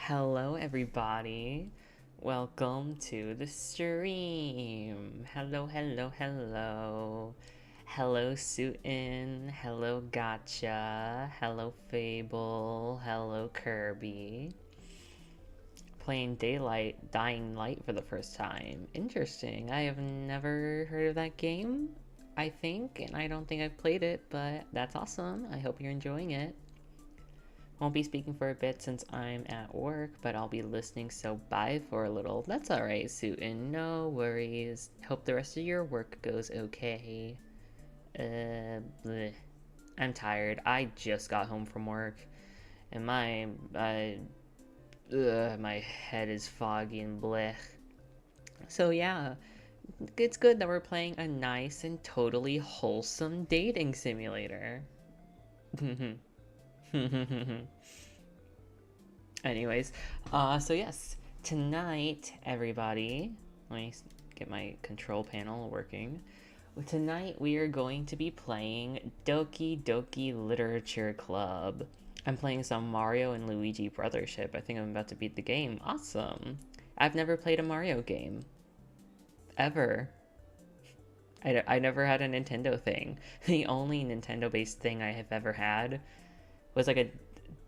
Hello, everybody. Welcome to the stream. Hello, hello, hello. Hello, Sueton. Hello, Gotcha. Hello, Fable. Hello, Kirby. Playing Dying Light for the first time. Interesting. I have never heard of that game, I think, and I don't think I've played it, but that's awesome. I hope you're enjoying it. Won't be speaking for a bit since I'm at work, but I'll be listening, so bye for a little. That's alright, Sueton. No worries. Hope the rest of your work goes okay. Bleh. I'm tired. I just got home from work, and my head is foggy and blech. So yeah, it's good that we're playing a nice and totally wholesome dating simulator. Anyways, so yes, tonight, everybody, let me get my control panel working. Tonight, we are going to be playing Doki Doki Literature Club. I'm playing some Mario and Luigi Brothership. I think I'm about to beat the game. Awesome. I've never played a Mario game. Ever. I never had a Nintendo thing. The only Nintendo-based thing I have ever had was like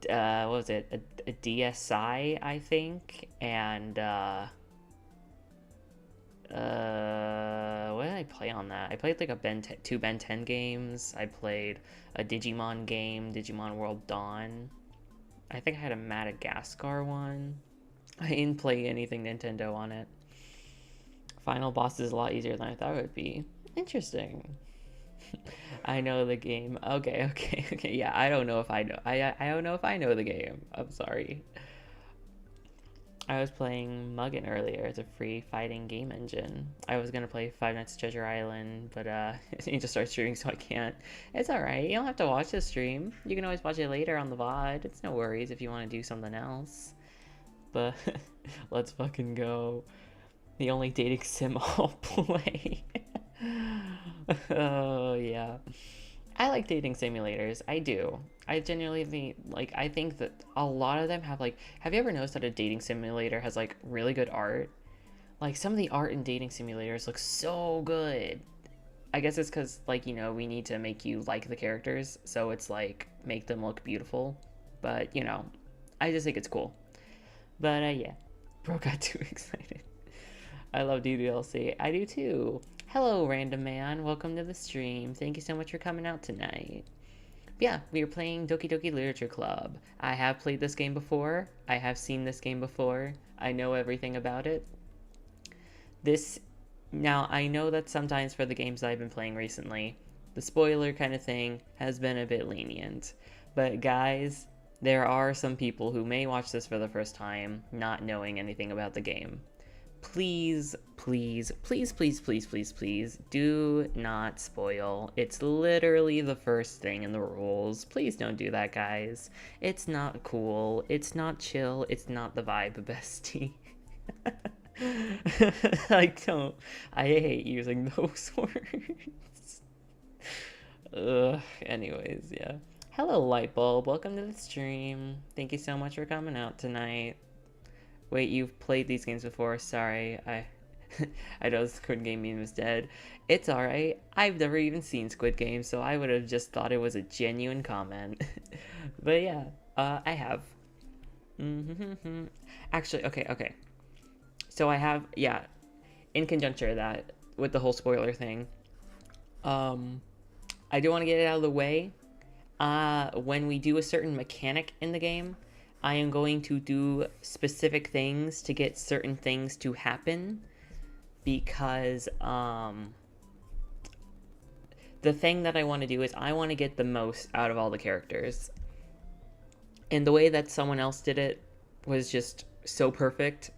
what was it? A DSi, I think, and what did I play on that? I played like two Ben 10 games. I played a Digimon game, Digimon World Dawn. I think I had a Madagascar one. I didn't play anything Nintendo on it. Final boss is a lot easier than I thought it would be. Interesting. I know the game. Okay. Yeah, I don't know if I know. I don't know if I know the game. I'm sorry. I was playing Muggin earlier. It's a free fighting game engine. I was gonna play Five Nights at Treasure Island, but you just start streaming, so I can't. It's alright. You don't have to watch the stream. You can always watch it later on the VOD. It's no worries if you want to do something else. But let's fucking go. The only dating sim I'll play. Oh, yeah. I like dating simulators. I do. I genuinely like. I think that a lot of them have like. Have you ever noticed that a dating simulator has like really good art? Like some of the art in dating simulators looks so good. I guess it's because like we need to make you like the characters, so it's like make them look beautiful. But I just think it's cool. But yeah, bro got too excited. I love DDLC. I do too. Hello, random man. Welcome to the stream. Thank you so much for coming out tonight. Yeah, we are playing Doki Doki Literature Club. I have played this game before. I have seen this game before. I know everything about it. Now, I know that sometimes for the games that I've been playing recently, the spoiler kind of thing has been a bit lenient. But guys, there are some people who may watch this for the first time, not knowing anything about the game. Please, do not spoil. It's literally the first thing in the rules. Please don't do that, guys. It's not cool. It's not chill. It's not the vibe, bestie. I hate using those words. Anyways, yeah. Hello, Lightbulb. Welcome to the stream. Thank you so much for coming out tonight. Wait, you've played these games before? Sorry, I know Squid Game meme is dead. It's alright. I've never even seen Squid Game, so I would have just thought it was a genuine comment. But yeah, I have. Actually, okay. So I have, yeah, in conjunction with that, with the whole spoiler thing, I do want to get it out of the way. When we do a certain mechanic in the game, I am going to do specific things to get certain things to happen because the thing that I want to do is I want to get the most out of all the characters. And the way that someone else did it was just so perfect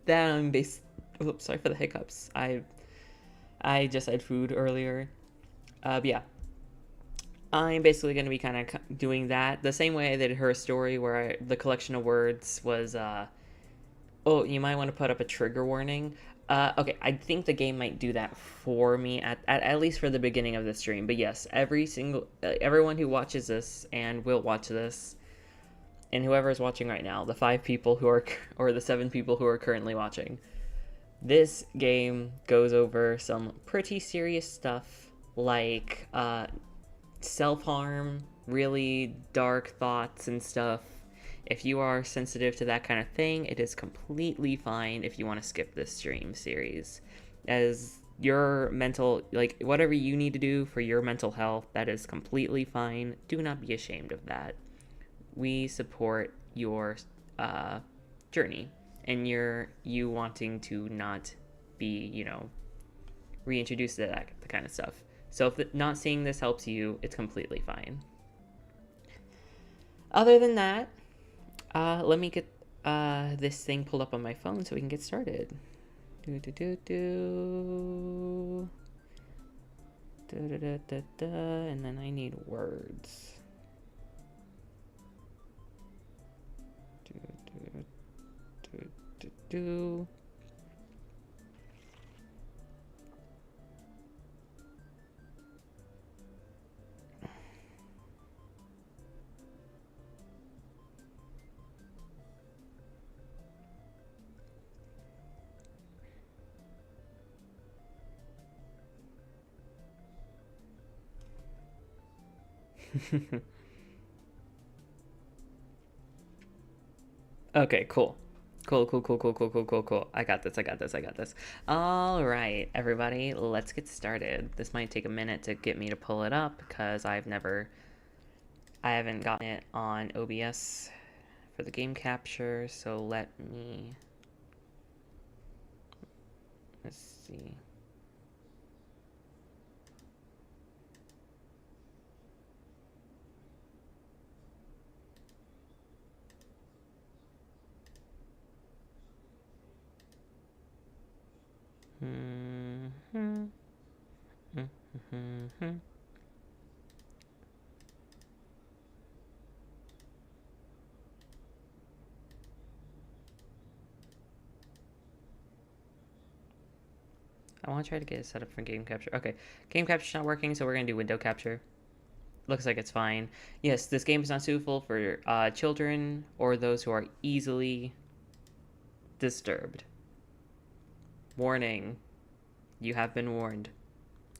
that I'm Oops, sorry for the hiccups. I just had food earlier. But yeah. I'm basically going to be kind of doing that the same way I did Her Story, where the collection of words was, oh, you might want to put up a trigger warning. Okay, I think the game might do that for me at least for the beginning of the stream. But yes, everyone who watches this and will watch this and whoever is watching right now, the 5 people who are, or the 7 people who are currently watching, this game goes over some pretty serious stuff like self-harm, really dark thoughts and stuff. If you are sensitive to that kind of thing, it is completely fine if you want to skip this stream series. As your mental, like, whatever you need to do for your mental health, that is completely fine. Do not be ashamed of that. We support your journey and you wanting to not be, you know, reintroduced to that the kind of stuff. So if not seeing this helps you, it's completely fine. Other than that, let me get this thing pulled up on my phone so we can get started. And then I need words. Okay, cool. Cool. I got this. All right, everybody, let's get started. This might take a minute to get me to pull it up because I haven't gotten it on OBS for the game capture, so let's see. I want to try to get it set up for game capture. Okay, game capture's not working, so we're going to do window capture. Looks like it's fine. Yes, this game is not suitable for children or those who are easily disturbed. Warning. You have been warned.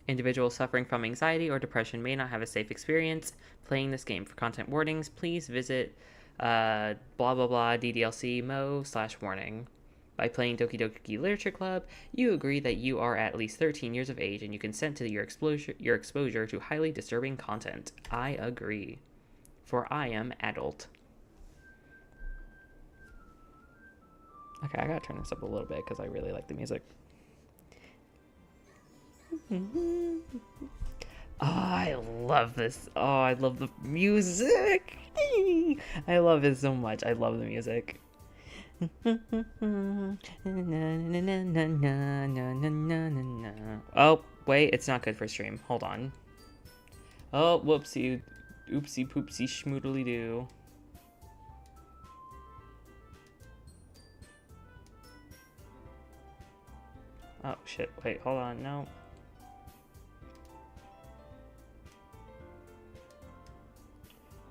Individuals suffering from anxiety or depression may not have a safe experience playing this game. For content warnings, please visit blah blah blah DDLC mo/warning. By playing Doki Doki Literature Club, you agree that you are at least 13 years of age and you consent to your exposure to highly disturbing content. I agree. For I am adult. Okay, I gotta turn this up a little bit because I really like the music. Oh, I love this. Oh, I love the music. I love it so much. I love the music. Oh, wait, it's not good for stream. Hold on. Oh, whoopsie. Oopsie poopsie schmoodly doo. Oh, shit. Wait, hold on. No.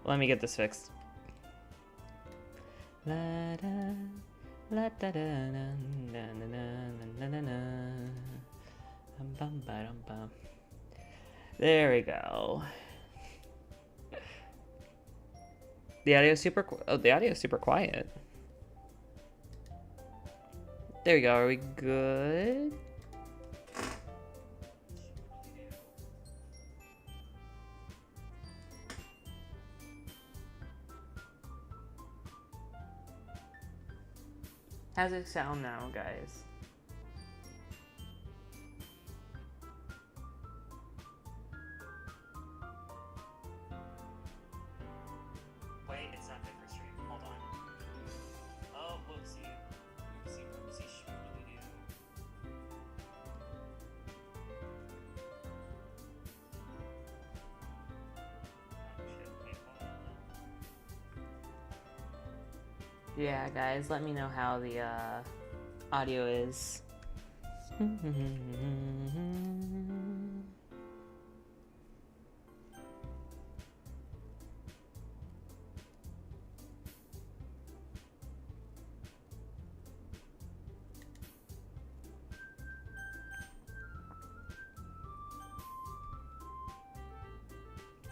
Let me get this fixed. La da, la da da na na na na na na. Bum ba dum bum. There we go. The audio's super. Oh, the audio's super quiet. There we go. Are we good? How's it sound now, guys? Wait, it's not good for stream. Hold on. Oh, whoopsie. Oopsie, whoopsie, shmoodly-doo. Oh, shit. Wait, hold on. Yeah, guys, let me know how the audio is.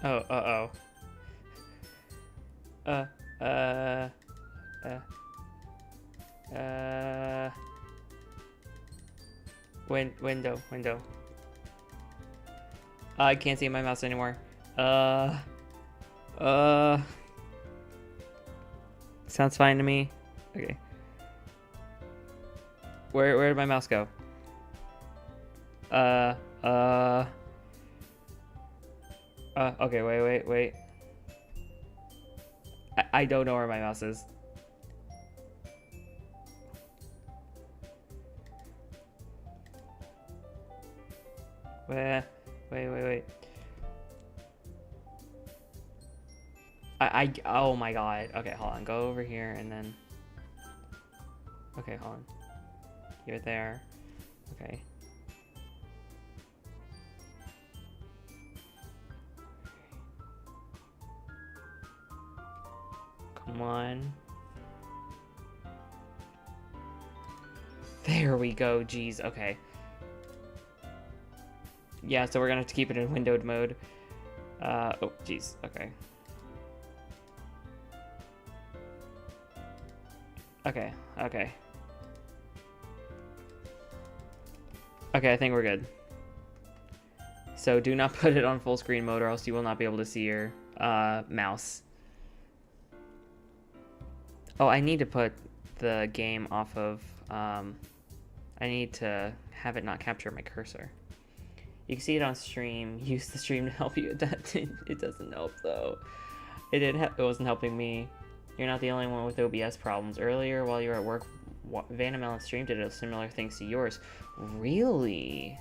Oh, uh-oh. Window. I can't see my mouse anymore. Sounds fine to me. Okay. Where did my mouse go? Okay, wait. I don't know where my mouse is. Wait. Oh my god. Okay, hold on. Go over here and then. Okay, hold on. You're there. Okay. Come on. There we go. Jeez. Okay. Yeah, so we're gonna have to keep it in windowed mode. Oh, jeez. Okay. Okay. Okay, I think we're good. So do not put it on full screen mode or else you will not be able to see your mouse. Oh, I need to put the game off of... I need to have it not capture my cursor. You can see it on stream. Use the stream to help you adapt. It doesn't help though. It wasn't helping me. You're not the only one with OBS problems. Earlier, while you were at work, Vannamelon stream did a similar things to yours. Really?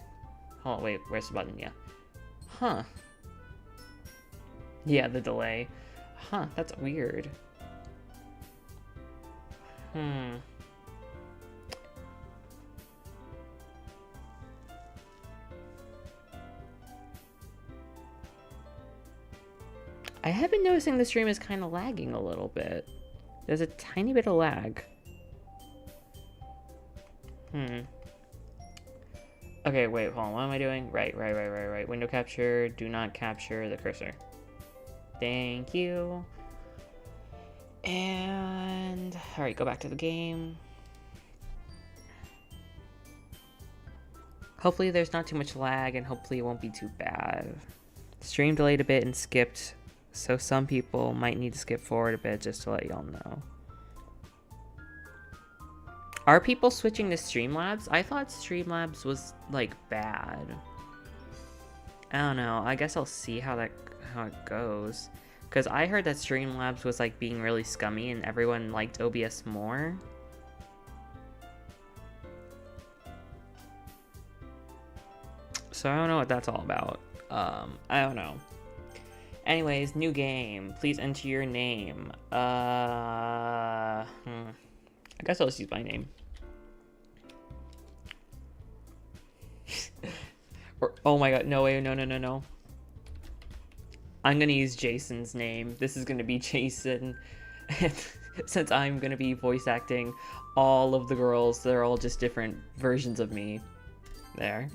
Hold on, wait, where's the button? Yeah. Huh. Yeah, the delay. Huh, that's weird. I have been noticing the stream is kind of lagging a little bit. There's a tiny bit of lag. Okay, wait, hold on. What am I doing? Right. Window capture. Do not capture the cursor. Thank you. And... Alright, go back to the game. Hopefully there's not too much lag, and hopefully it won't be too bad. Stream delayed a bit and skipped, so some people might need to skip forward a bit just to let y'all know. Are people switching to Streamlabs? I thought Streamlabs was, like, bad. I don't know. I guess I'll see how it goes. Because I heard that Streamlabs was, like, being really scummy and everyone liked OBS more. So I don't know what that's all about. I don't know. Anyways, new game. Please enter your name. I guess I'll just use my name. Oh my god, no way, no. I'm gonna use Jason's name. This is gonna be Jason. Since I'm gonna be voice acting all of the girls, they're all just different versions of me. There.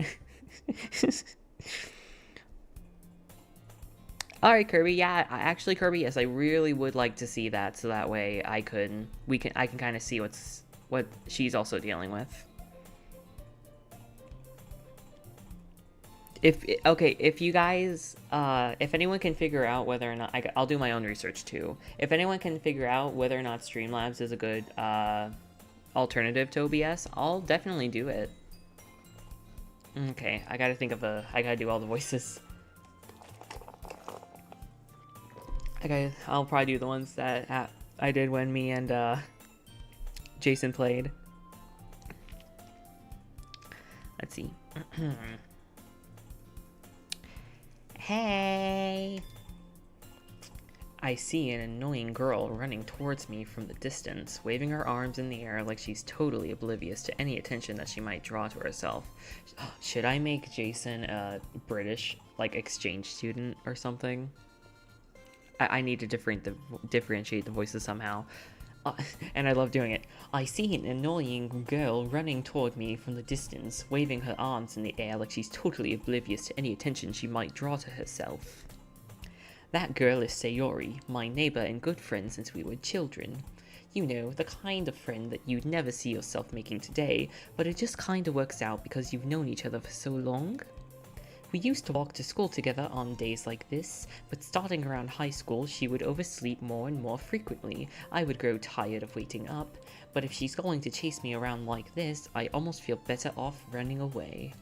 Alright, Kirby, yeah, actually, Kirby, yes, I really would like to see that, so that way I can kind of see what she's also dealing with. If you guys, if anyone can figure out whether or not, I'll do my own research too. If anyone can figure out whether or not Streamlabs is a good alternative to OBS, I'll definitely do it. Okay, I gotta do all the voices. I'll probably do the ones that I did when me and Jason played. Let's see. Hey! I see an annoying girl running towards me from the distance, waving her arms in the air like she's totally oblivious to any attention that she might draw to herself. Should I make Jason a British, like, exchange student or something? I need to differentiate the voices somehow. And I love doing it. I see an annoying girl running toward me from the distance, waving her arms in the air like she's totally oblivious to any attention she might draw to herself. That girl is Sayori, my neighbor and good friend since we were children. You know, the kind of friend that you'd never see yourself making today, but it just kinda works out because you've known each other for so long. We used to walk to school together on days like this, but starting around high school, she would oversleep more and more frequently. I would grow tired of waiting up, but if she's going to chase me around like this, I almost feel better off running away.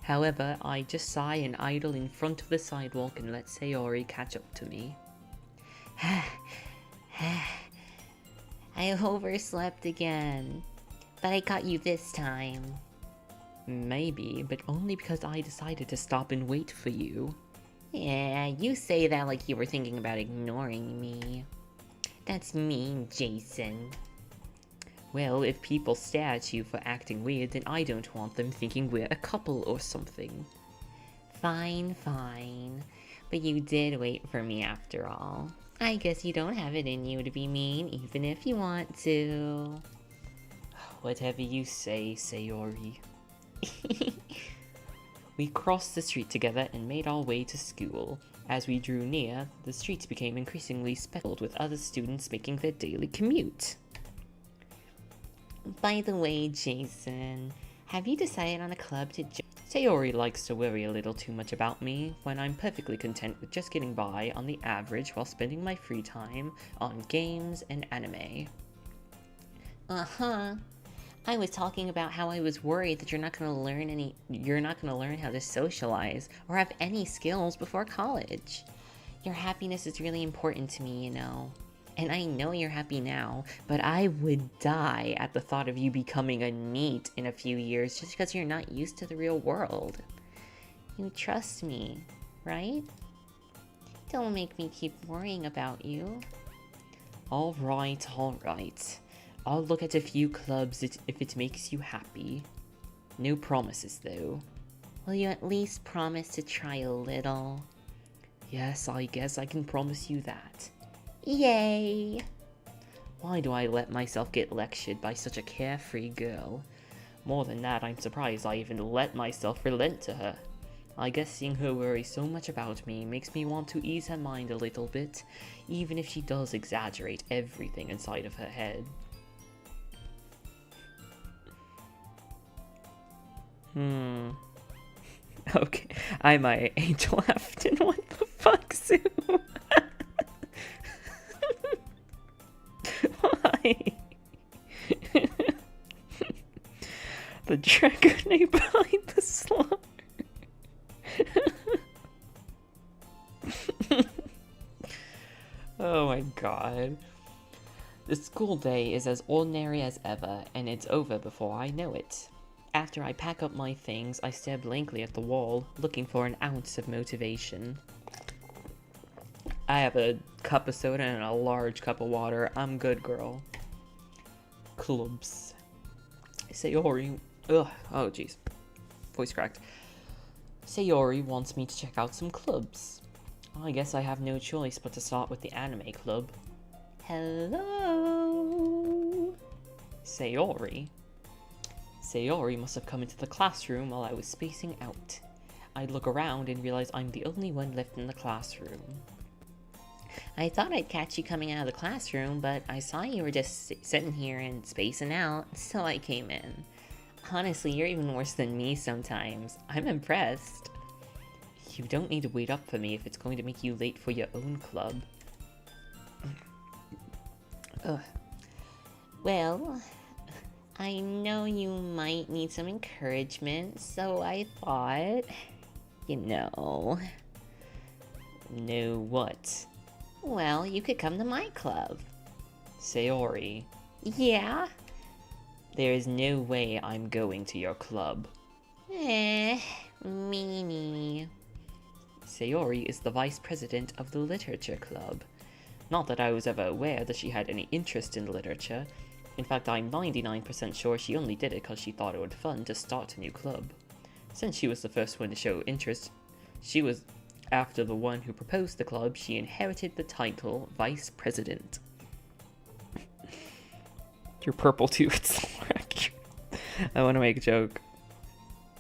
However, I just sigh and idle in front of the sidewalk and let Sayori catch up to me. I overslept again, but I caught you this time. Maybe, but only because I decided to stop and wait for you. Yeah, you say that like you were thinking about ignoring me. That's mean, Jason. Well, if people stare at you for acting weird, then I don't want them thinking we're a couple or something. Fine, fine. But you did wait for me after all. I guess you don't have it in you to be mean, even if you want to. Whatever you say, Sayori. We crossed the street together and made our way to school. As we drew near, the streets became increasingly speckled with other students making their daily commute. By the way, Jason, have you decided on a club to join? Sayori likes to worry a little too much about me when I'm perfectly content with just getting by on the average while spending my free time on games and anime. Uh-huh. I was talking about how I was worried that you're not gonna learn how to socialize or have any skills before college. Your happiness is really important to me, you know. And I know you're happy now, but I would die at the thought of you becoming a NEET in a few years just because you're not used to the real world. You trust me, right? Don't make me keep worrying about you. Alright. I'll look at a few clubs if it makes you happy. No promises, though. Will you at least promise to try a little? Yes, I guess I can promise you that. Yay! Why do I let myself get lectured by such a carefree girl? More than that, I'm surprised I even let myself relent to her. I guess seeing her worry so much about me makes me want to ease her mind a little bit, even if she does exaggerate everything inside of her head. Okay, I might age left and what the fuck, Sue? Why? The dragonite behind the slaughter. Oh my god. The school day is as ordinary as ever, and it's over before I know it. After I pack up my things, I stare blankly at the wall, looking for an ounce of motivation. I have a cup of soda and a large cup of water. I'm good, girl. Clubs. Sayori... Ugh. Oh, jeez. Voice cracked. Sayori wants me to check out some clubs. I guess I have no choice but to start with the anime club. Hello? Sayori. Sayori must have come into the classroom while I was spacing out. I look around and realize I'm the only one left in the classroom. I thought I'd catch you coming out of the classroom, but I saw you were just sitting here and spacing out, so I came in. Honestly, you're even worse than me sometimes. I'm impressed. You don't need to wait up for me if it's going to make you late for your own club. Ugh. Well, I know you might need some encouragement, so I thought, you know... Know what? Well, you could come to my club. Sayori. Yeah? There is no way I'm going to your club. Meanie. Sayori is the vice president of the literature club. Not that I was ever aware that she had any interest in literature. In fact, I'm 99% sure she only did it because she thought it would be fun to start a new club. Since she was the first one to show interest, she was after the one who proposed the club, she inherited the title Vice President. You're purple too, it's like... I want to make a joke.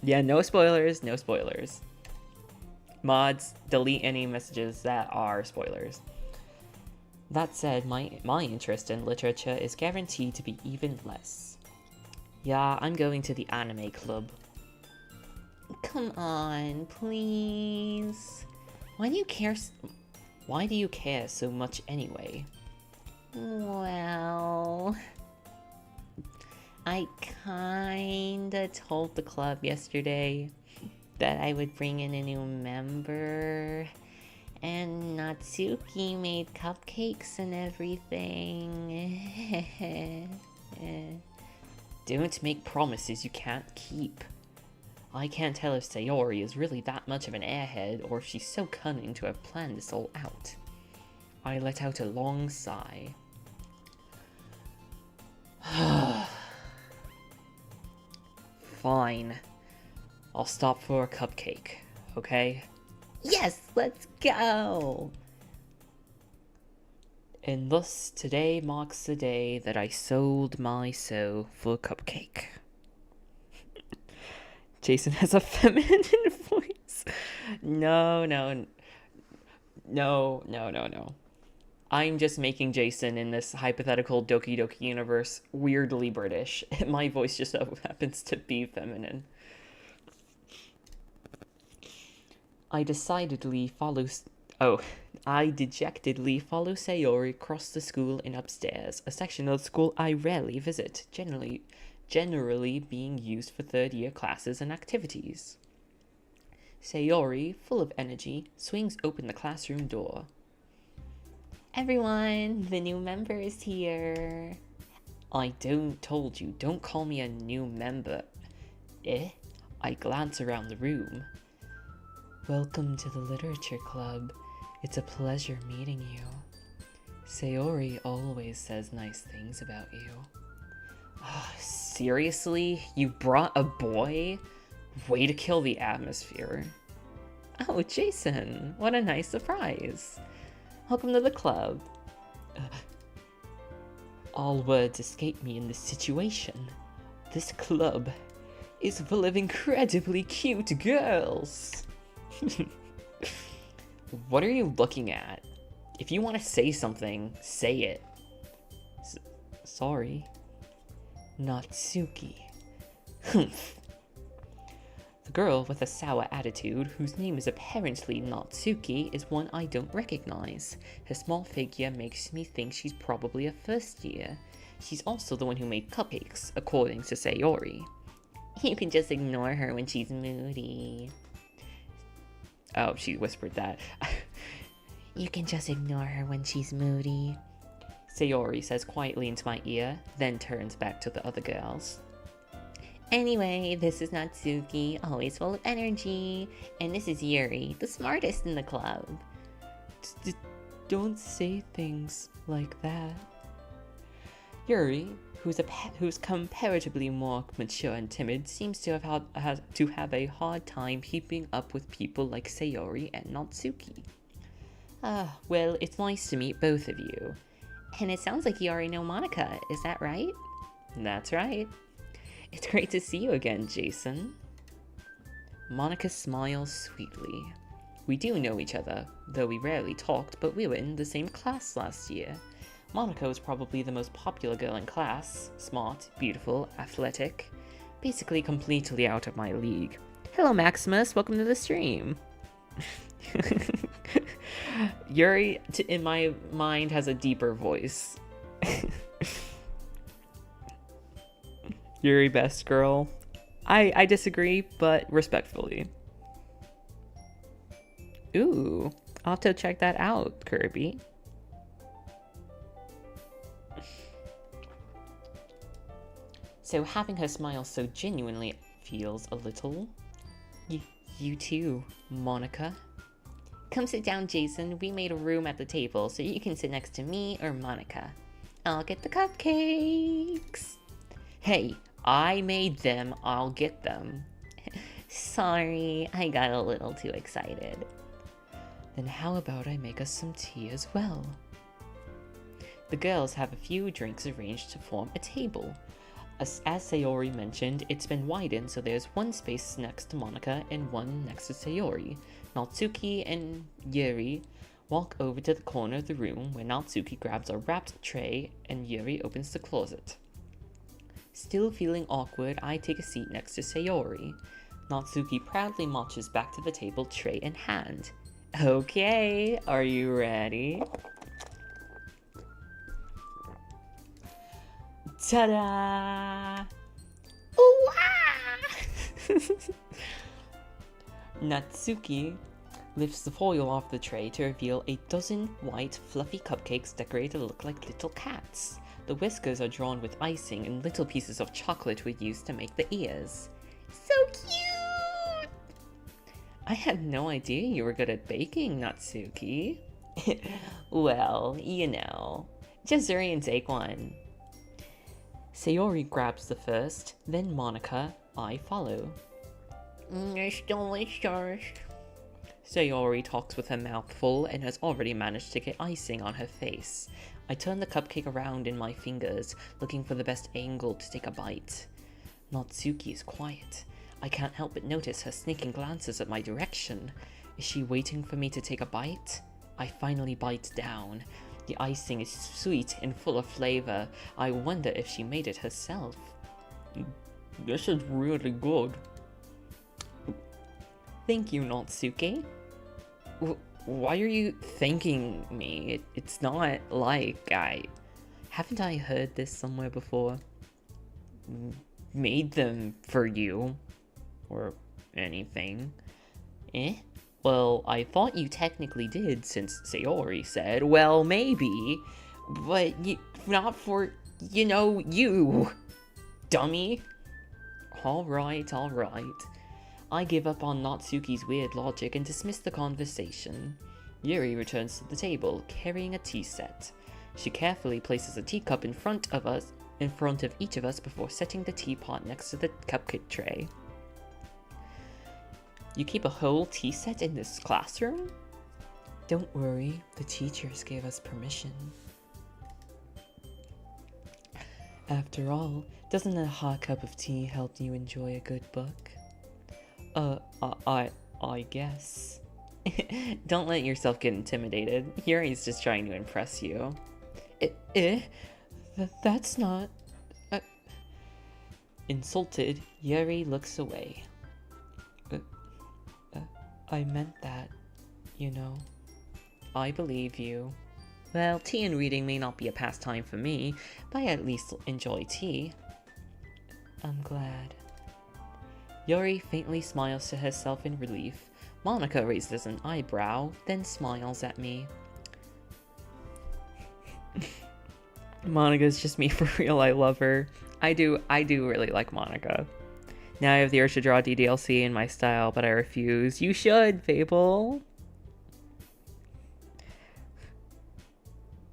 Yeah, no spoilers, no spoilers. Mods, delete any messages that are spoilers. That said, my interest in literature is guaranteed to be even less. Yeah, I'm going to the anime club. Come on, please. Why do you care so much anyway? Well, I kinda told the club yesterday that I would bring in a new member, and Natsuki made cupcakes and everything. Don't make promises you can't keep. I can't tell if Sayori is really that much of an airhead or if she's so cunning to have planned this all out. I let out a long sigh. Fine. I'll stop for a cupcake, okay? Yes, let's go! And thus, today marks the day that I sold my soul for a cupcake. Jason has a feminine voice. No. I'm just making Jason in this hypothetical Doki Doki universe weirdly British. My voice just so happens to be feminine. I dejectedly follow Sayori across the school and upstairs, a section of the school I rarely visit, generally being used for third-year classes and activities. Sayori, full of energy, swings open the classroom door. Everyone, the new member is here. Told you, don't call me a new member. I glance around the room. Welcome to the literature club. It's a pleasure meeting you. Sayori always says nice things about you. Seriously? You brought a boy? Way to kill the atmosphere. Oh, Jason, what a nice surprise. Welcome to the club. All words escape me in this situation. This club is full of incredibly cute girls. What are you looking at? If you want to say something, say it. Sorry. Natsuki. Humph. The girl with a sour attitude, whose name is apparently Natsuki, is one I don't recognize. Her small figure makes me think she's probably a first year. She's also the one who made cupcakes, according to Sayori. You can just ignore her when she's moody. Oh, she whispered that. You can just ignore her when she's moody. Sayori says quietly into my ear, then turns back to the other girls. Anyway, this is Natsuki, always full of energy, and this is Yuri, the smartest in the club. Don't say things like that. Yuri, who's comparatively more mature and timid, seems to have a hard time keeping up with people like Sayori and Natsuki. Well, it's nice to meet both of you. And it sounds like you already know Monica, is that right? That's right. It's great to see you again, Jason. Monica smiles sweetly. We do know each other, though we rarely talked, but we were in the same class last year. Monica was probably the most popular girl in class. Smart, beautiful, athletic. Basically completely out of my league. Hello, Maximus. Welcome to the stream. Yuri, in my mind, has a deeper voice. Yuri, best girl. I disagree, but respectfully. Ooh, I'll have to check that out, Kirby. So having her smile so genuinely feels a little... You too, Monica. Come sit down, Jason. We made a room at the table so you can sit next to me or Monica. I'll get the cupcakes. Hey, I made them. I'll get them. Sorry, I got a little too excited. Then how about I make us some tea as well? The girls have a few drinks arranged to form a table. As Sayori mentioned, it's been widened so there's one space next to Monica and one next to Sayori. Natsuki and Yuri walk over to the corner of the room where Natsuki grabs a wrapped tray and Yuri opens the closet. Still feeling awkward, I take a seat next to Sayori. Natsuki proudly marches back to the table, tray in hand. Okay, are you ready? Ta-da! Ooh-ah! Natsuki lifts the foil off the tray to reveal a dozen white, fluffy cupcakes decorated to look like little cats. The whiskers are drawn with icing and little pieces of chocolate were used to make the ears. So cute! I had no idea you were good at baking, Natsuki. Well, you know. Just hurry and take one. Sayori grabs the first, then Monica. I follow. It's delicious. Sayori talks with her mouth full and has already managed to get icing on her face. I turn the cupcake around in my fingers, looking for the best angle to take a bite. Natsuki is quiet. I can't help but notice her sneaking glances at my direction. Is she waiting for me to take a bite? I finally bite down. The icing is sweet and full of flavor. I wonder if she made it herself. This is really good. Thank you, Natsuki. Why are you thanking me? It's not like haven't I heard this somewhere before? Made them for you. Or anything. Eh? Well, I thought you technically did, since Sayori said, well, maybe. But not for, you. Dummy. Alright. I give up on Natsuki's weird logic and dismiss the conversation. Yuri returns to the table, carrying a tea set. She carefully places a teacup in front of each of us before setting the teapot next to the cupcake tray. You keep a whole tea set in this classroom? Don't worry, the teachers gave us permission. After all, doesn't a hot cup of tea help you enjoy a good book? I guess. Don't let yourself get intimidated. Yuri's just trying to impress you. That's not... Insulted, Yuri looks away. I meant that, I believe you. Well, tea and reading may not be a pastime for me, but I at least enjoy tea. I'm glad. Yuri faintly smiles to herself in relief. Monica raises an eyebrow, then smiles at me. Monica's just me for real, I love her. I do really like Monica. Now I have the urge to draw DDLC in my style, but I refuse. You should, Fable!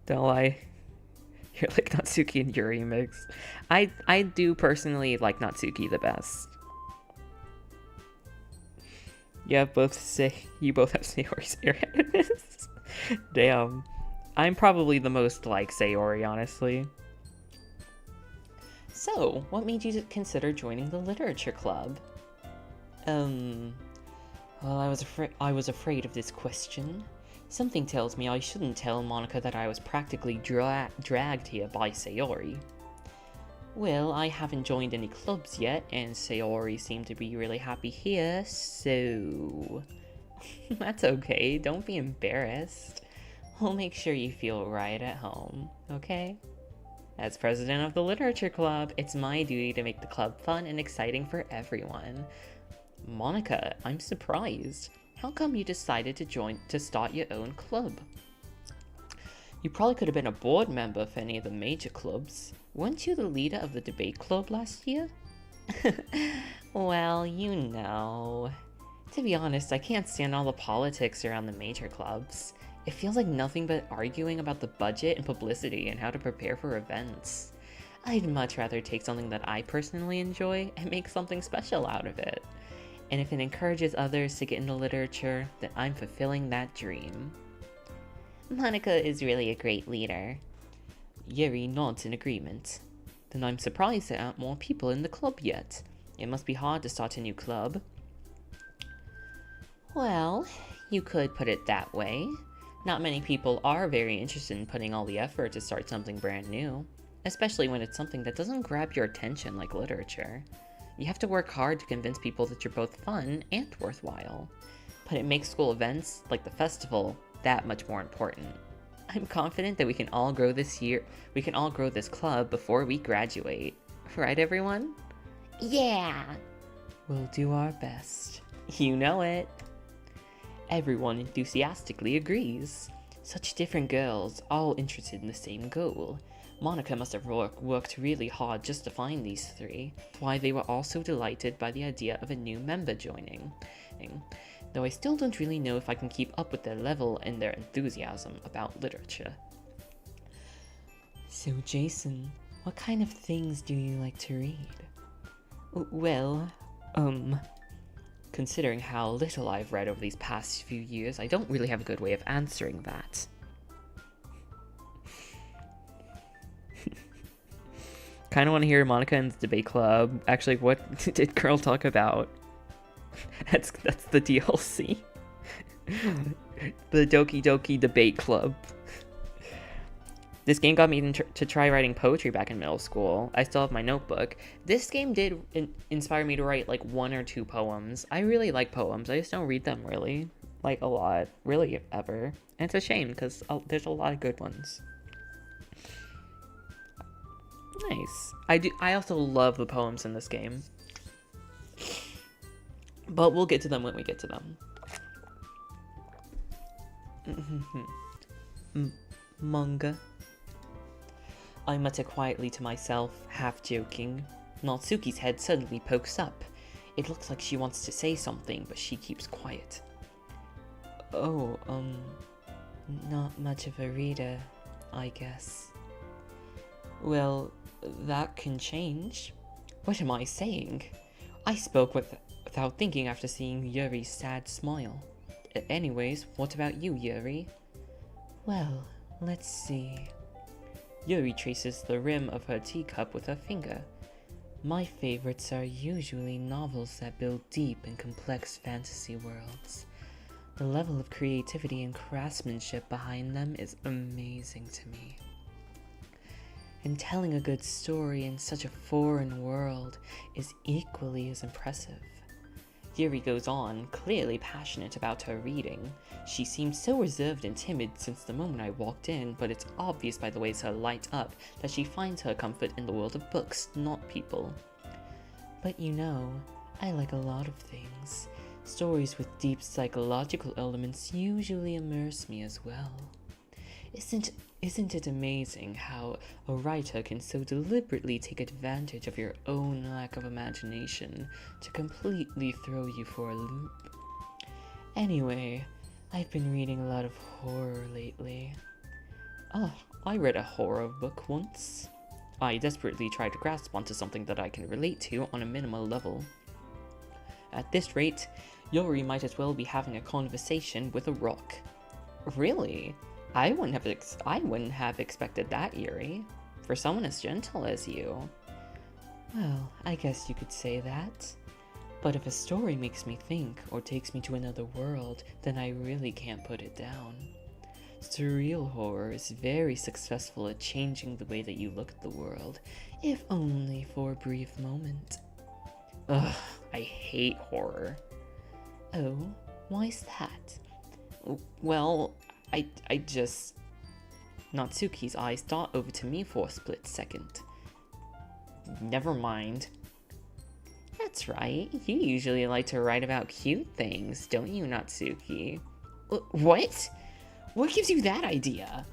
Don't lie. You're like Natsuki and Yuri mix. I do personally like Natsuki the best. You both have Sayori's airheadedness. Damn. I'm probably the most like Sayori, honestly. So, what made you consider joining the literature club? Well, I was afraid of this question. Something tells me I shouldn't tell Monica that I was practically dragged here by Sayori. Well, I haven't joined any clubs yet, and Sayori seemed to be really happy here, so... That's okay, don't be embarrassed. We'll make sure you feel right at home, okay? As president of the literature club, it's my duty to make the club fun and exciting for everyone. Monica, I'm surprised. How come you decided to start your own club? You probably could have been a board member for any of the major clubs. Weren't you the leader of the debate club last year? Well, To be honest, I can't stand all the politics around the major clubs. It feels like nothing but arguing about the budget and publicity and how to prepare for events. I'd much rather take something that I personally enjoy and make something special out of it. And if it encourages others to get into literature, then I'm fulfilling that dream. Monica is really a great leader. Yuri nods in agreement. Then I'm surprised there aren't more people in the club yet. It must be hard to start a new club. Well, you could put it that way. Not many people are very interested in putting all the effort to start something brand new, especially when it's something that doesn't grab your attention like literature. You have to work hard to convince people that you're both fun and worthwhile. But it makes school events, like the festival, that much more important. I'm confident that we can all grow this club before we graduate. Right, everyone? Yeah! We'll do our best. You know it. Everyone enthusiastically agrees. Such different girls, all interested in the same goal. Monica must have worked really hard just to find these three. That's why they were all so delighted by the idea of a new member joining. Though I still don't really know if I can keep up with their level and their enthusiasm about literature. So Jason, what kind of things do you like to read? Well, considering how little I've read over these past few years, I don't really have a good way of answering that. Kind of want to hear Monica and the debate club. Actually, what did Girl talk about? That's the DLC. The Doki debate club. This game got me to try writing poetry back in middle school. I still have my notebook. This game did inspire me to write like 1 or 2 poems. I really like poems. I just don't read them really, like a lot, really ever. And it's a shame because there's a lot of good ones. Nice. I also love the poems in this game. But we'll get to them when we get to them. Manga. I mutter quietly to myself, half joking. Natsuki's head suddenly pokes up. It looks like she wants to say something, but she keeps quiet. Oh, not much of a reader, I guess. Well, that can change. What am I saying? I spoke without thinking after seeing Yuri's sad smile. Anyways, what about you, Yuri? Well, let's see. Yuri traces the rim of her teacup with her finger. My favorites are usually novels that build deep and complex fantasy worlds. The level of creativity and craftsmanship behind them is amazing to me. And telling a good story in such a foreign world is equally as impressive. Yuri goes on, clearly passionate about her reading. She seems so reserved and timid since the moment I walked in, but it's obvious by the ways her light up that she finds her comfort in the world of books, not people. But you know, I like a lot of things. Stories with deep psychological elements usually immerse me as well. Isn't it amazing how a writer can so deliberately take advantage of your own lack of imagination to completely throw you for a loop? Anyway, I've been reading a lot of horror lately. Oh, I read a horror book once. I desperately tried to grasp onto something that I can relate to on a minimal level. At this rate, Yuri might as well be having a conversation with a rock. Really? I wouldn't have expected that, Yuri. For someone as gentle as you. Well, I guess you could say that. But if a story makes me think or takes me to another world, then I really can't put it down. Surreal horror is very successful at changing the way that you look at the world, if only for a brief moment. Ugh, I hate horror. Oh, why's that? Well, I just... Natsuki's eyes dart over to me for a split second. Never mind. That's right, you usually like to write about cute things, don't you, Natsuki? What? What gives you that idea?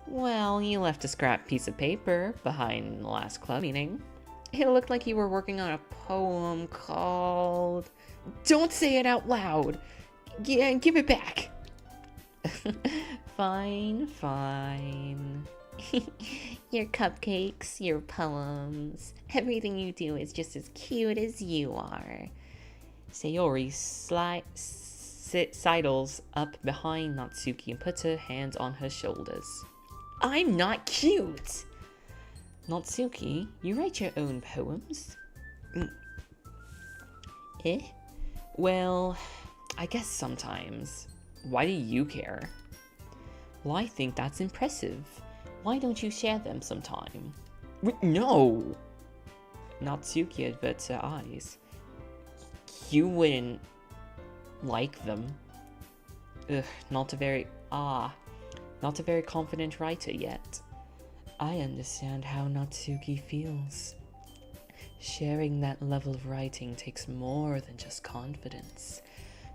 Well, you left a scrap piece of paper behind the last club meeting. It looked like you were working on a poem called... Don't say it out loud! Yeah, give it back! Fine. Your cupcakes, your poems, everything you do is just as cute as you are. Sayori sidles up behind Natsuki and puts her hands on her shoulders. I'm not cute! Natsuki, you write your own poems? Eh? Well, I guess sometimes. Why do you care? Well, I think that's impressive. Why don't you share them sometime? No! Natsuki averts her eyes. You wouldn't like them. Ugh, not a very confident writer yet. I understand how Natsuki feels. Sharing that level of writing takes more than just confidence.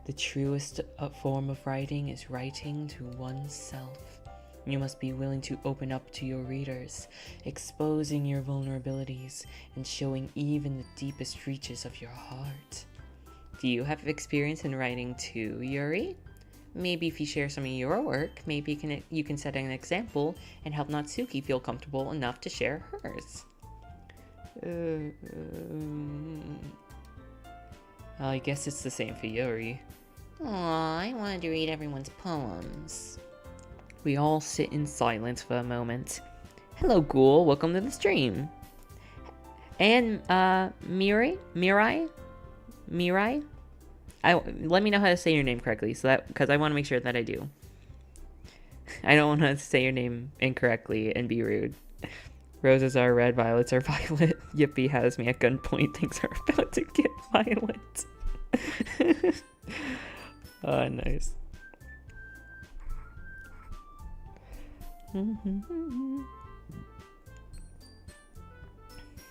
The truest form of writing is writing to oneself. You must be willing to open up to your readers, exposing your vulnerabilities and showing even the deepest reaches of your heart. Do you have experience in writing too, Yuri? Maybe if you share some of your work, maybe you can set an example and help Natsuki feel comfortable enough to share hers. I guess it's the same for Yuri. Aw, I wanted to read everyone's poems. We all sit in silence for a moment. Hello, Ghoul. Welcome to the stream. And, Mirai? Let me know how to say your name correctly, because I want to make sure that I do. I don't want to say your name incorrectly and be rude. Roses are red, violets are violet. Yippee has me at gunpoint. Things are about to get violent. Oh, nice.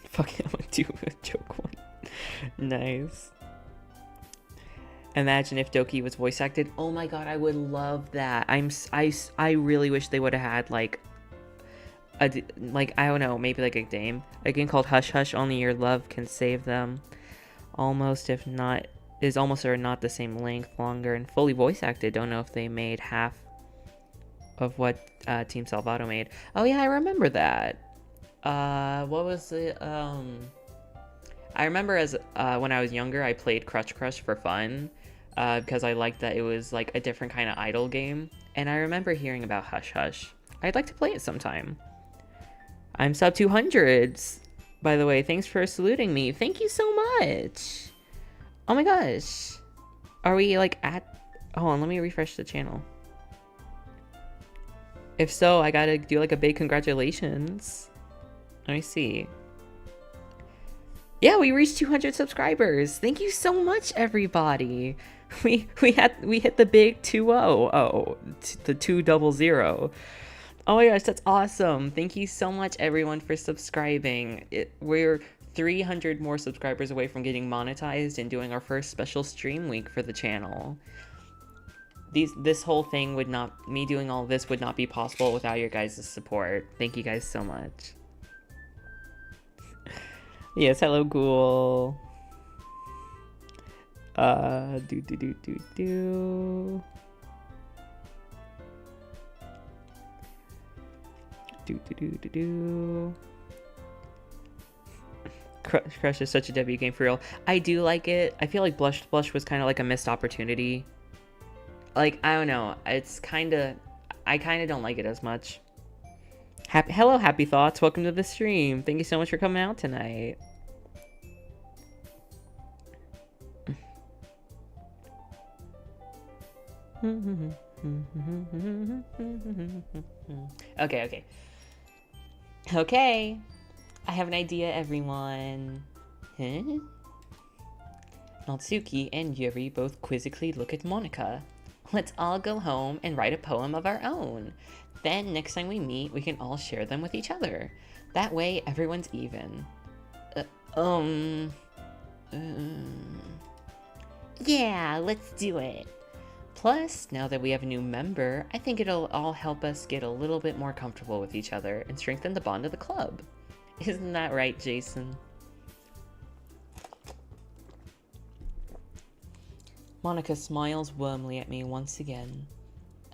Fuck it, I'm gonna do a joke one. Nice. Imagine if Doki was voice acted. Oh my god, I would love that. I really wish they would have had like I don't know, maybe like a game called Hush Hush. Only your love can save them. Almost, if not, is almost or not the same length, longer, and fully voice acted. Don't know if they made half of what Team Salvato made. Oh yeah, I remember that. What was it? I remember as when I was younger, I played Crush Crush for fun. Because I liked that it was like a different kind of idol game. And I remember hearing about Hush Hush. I'd like to play it sometime. I'm sub 200s. By the way, thanks for saluting me. Thank you so much. Oh my gosh. Are we like at... Hold on, let me refresh the channel. If so, I gotta do like a big congratulations. Let me see. Yeah, we reached 200 subscribers. Thank you so much, everybody. We hit the big 2-0. Oh, the 200. Oh my gosh, that's awesome. Thank you so much, everyone, for subscribing. We're 300 more subscribers away from getting monetized and doing our first special stream week for the channel. This whole thing would not... Me doing all this would not be possible without your guys' support. Thank you guys so much. Yes, hello, Ghoul. Crush is such a W game for real. I do like it. I feel like Blush was kind of like a missed opportunity. Like, I don't know. It's kind of... I kind of don't like it as much. Hello, Happy Thoughts. Welcome to the stream. Thank you so much for coming out tonight. Okay. Okay. I have an idea, everyone. Huh? Natsuki and Yuri both quizzically look at Monika. Let's all go home and write a poem of our own. Then next time we meet, we can all share them with each other. That way, everyone's even. Yeah, let's do it. Plus, now that we have a new member, I think it'll all help us get a little bit more comfortable with each other and strengthen the bond of the club. Isn't that right, Jason? Monika smiles warmly at me once again.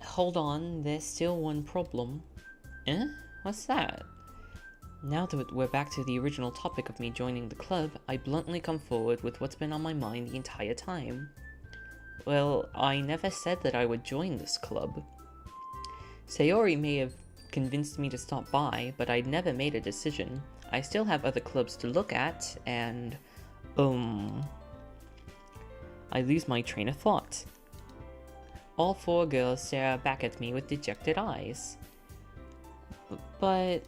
Hold on, there's still one problem. Eh? What's that? Now that we're back to the original topic of me joining the club, I bluntly come forward with what's been on my mind the entire time. Well, I never said that I would join this club. Sayori may have convinced me to stop by, but I'd never made a decision. I still have other clubs to look at, and, I lose my train of thought. All 4 girls stare back at me with dejected eyes. But...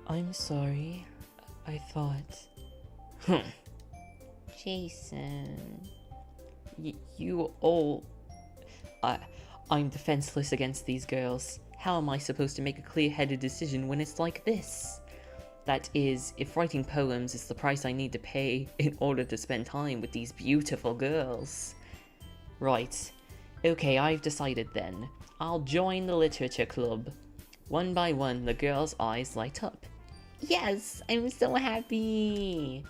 I'm sorry. I thought... Jason... You all... I'm defenseless against these girls. How am I supposed to make a clear-headed decision when it's like this? That is, if writing poems is the price I need to pay in order to spend time with these beautiful girls. Right. Okay, I've decided then. I'll join the literature club. One by one, the girls' eyes light up. Yes, I'm so happy!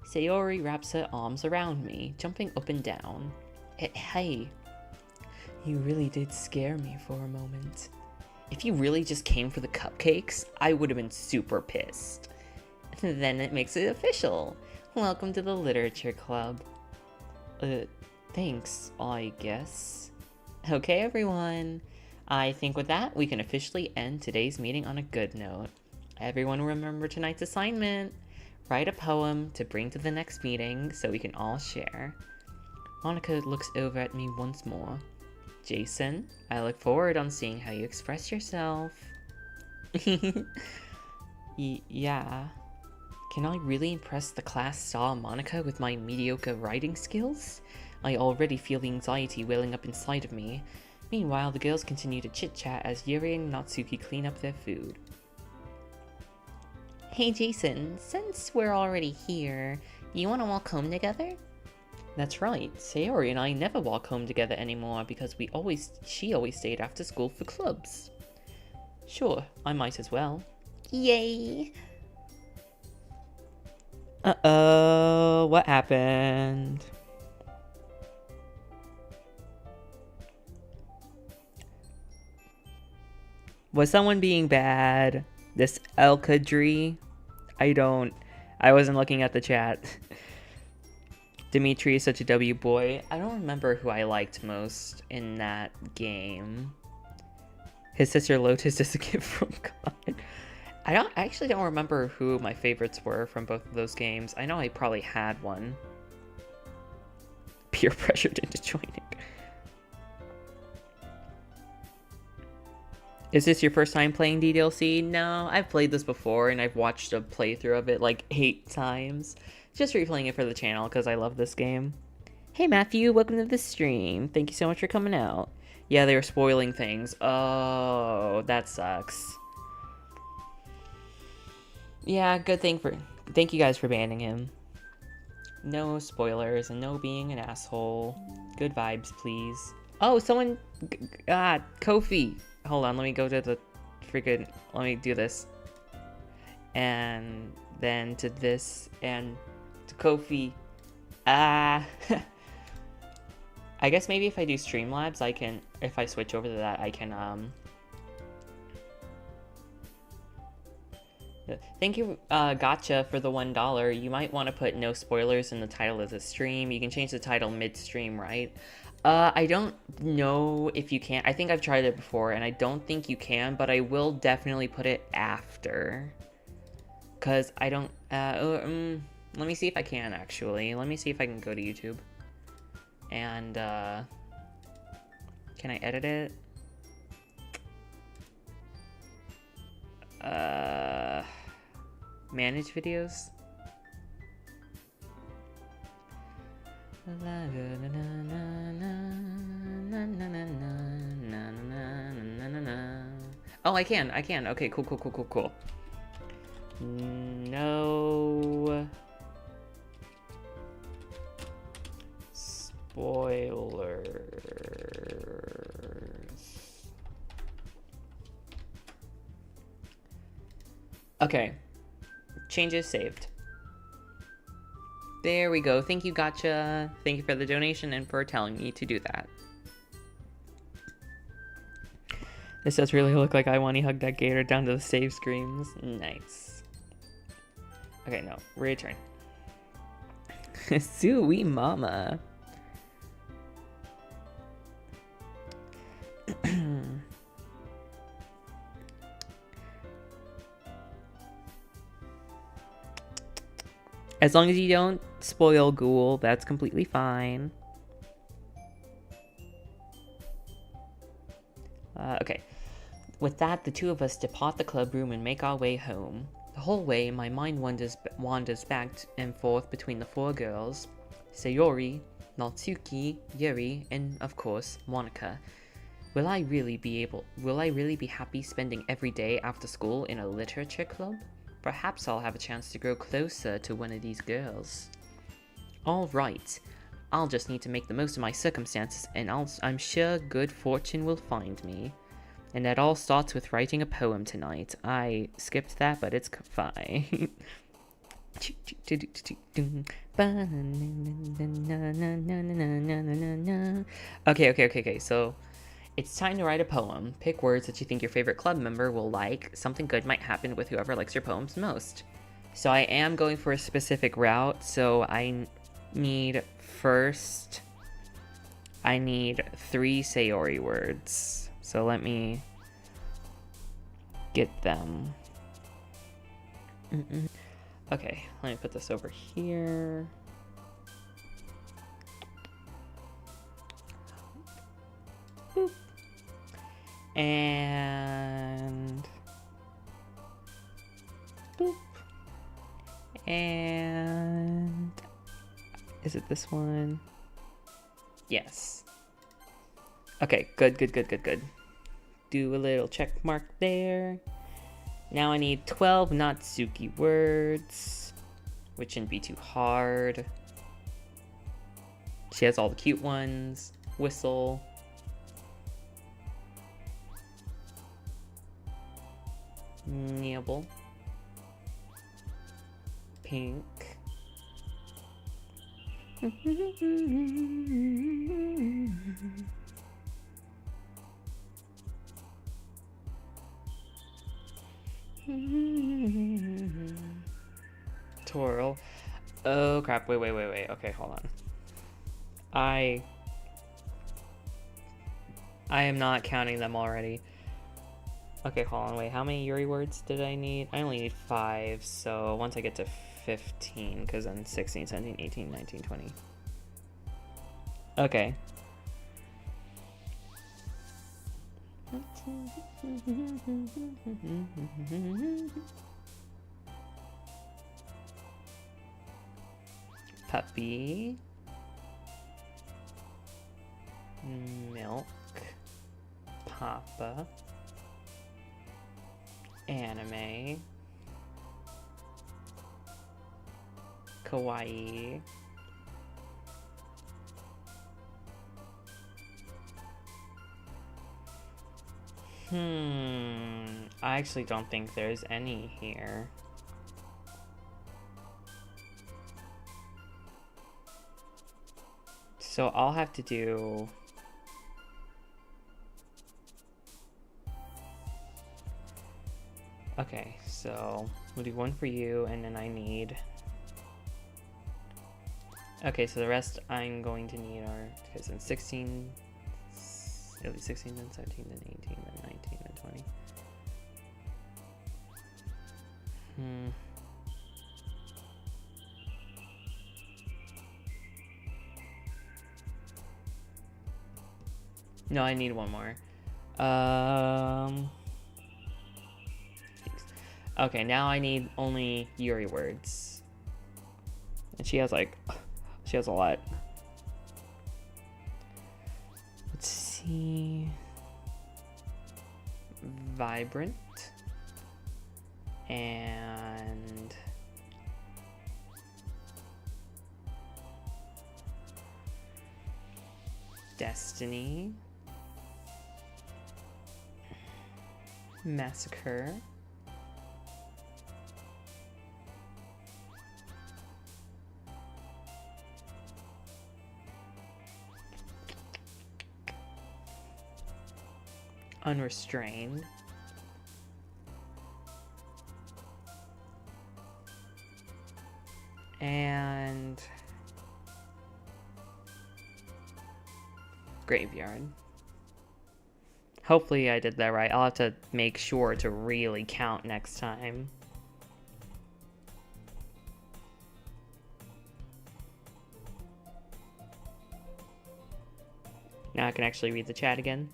Sayori wraps her arms around me, jumping up and down. Hey, you really did scare me for a moment. If you really just came for the cupcakes, I would have been super pissed. Then it makes it official. Welcome to the literature club. Thanks, I guess. Okay, everyone. I think with that, we can officially end today's meeting on a good note. Everyone remember tonight's assignment. Write a poem to bring to the next meeting so we can all share. Monica looks over at me once more. Jason, I look forward on seeing how you express yourself. Yeah. Can I really impress the class star Monica with my mediocre writing skills? I already feel the anxiety welling up inside of me. Meanwhile, the girls continue to chit-chat as Yuri and Natsuki clean up their food. Hey Jason, since we're already here, you wanna walk home together? That's right, Sayori and I never walk home together anymore because she always stayed after school for clubs. Sure, I might as well. Yay! Uh-oh, what happened? Was someone being bad? This El Kadri? I wasn't looking at the chat. Dimitri is such a W boy. I don't remember who I liked most in that game. His sister Lotus is a gift from God. I actually don't remember who my favorites were from both of those games. I know I probably had one. Peer pressured into joining. Is this your first time playing DDLC? No, I've played this before and I've watched a playthrough of it like 8 times. Just replaying it for the channel because I love this game. Hey Matthew, welcome to the stream. Thank you so much for coming out. Yeah, they were spoiling things. Oh, that sucks. Yeah, thank you guys for banning him. No spoilers and no being an asshole. Good vibes, please. Oh, someone, Kofi. Hold on, let me go to the let me do this. And then to this, and to Kofi. I guess maybe if I do Streamlabs, if I switch over to that, I can, Thank you, Gotcha, for the $1. You might want to put no spoilers in the title of the stream. You can change the title mid-stream, right? I don't know if you can. I think I've tried it before, and I don't think you can, but I will definitely put it after. Because I don't, let me see if I can, actually. Let me see if I can go to YouTube. And, can I edit it? Manage videos? Oh, I can. Okay, cool. No spoilers. Okay. Changes saved. There we go. Thank you, Gotcha. Thank you for the donation and for telling me to do that. This does really look like I want to hug that gator down to the save screens. Nice. Okay, no. Return. Sui mama. As long as you don't spoil Ghoul, that's completely fine. Okay. With that, the two of us depart the club room and make our way home. The whole way, my mind wanders back and forth between the four girls, Sayori, Natsuki, Yuri, and of course, Monica. Will I really be happy spending every day after school in a literature club? Perhaps I'll have a chance to grow closer to one of these girls. Alright, I'll just need to make the most of my circumstances, and I'm sure good fortune will find me. And that all starts with writing a poem tonight. I skipped that, but it's fine. Okay. So, it's time to write a poem. Pick words that you think your favorite club member will like. Something good might happen with whoever likes your poems most. So I am going for a specific route, so I need 3 Sayori words. So let me get them. Okay, let me put this over here. Boop. And boop. And is it this one? Yes. Okay, good. Do a little check mark there. Now I need 12 Natsuki words, which shouldn't be too hard. She has all the cute ones. Whistle. Nibble. Pink. Twirl. Oh crap, wait. Okay, hold on. I am not counting them already. Okay, hold on, wait, how many Yuri words did I need? I only need 5, so once I get to 15, because then 16, 17, 18, 19, 20. Okay. Puppy. Milk. Papa. Anime. Kawaii. I actually don't think there's any here. So I'll have to do... Okay, so we'll do 1 for you, and then I need... Okay, so the rest I'm going to need are... Because in 16... It'll be 16, then 17, then 18, then 19, then 20. No, I need 1 more. Okay, now I need only Yuri words. And she has like... She has a lot. Let's see... Vibrant. And... Destiny. Massacre. Unrestrained. And graveyard. Hopefully I did that right. I'll have to make sure to really count next time. Now I can actually read the chat again.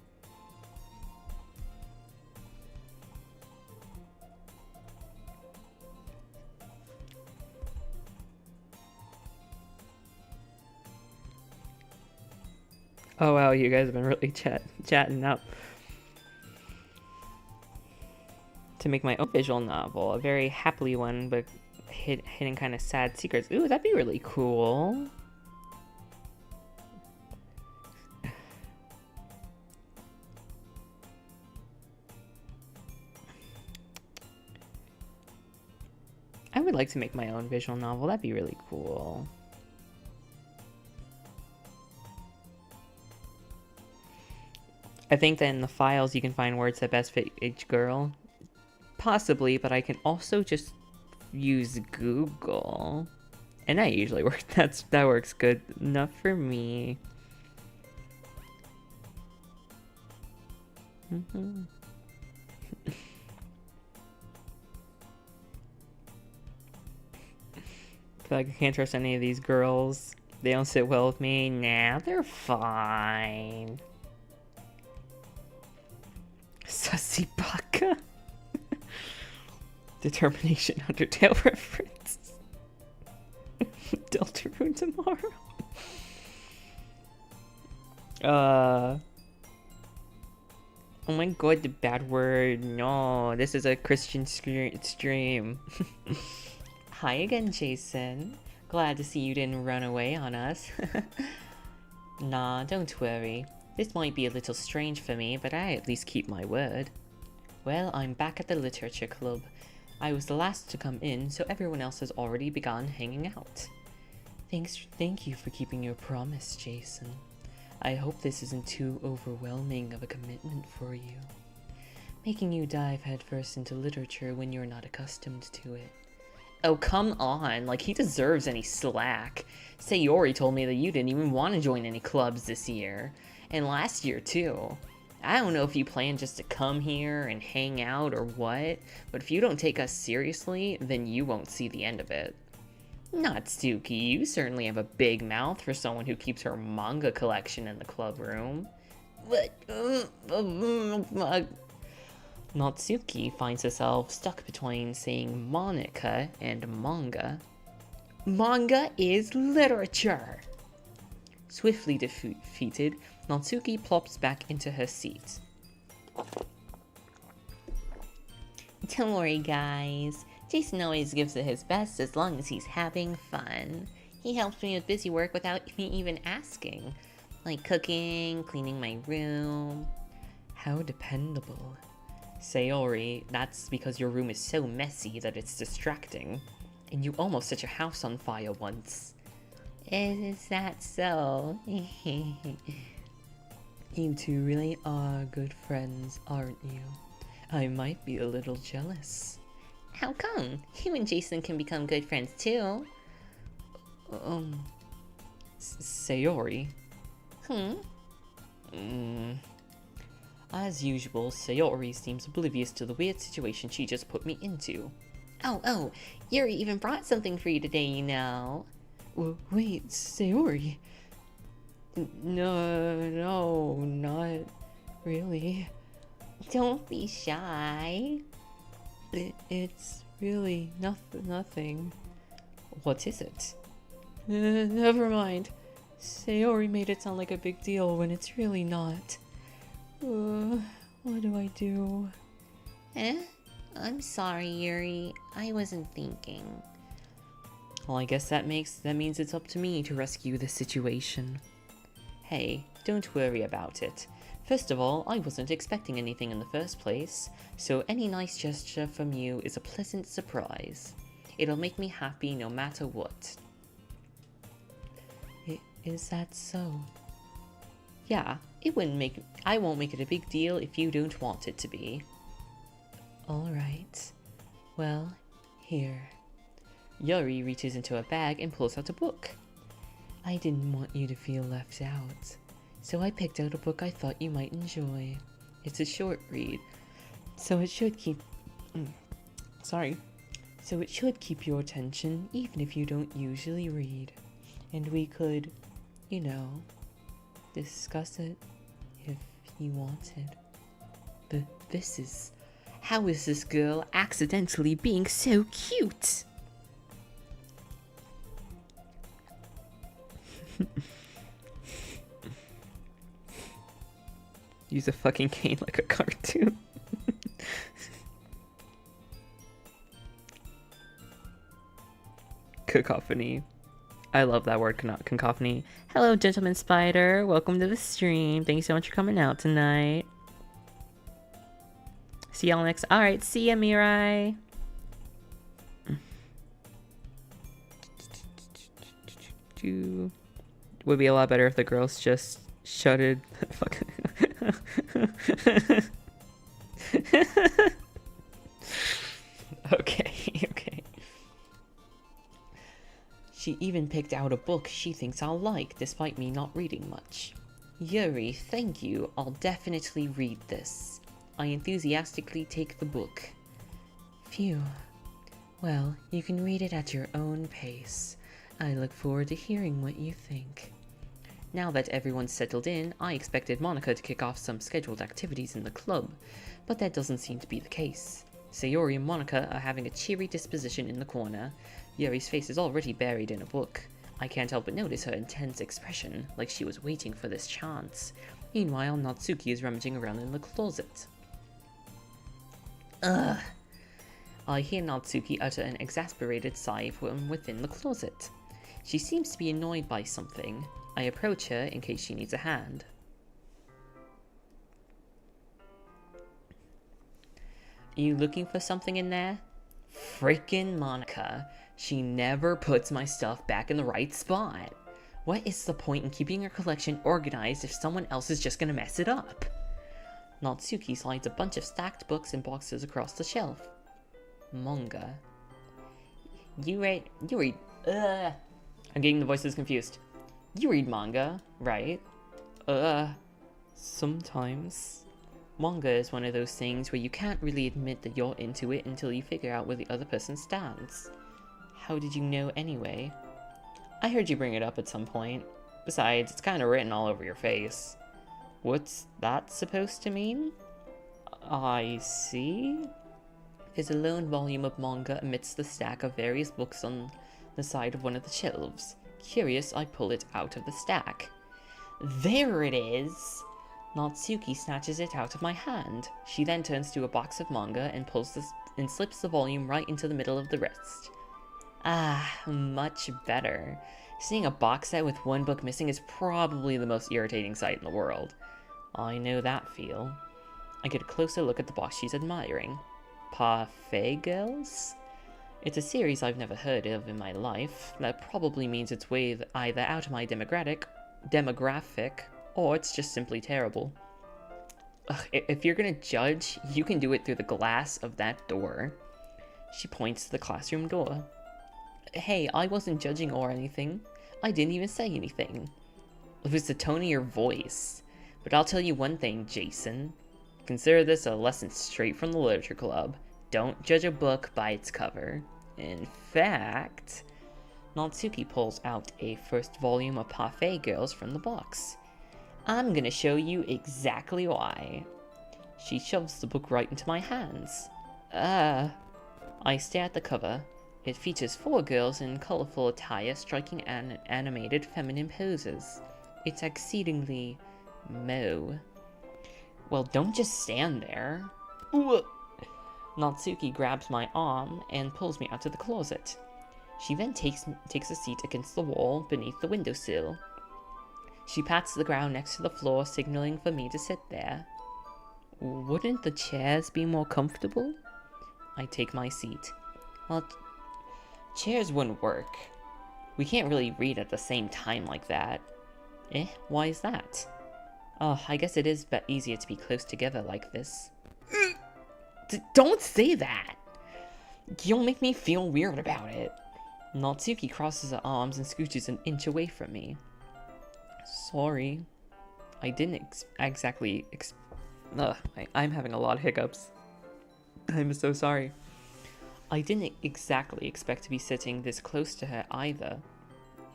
Oh wow, you guys have been really chatting up. To make my own visual novel, a very happily one, but hidden kind of sad secrets. Ooh, that'd be really cool. I would like to make my own visual novel. That'd be really cool. I think that in the files you can find words that best fit each girl. Possibly, but I can also just use Google. And that usually works. That works good enough for me. I feel like I can't trust any of these girls. They don't sit well with me. Nah, they're fine. Sussy baka. Determination Undertale reference. Deltarune tomorrow. Oh my god, the bad word. No, this is a Christian stream. Hi again, Jason. Glad to see you didn't run away on us. Nah, don't worry. This might be a little strange for me, but I at least keep my word. Well, I'm back at the literature club. I was the last to come in, so everyone else has already begun hanging out. Thank you for keeping your promise, Jason. I hope this isn't too overwhelming of a commitment for you. Making you dive headfirst into literature when you're not accustomed to it. Oh, come on, like he deserves any slack. Sayori told me that you didn't even want to join any clubs this year. And last year, too. I don't know if you plan just to come here and hang out or what, but if you don't take us seriously, then you won't see the end of it. Natsuki, you certainly have a big mouth for someone who keeps her manga collection in the club room. But, Natsuki finds herself stuck between saying Monica and manga. Manga is literature! Swiftly defeated, Natsuki plops back into her seat. Don't worry, guys. Jason always gives it his best as long as he's having fun. He helps me with busy work without me even asking. Like cooking, cleaning my room. How dependable. Sayori, that's because your room is so messy that it's distracting. And you almost set your house on fire once. Is that so? You two really are good friends, aren't you? I might be a little jealous. How come? You and Jason can become good friends too. Sayori. As usual, Sayori seems oblivious to the weird situation she just put me into. Oh, Yuri even brought something for you today, you know. Wait, Sayori. No, not really. Don't be shy. It's really nothing. What is it? Never mind. Sayori made it sound like a big deal when it's really not. What do I do? I'm sorry, Yuri. I wasn't thinking. Well, I guess that means it's up to me to rescue the situation. Hey, don't worry about it. First of all, I wasn't expecting anything in the first place, so any nice gesture from you is a pleasant surprise. It'll make me happy no matter what. Is that so? Yeah, I won't make it a big deal if you don't want it to be. Alright. Well, here. Yuri reaches into a bag and pulls out a book. I didn't want you to feel left out, so I picked out a book I thought you might enjoy. It's a short read, so it should keep... So it should keep your attention even if you don't usually read. And we could, discuss it you wanted. But this is... How is this girl accidentally being so cute? Use a fucking cane like a cartoon. Cacophony. I love that word, cacophony. Hello, Gentleman Spider. Welcome to the stream. Thank you so much for coming out tonight. See y'all next. Alright, see ya, Mirai. Would be a lot better if the girls just shutted. Fuck. Okay. She even picked out a book she thinks I'll like, despite me not reading much. Yuri, thank you. I'll definitely read this. I enthusiastically take the book. Phew. Well, you can read it at your own pace. I look forward to hearing what you think. Now that everyone's settled in, I expected Monica to kick off some scheduled activities in the club, but that doesn't seem to be the case. Sayori and Monica are having a cheery disposition in the corner. Yuri's face is already buried in a book. I can't help but notice her intense expression, like she was waiting for this chance. Meanwhile, Natsuki is rummaging around in the closet. Ugh. I hear Natsuki utter an exasperated sigh from within the closet. She seems to be annoyed by something. I approach her in case she needs a hand. Are you looking for something in there? Freaking Monica. She never puts my stuff back in the right spot. What is the point in keeping your collection organized if someone else is just gonna mess it up? Natsuki slides a bunch of stacked books and boxes across the shelf. Manga. You read... I'm getting the voices confused. You read manga, right? Sometimes. Manga is one of those things where you can't really admit that you're into it until you figure out where the other person stands. How did you know anyway? I heard you bring it up at some point. Besides, it's kind of written all over your face. What's that supposed to mean? I see. There's a lone volume of manga amidst the stack of various books on the side of one of the shelves. Curious, I pull it out of the stack. There it is! Natsuki snatches it out of my hand. She then turns to a box of manga and slips the volume right into the middle of the rest. Ah, much better. Seeing a box set with one book missing is probably the most irritating sight in the world. I know that feel. I get a closer look at the box she's admiring. Parfait Girls? It's a series I've never heard of in my life. That probably means it's way either out of my demographic, or it's just simply terrible. Ugh, if you're gonna judge, you can do it through the glass of that door. She points to the classroom door. Hey, I wasn't judging or anything. I didn't even say anything. It was the tone of your voice. But I'll tell you one thing, Jason. Consider this a lesson straight from the literature club. Don't judge a book by its cover. In fact, Natsuki pulls out a first volume of Parfait Girls from the box. I'm gonna show you exactly why. She shoves the book right into my hands. I stare at the cover. It features 4 girls in colorful attire striking animated feminine poses. It's exceedingly mo. Well, don't just stand there. Ooh. Natsuki grabs my arm and pulls me out to the closet. She then takes a seat against the wall beneath the windowsill. She pats the ground next to the floor, signaling for me to sit there. Wouldn't the chairs be more comfortable? I take my seat. Well, chairs wouldn't work. We can't really read at the same time like that. Why is that? Oh, I guess it is easier to be close together like this. Don't say that! You'll make me feel weird about it. Natsuki crosses her arms and scooches an inch away from me. Sorry. I didn't exactly I'm having a lot of hiccups. I'm so sorry. I didn't exactly expect to be sitting this close to her either.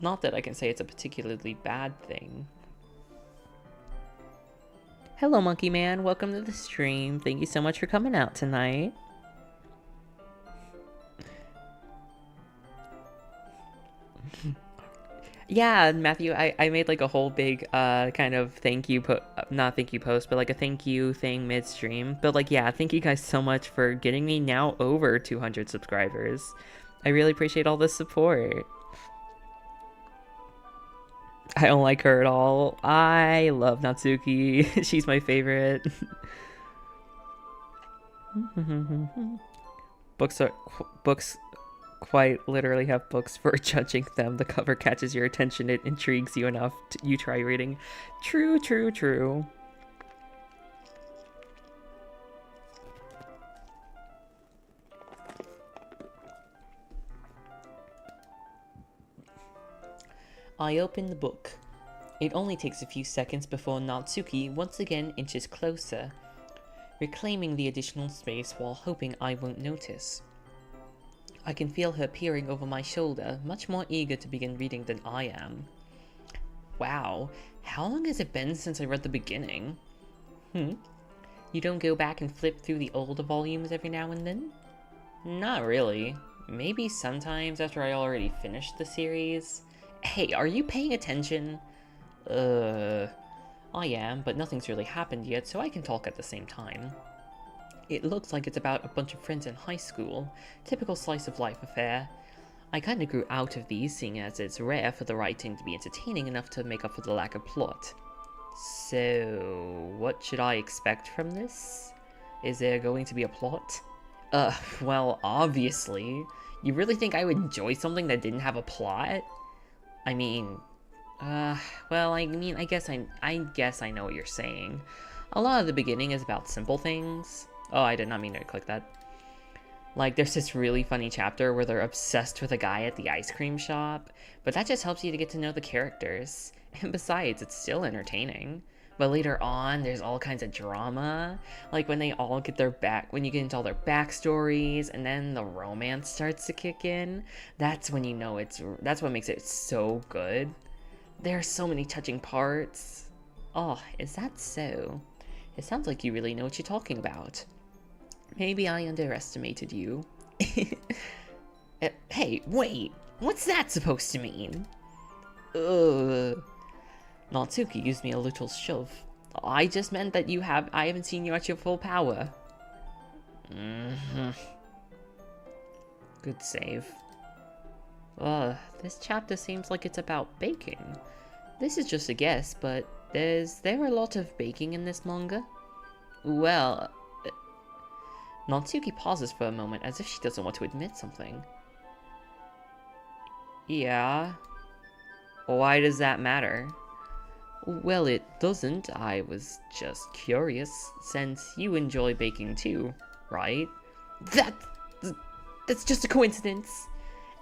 Not that I can say it's a particularly bad thing. Hello, Monkey Man. Welcome to the stream. Thank you so much for coming out tonight. Yeah, Matthew, I made like a whole big kind of thank you not thank you post, but like a thank you thing midstream. But like, yeah, thank you guys so much for getting me now over 200 subscribers. I really appreciate all the support. I don't like her at all. I love Natsuki. She's my favorite. Books quite literally have books for judging them. The cover catches your attention, it intrigues you enough you try reading. True, true, true. I open the book. It only takes a few seconds before Natsuki once again inches closer, reclaiming the additional space while hoping I won't notice. I can feel her peering over my shoulder, much more eager to begin reading than I am. Wow, how long has it been since I read the beginning? You don't go back and flip through the older volumes every now and then? Not really. Maybe sometimes after I already finished the series. Hey, are you paying attention? I am, but nothing's really happened yet, so I can talk at the same time. It looks like it's about a bunch of friends in high school. Typical slice of life affair. I kinda grew out of these, seeing as it's rare for the writing to be entertaining enough to make up for the lack of plot. So, what should I expect from this? Is there going to be a plot? Well, obviously. You really think I would enjoy something that didn't have a plot? I mean, well, I guess I know what you're saying. A lot of the beginning is about simple things. Oh, I did not mean to click that. Like, there's this really funny chapter where they're obsessed with a guy at the ice cream shop, but that just helps you to get to know the characters. And besides, it's still entertaining. But later on, there's all kinds of drama. Like when they all get when you get into all their backstories, and then the romance starts to kick in. That's when you know that's what makes it so good. There are so many touching parts. Oh, is that so? It sounds like you really know what you're talking about. Maybe I underestimated you. Hey, wait! What's that supposed to mean? Natsuki gives me a little shove. I just meant that I haven't seen you at your full power. Good save. This chapter seems like it's about baking. This is just a guess, but is there a lot of baking in this manga? Well... Natsuki pauses for a moment as if she doesn't want to admit something. Yeah. Why does that matter? Well, it doesn't. I was just curious, since you enjoy baking too, right? That's just a coincidence.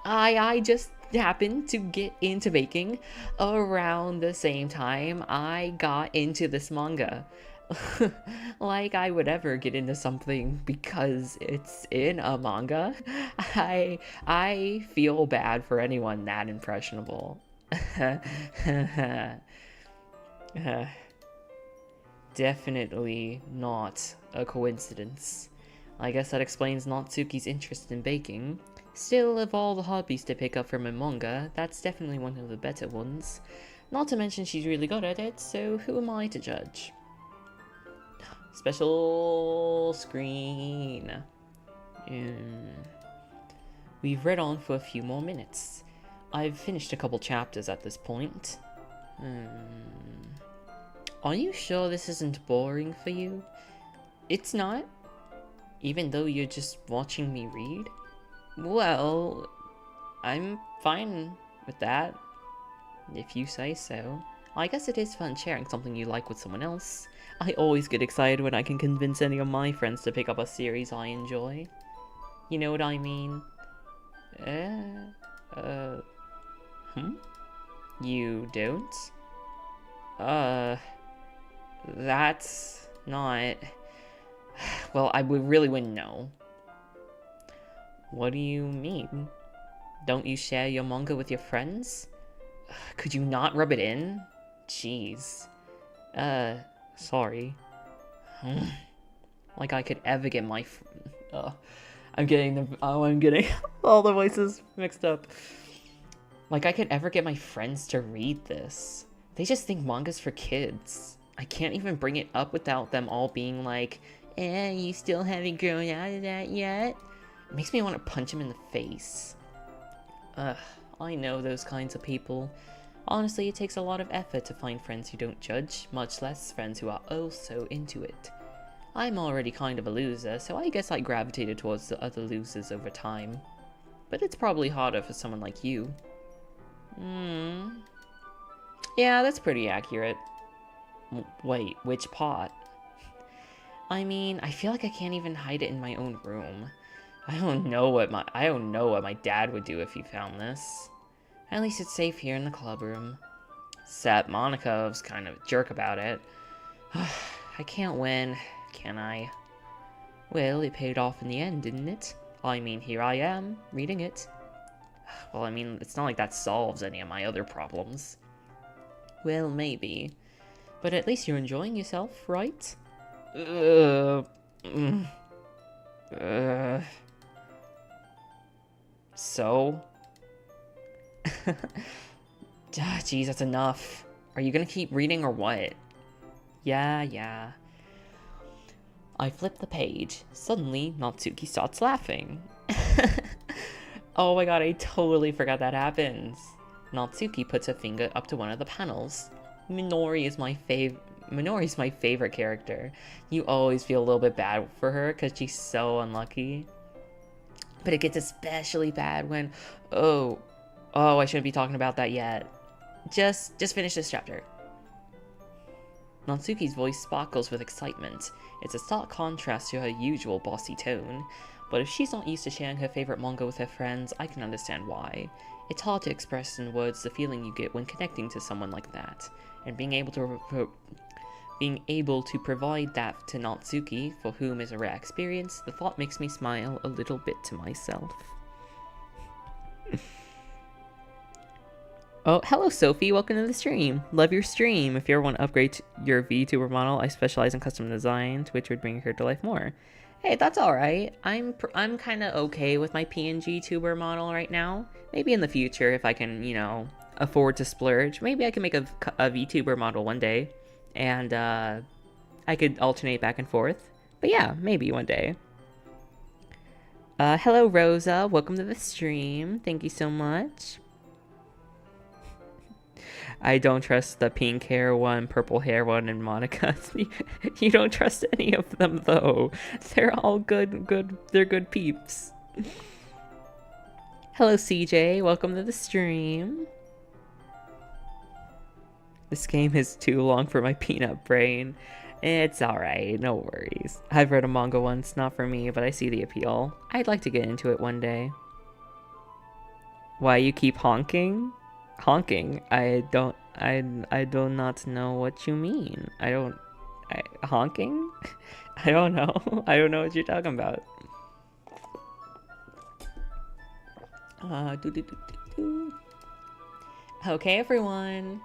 I just happened to get into baking around the same time I got into this manga. Like I would ever get into something because it's in a manga. I feel bad for anyone that impressionable. Definitely not a coincidence. I guess that explains Natsuki's interest in baking. Still, of all the hobbies to pick up from a manga, that's definitely one of the better ones. Not to mention she's really good at it, so who am I to judge? Special screen. We've read on for a few more minutes. I've finished a couple chapters at this point. Are you sure this isn't boring for you? It's not? Even though you're just watching me read? Well, I'm fine with that, if you say so. I guess it is fun sharing something you like with someone else. I always get excited when I can convince any of my friends to pick up a series I enjoy. You know what I mean? You don't? That's not... Well, I really wouldn't know. What do you mean? Don't you share your manga with your friends? Could you not rub it in? Jeez. Sorry. Like I could ever get my... I'm getting all the voices mixed up. Like I could ever get my friends to read this. They just think manga's for kids. I can't even bring it up without them all being like, you still haven't grown out of that yet? It makes me want to punch him in the face. I know those kinds of people. Honestly, it takes a lot of effort to find friends who don't judge, much less friends who are also into it. I'm already kind of a loser, so I guess I gravitated towards the other losers over time. But it's probably harder for someone like you. Yeah, that's pretty accurate. Wait, which part? I mean, I feel like I can't even hide it in my own room. I don't know what my dad would do if he found this. At least it's safe here in the club room. Except Monica's kind of a jerk about it. I can't win, can I? Well, it paid off in the end, didn't it? I mean, here I am, reading it. Well, I mean, it's not like that solves any of my other problems. Well, maybe. But at least you're enjoying yourself, right? So? Jeez, that's enough. Are you gonna keep reading or what? Yeah. I flip the page. Suddenly, Natsuki starts laughing. Oh my god, I totally forgot that happens. Natsuki puts a finger up to one of the panels. Minori's my favorite character. You always feel a little bit bad for her because she's so unlucky. But it gets especially bad when... Oh, I shouldn't be talking about that yet. Just finish this chapter. Natsuki's voice sparkles with excitement. It's a stark contrast to her usual bossy tone. But if she's not used to sharing her favorite manga with her friends, I can understand why. It's hard to express in words the feeling you get when connecting to someone like that. And being able to provide that to Natsuki, for whom is a rare experience, the thought makes me smile a little bit to myself. Oh, hello Sophie, welcome to the stream. Love your stream. If you ever want to upgrade your VTuber model, I specialize in custom design, which would bring her to life more. Hey, that's alright. I'm kind of okay with my PNG tuber model right now. Maybe in the future, if I can, afford to splurge, maybe I can make a VTuber model one day. And I could alternate back and forth. But yeah, maybe one day. Hello Rosa, welcome to the stream. Thank you so much. I don't trust the pink hair one, purple hair one, and Monica. You don't trust any of them, though. They're all good. They're good peeps. Hello, CJ. Welcome to the stream. This game is too long for my peanut brain. It's alright, no worries. I've read a manga once, not for me, but I see the appeal. I'd like to get into it one day. Why you keep honking? Honking? I do not know what you mean. Honking? I don't know. I don't know what you're talking about. Okay, everyone.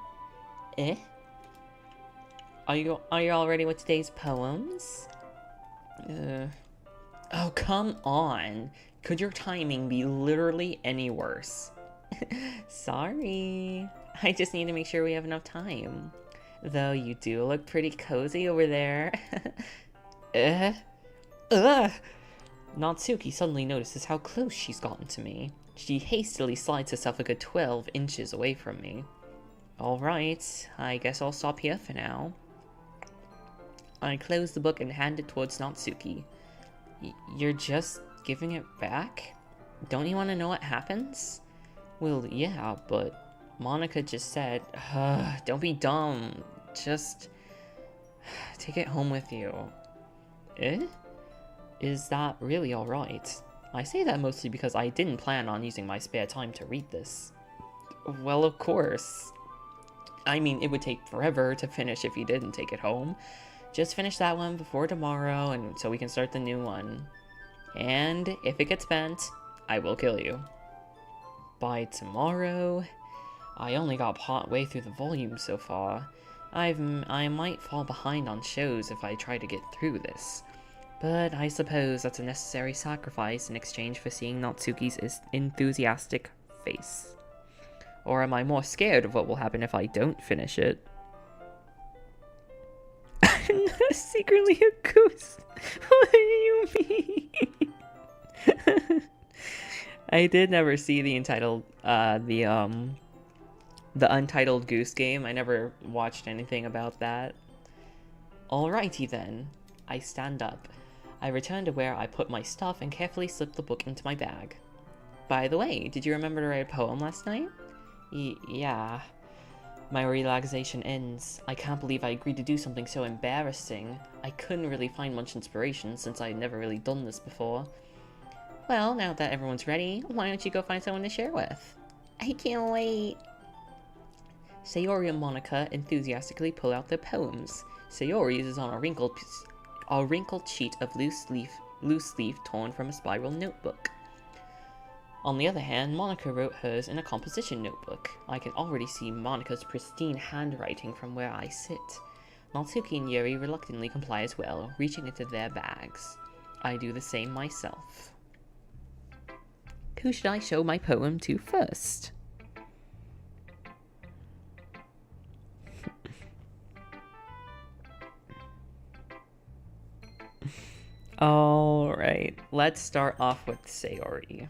Are you all ready with today's poems? Oh, come on. Could your timing be literally any worse? Sorry. I just need to make sure we have enough time. Though you do look pretty cozy over there. Natsuki suddenly notices how close she's gotten to me. She hastily slides herself a good 12 inches away from me. Alright, I guess I'll stop here for now. I close the book and hand it towards Natsuki. You're just giving it back? Don't you want to know what happens? Well, yeah, but Monica just said, don't be dumb. Just take it home with you. Is that really alright? I say that mostly because I didn't plan on using my spare time to read this. Well, of course. I mean, it would take forever to finish if you didn't take it home. Just finish that one before tomorrow, and so we can start the new one. And if it gets bent, I will kill you. By tomorrow? I only got partway through the volume so far. I might fall behind on shows if I try to get through this. But I suppose that's a necessary sacrifice in exchange for seeing Natsuki's enthusiastic face. Or am I more scared of what will happen if I don't finish it? I'm not secretly a goose. What do you mean? I did never see the Untitled Goose Game. I never watched anything about that. Alrighty then. I stand up. I return to where I put my stuff and carefully slip the book into my bag. By the way, did you remember to write a poem last night? Yeah. My relaxation ends. I can't believe I agreed to do something so embarrassing. I couldn't really find much inspiration since I'd never really done this before. Well, now that everyone's ready, why don't you go find someone to share with? I can't wait. Sayori and Monica enthusiastically pull out their poems. Sayori is on a wrinkled sheet of loose leaf torn from a spiral notebook. On the other hand, Monica wrote hers in a composition notebook. I can already see Monica's pristine handwriting from where I sit. Natsuki and Yuri reluctantly comply as well, reaching into their bags. I do the same myself. Who should I show my poem to first? Alright, let's start off with Sayori.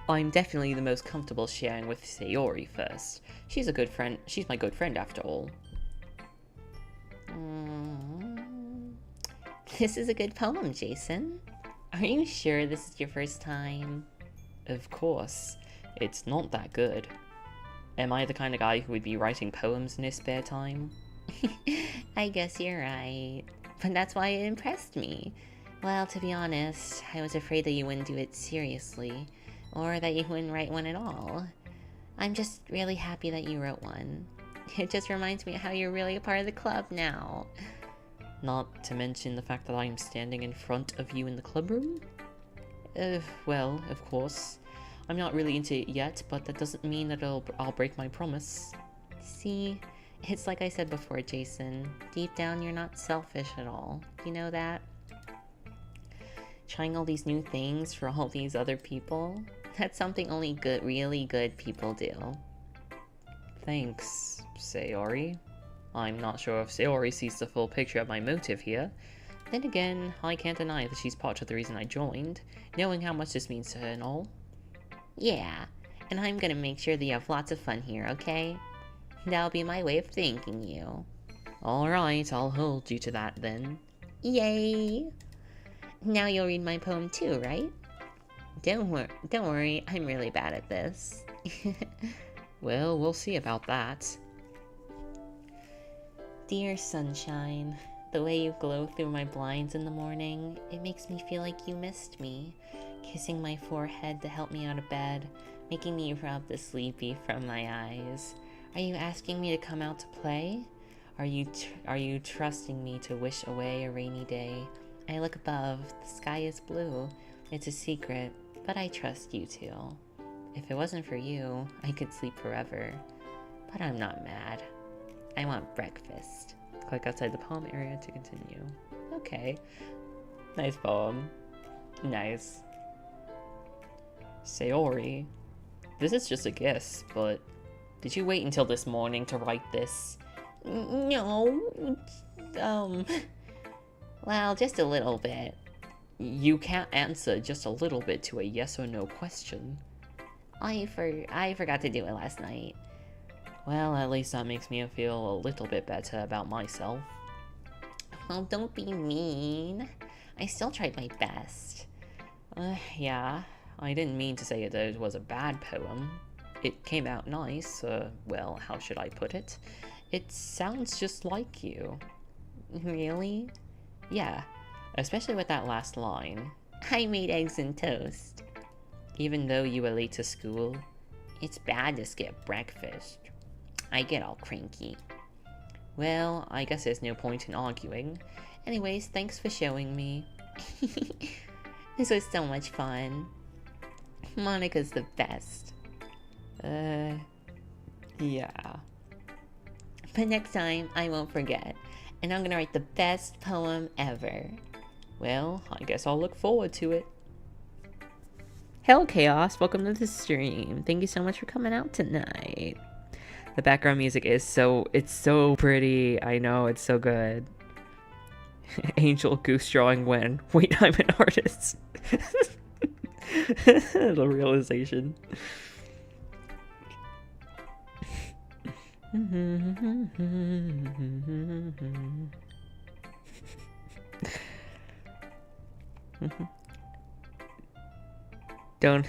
I'm definitely the most comfortable sharing with Sayori first. She's a good friend. She's my good friend after all. This is a good poem, Jason. Are you sure this is your first time? Of course. It's not that good. Am I the kind of guy who would be writing poems in his spare time? I guess you're right. But that's why it impressed me. Well, to be honest, I was afraid that you wouldn't do it seriously. Or that you wouldn't write one at all. I'm just really happy that you wrote one. It just reminds me of how you're really a part of the club now. Not to mention the fact that I am standing in front of you in the club room? Well, of course. I'm not really into it yet, but that doesn't mean that I'll break my promise. See, it's like I said before, Jason. Deep down, you're not selfish at all. You know that? Trying all these new things for all these other people, that's something only really good people do. Thanks, Sayori. I'm not sure if Sayori sees the full picture of my motive here. Then again, I can't deny that she's part of the reason I joined, knowing how much this means to her and all. Yeah, and I'm gonna make sure that you have lots of fun here, okay? That'll be my way of thanking you. Alright, I'll hold you to that then. Yay! Now you'll read my poem too, right? Don't worry, I'm really bad at this. Well, we'll see about that. Dear sunshine, the way you glow through my blinds in the morning, it makes me feel like you missed me, kissing my forehead to help me out of bed, making me rub the sleepy from my eyes. Are you asking me to come out to play? Are you trusting me to wish away a rainy day? I look above, the sky is blue. It's a secret, but I trust you too. If it wasn't for you, I could sleep forever. But I'm not mad. I want breakfast. Click outside the poem area to continue. Okay. Nice poem. Nice. Sayori, this is just a guess, but did you wait until this morning to write this? No. Well, just a little bit. You can't answer just a little bit to a yes or no question. I forgot to do it last night. Well, at least that makes me feel a little bit better about myself. Well, don't be mean. I still tried my best. Yeah, I didn't mean to say that it was a bad poem. It came out nice, well, how should I put it? It sounds just like you. Really? Yeah, especially with that last line. I made eggs and toast. Even though you were late to school? It's bad to skip breakfast. I get all cranky. Well, I guess there's no point in arguing. Anyways, thanks for showing me. This was so much fun. Monica's the best. Yeah. But next time, I won't forget. And I'm gonna write the best poem ever. Well, I guess I'll look forward to it. Hell Chaos, welcome to the stream. Thank you so much for coming out tonight. The background music is it's so pretty. I know, it's so good. Angel Goose drawing when. Wait, I'm an artist. The realization. Don't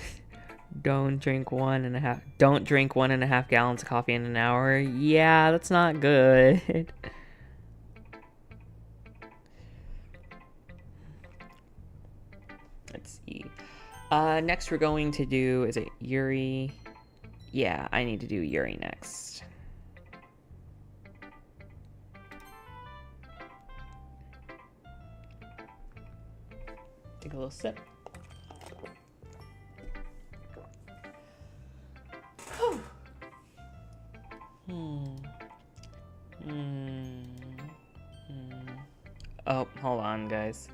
drink 1.5 gallons of coffee in an hour. Yeah, that's not good. Let's see. Next we're going to do, is it Yuri? Yeah, I need to do Yuri next. Take a little sip. Oh, hold on, guys.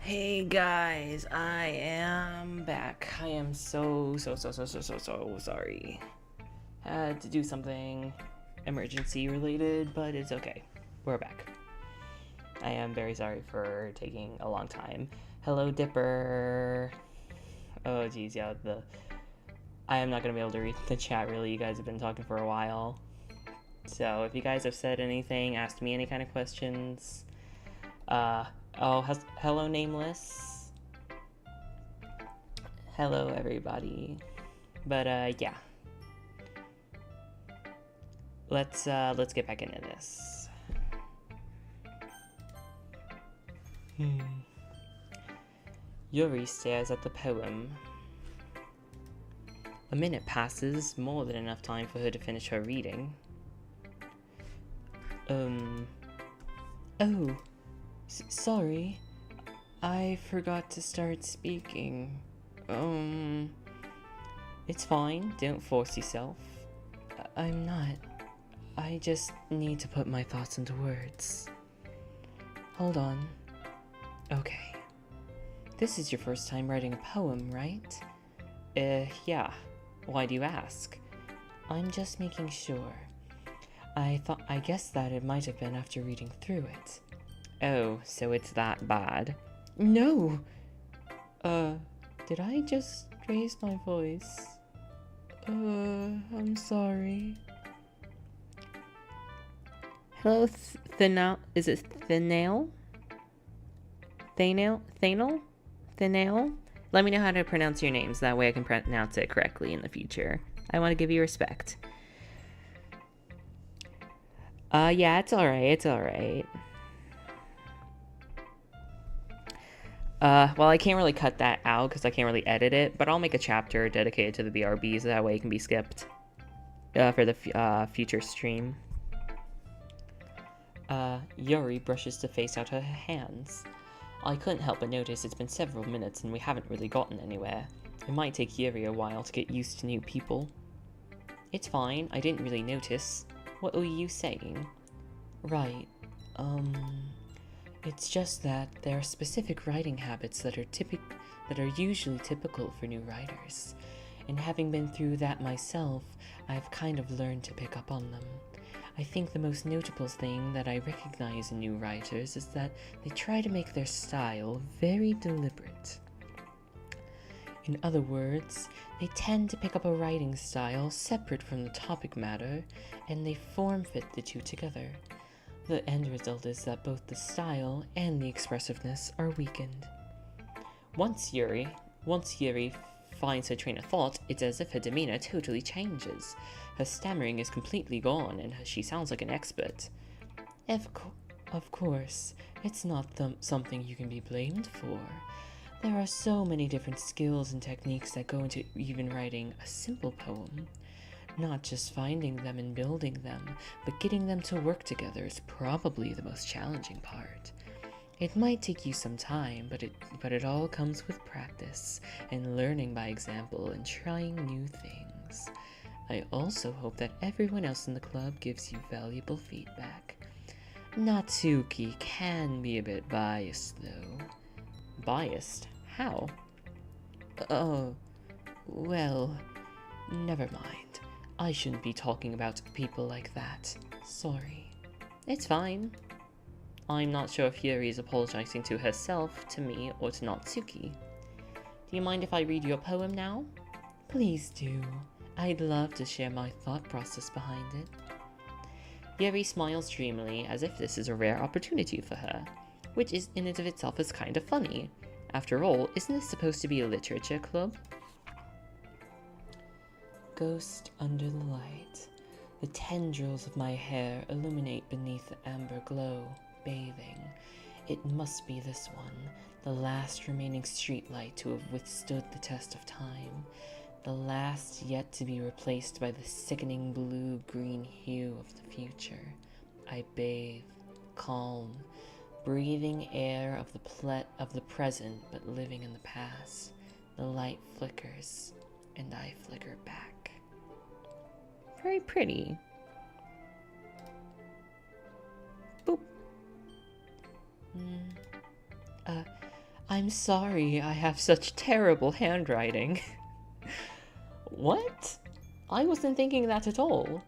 Hey guys, I am back. I am so sorry. Had to do something emergency related, but it's okay. We're back. I am very sorry for taking a long time. Hello, Dipper. Oh geez, yeah, I am not gonna be able to read the chat really. You guys have been talking for a while. So if you guys have said anything, asked me any kind of questions, hello, Nameless. Hello, everybody. But, yeah. Let's get back into this. Yuri stares at the poem. A minute passes, more than enough time for her to finish her reading. Oh. Sorry. I forgot to start speaking. It's fine. Don't force yourself. I'm not. I just need to put my thoughts into words. Hold on. Okay. This is your first time writing a poem, right? Yeah. Why do you ask? I'm just making sure. I guess that it might have been after reading through it. Oh, so it's that bad? No! Did I just raise my voice? I'm sorry. Hello, Thanal. Is it Thanal? Thanal? Let me know how to pronounce your names. That way I can pronounce it correctly in the future. I want to give you respect. Yeah, it's alright. Well, I can't really cut that out because I can't really edit it, but I'll make a chapter dedicated to the BRBs, that way it can be skipped for the future stream. Yuri brushes the face out her hands. I couldn't help but notice it's been several minutes and we haven't really gotten anywhere. It might take Yuri a while to get used to new people. It's fine, I didn't really notice. What were you saying? Right, it's just that there are specific writing habits that are usually typical for new writers. And having been through that myself, I've kind of learned to pick up on them. I think the most notable thing that I recognize in new writers is that they try to make their style very deliberate. In other words, they tend to pick up a writing style separate from the topic matter, and they form-fit the two together. The end result is that both the style and the expressiveness are weakened. Once Yuri finds her train of thought, it's as if her demeanor totally changes. Her stammering is completely gone, and she sounds like an expert. Of course, it's not something you can be blamed for. There are so many different skills and techniques that go into even writing a simple poem. Not just finding them and building them, but getting them to work together is probably the most challenging part. It might take you some time, but it all comes with practice and learning by example and trying new things. I also hope that everyone else in the club gives you valuable feedback. Natsuki can be a bit biased, though. Biased? How? Oh, well, never mind. I shouldn't be talking about people like that. Sorry. It's fine. I'm not sure if Yuri is apologizing to herself, to me, or to Natsuki. Do you mind if I read your poem now? Please do. I'd love to share my thought process behind it. Yuri smiles dreamily, as if this is a rare opportunity for her, which is in and of itself is kind of funny. After all, isn't this supposed to be a literature club? Ghost under the light. The tendrils of my hair illuminate beneath the amber glow, bathing. It must be this one, the last remaining streetlight to have withstood the test of time. The last yet to be replaced by the sickening blue-green hue of the future. I bathe, calm, breathing air of the present but living in the past. The light flickers, and I flicker back. Very pretty. Boop. I'm sorry, I have such terrible handwriting. What? I wasn't thinking that at all.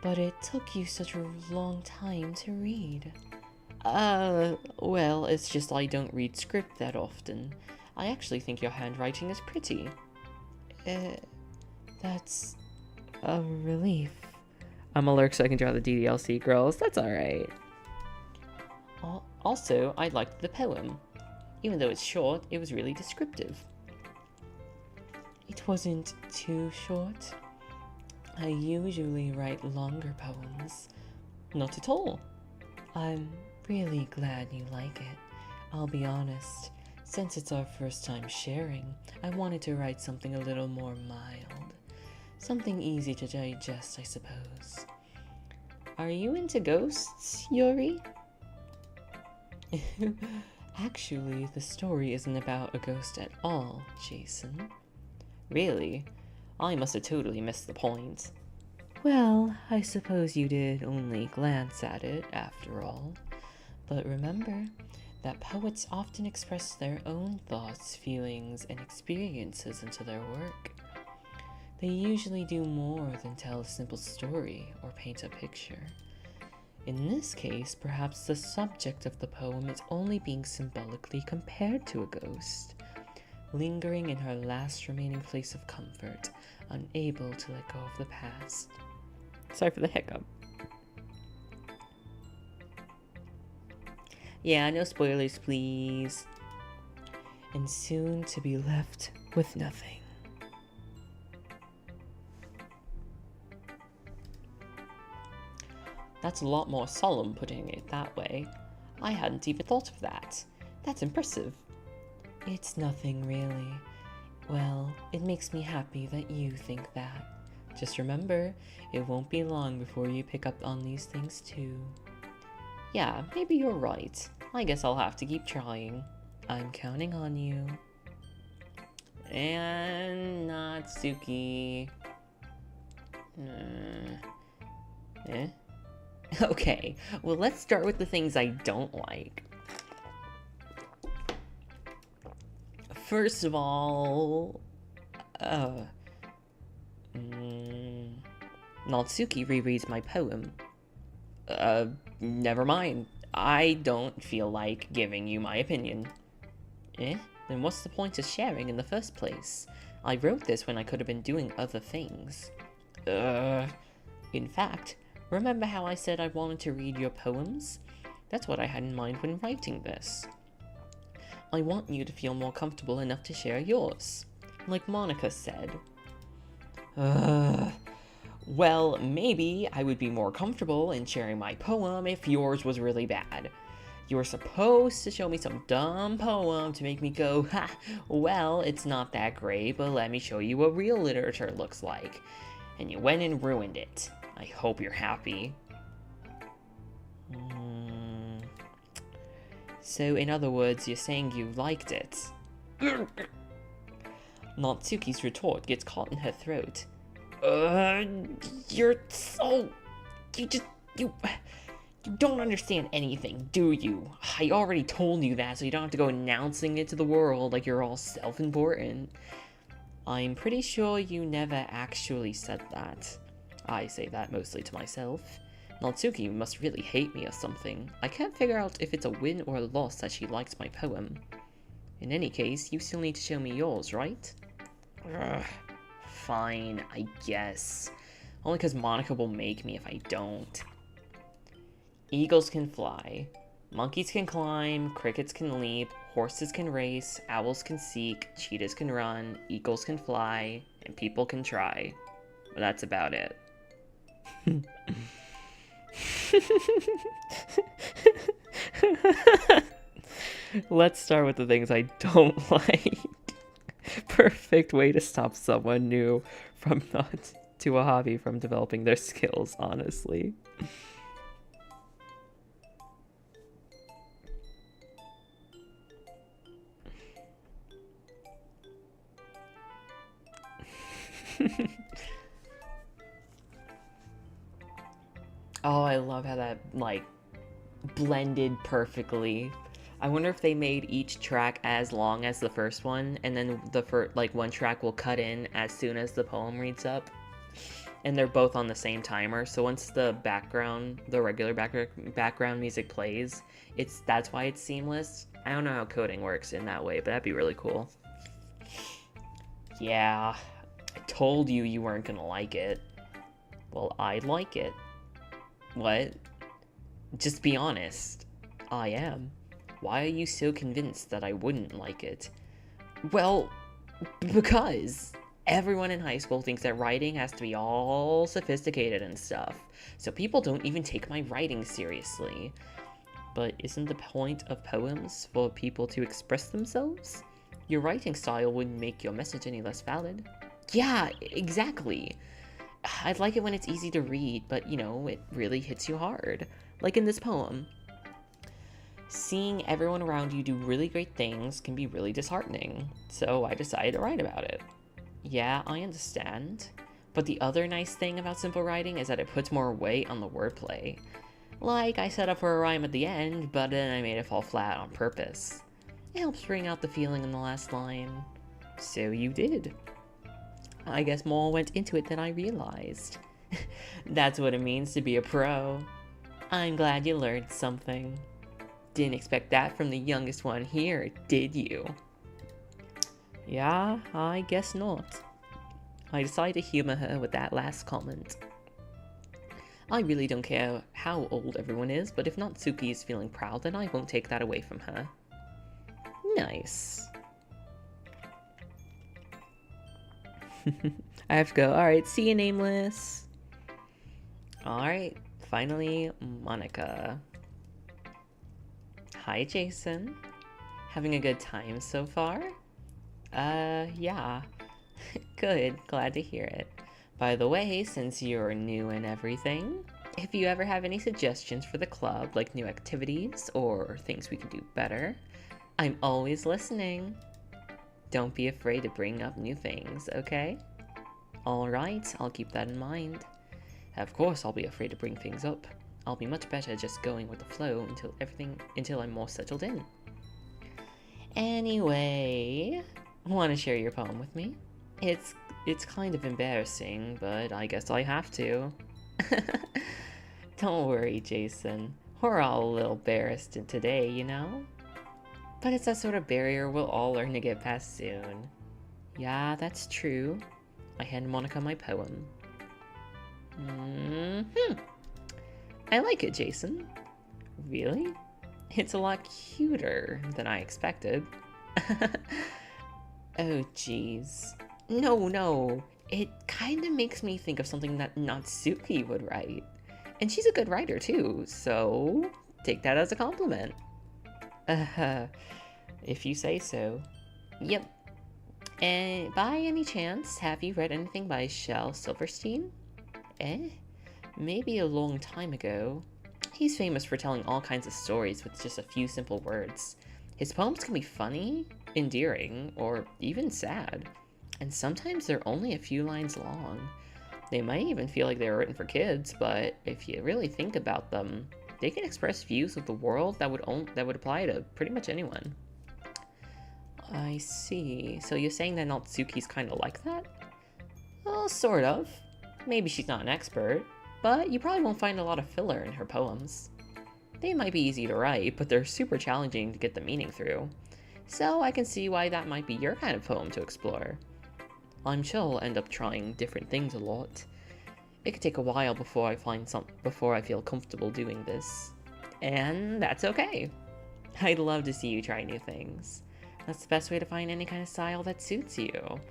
But it took you such a long time to read. Well, it's just I don't read script that often. I actually think your handwriting is pretty. That's a relief. I'm allergic, so I can draw the DDLC girls. That's alright. Also, I liked the poem. Even though it's short, it was really descriptive. It wasn't too short. I usually write longer poems. Not at all. I'm really glad you like it. I'll be honest, since it's our first time sharing, I wanted to write something a little more mild. Something easy to digest, I suppose. Are you into ghosts, Yuri? Actually, the story isn't about a ghost at all, Jason. Really? I must have totally missed the point. Well, I suppose you did only glance at it, after all. But remember that poets often express their own thoughts, feelings, and experiences into their work. They usually do more than tell a simple story or paint a picture. In this case, perhaps the subject of the poem is only being symbolically compared to a ghost, lingering in her last remaining place of comfort, unable to let go of the past. Sorry for the hiccup. Yeah, no spoilers, please. And soon to be left with nothing. That's a lot more solemn putting it that way. I hadn't even thought of that. That's impressive. It's nothing really. Well, it makes me happy that you think that. Just remember, it won't be long before you pick up on these things too. Yeah, maybe you're right. I guess I'll have to keep trying. I'm counting on you. And Natsuki. Okay, well, let's start with the things I don't like. First of all, Natsuki rereads my poem. Never mind. I don't feel like giving you my opinion. Then what's the point of sharing in the first place? I wrote this when I could have been doing other things. In fact, remember how I said I wanted to read your poems? That's what I had in mind when writing this. I want you to feel more comfortable enough to share yours. Like Monica said. Well, maybe I would be more comfortable in sharing my poem if yours was really bad. You were supposed to show me some dumb poem to make me go, ha, well, it's not that great, but let me show you what real literature looks like. And you went and ruined it. I hope you're happy. So, in other words, you're saying you liked it. Natsuki's retort gets caught in her throat. You're so... You don't understand anything, do you? I already told you that, so you don't have to go announcing it to the world like you're all self-important. I'm pretty sure you never actually said that. I say that mostly to myself. Natsuki must really hate me or something. I can't figure out if it's a win or a loss that she likes my poem. In any case, you still need to show me yours, right? Fine, I guess. Only because Monica will make me if I don't. Eagles can fly. Monkeys can climb, crickets can leap, horses can race, owls can seek, cheetahs can run, eagles can fly, and people can try. But that's about it. Let's start with the things I don't like. Perfect way to stop someone new from not to a hobby from developing their skills, honestly. Oh, I love how that, like, blended perfectly. I wonder if they made each track as long as the first one, and then one track will cut in as soon as the poem reads up. And they're both on the same timer, so once the regular background music plays, that's why it's seamless. I don't know how coding works in that way, but that'd be really cool. Yeah, I told you you weren't gonna like it. Well, I like it. What? Just be honest. I am. Why are you so convinced that I wouldn't like it? Well, because everyone in high school thinks that writing has to be all sophisticated and stuff, so people don't even take my writing seriously. But isn't the point of poems for people to express themselves? Your writing style wouldn't make your message any less valid. Yeah, exactly. I'd like it when it's easy to read, but it really hits you hard. Like in this poem. Seeing everyone around you do really great things can be really disheartening, so I decided to write about it. Yeah, I understand. But the other nice thing about simple writing is that it puts more weight on the wordplay. Like, I set up for a rhyme at the end, but then I made it fall flat on purpose. It helps bring out the feeling in the last line. So you did. I guess more went into it than I realized. That's what it means to be a pro. I'm glad you learned something. Didn't expect that from the youngest one here, did you? Yeah, I guess not. I decided to humor her with that last comment. I really don't care how old everyone is, but if Natsuki is feeling proud, then I won't take that away from her. Nice. I have to go. Alright, see you, Nameless. Alright, finally, Monica. Hi, Jason. Having a good time so far? Yeah. Good, glad to hear it. By the way, since you're new and everything, if you ever have any suggestions for the club, like new activities or things we can do better, I'm always listening. Don't be afraid to bring up new things, okay? Alright, I'll keep that in mind. Of course I'll be afraid to bring things up. I'll be much better just going with the flow until I'm more settled in. Anyway, want to share your poem with me? It's kind of embarrassing, but I guess I have to. Don't worry, Jason. We're all a little embarrassed today, But it's that sort of barrier we'll all learn to get past soon. Yeah, that's true. I hand Monica my poem. I like it, Jason. Really? It's a lot cuter than I expected. Oh, jeez. No. It kind of makes me think of something that Natsuki would write. And she's a good writer, too, so take that as a compliment. If you say so. Yep. And by any chance, have you read anything by Shel Silverstein? Maybe a long time ago. He's famous for telling all kinds of stories with just a few simple words. His poems can be funny, endearing, or even sad. And sometimes they're only a few lines long. They might even feel like they were written for kids, but if you really think about them, they can express views of the world that would apply to pretty much anyone. I see. So you're saying that Natsuki's kind of like that? Well, sort of. Maybe she's not an expert, but you probably won't find a lot of filler in her poems. They might be easy to write, but they're super challenging to get the meaning through. So I can see why that might be your kind of poem to explore. I'm sure I'll end up trying different things a lot. It could take a while before I feel comfortable doing this. And that's okay. I'd love to see you try new things. That's the best way to find any kind of style that suits you.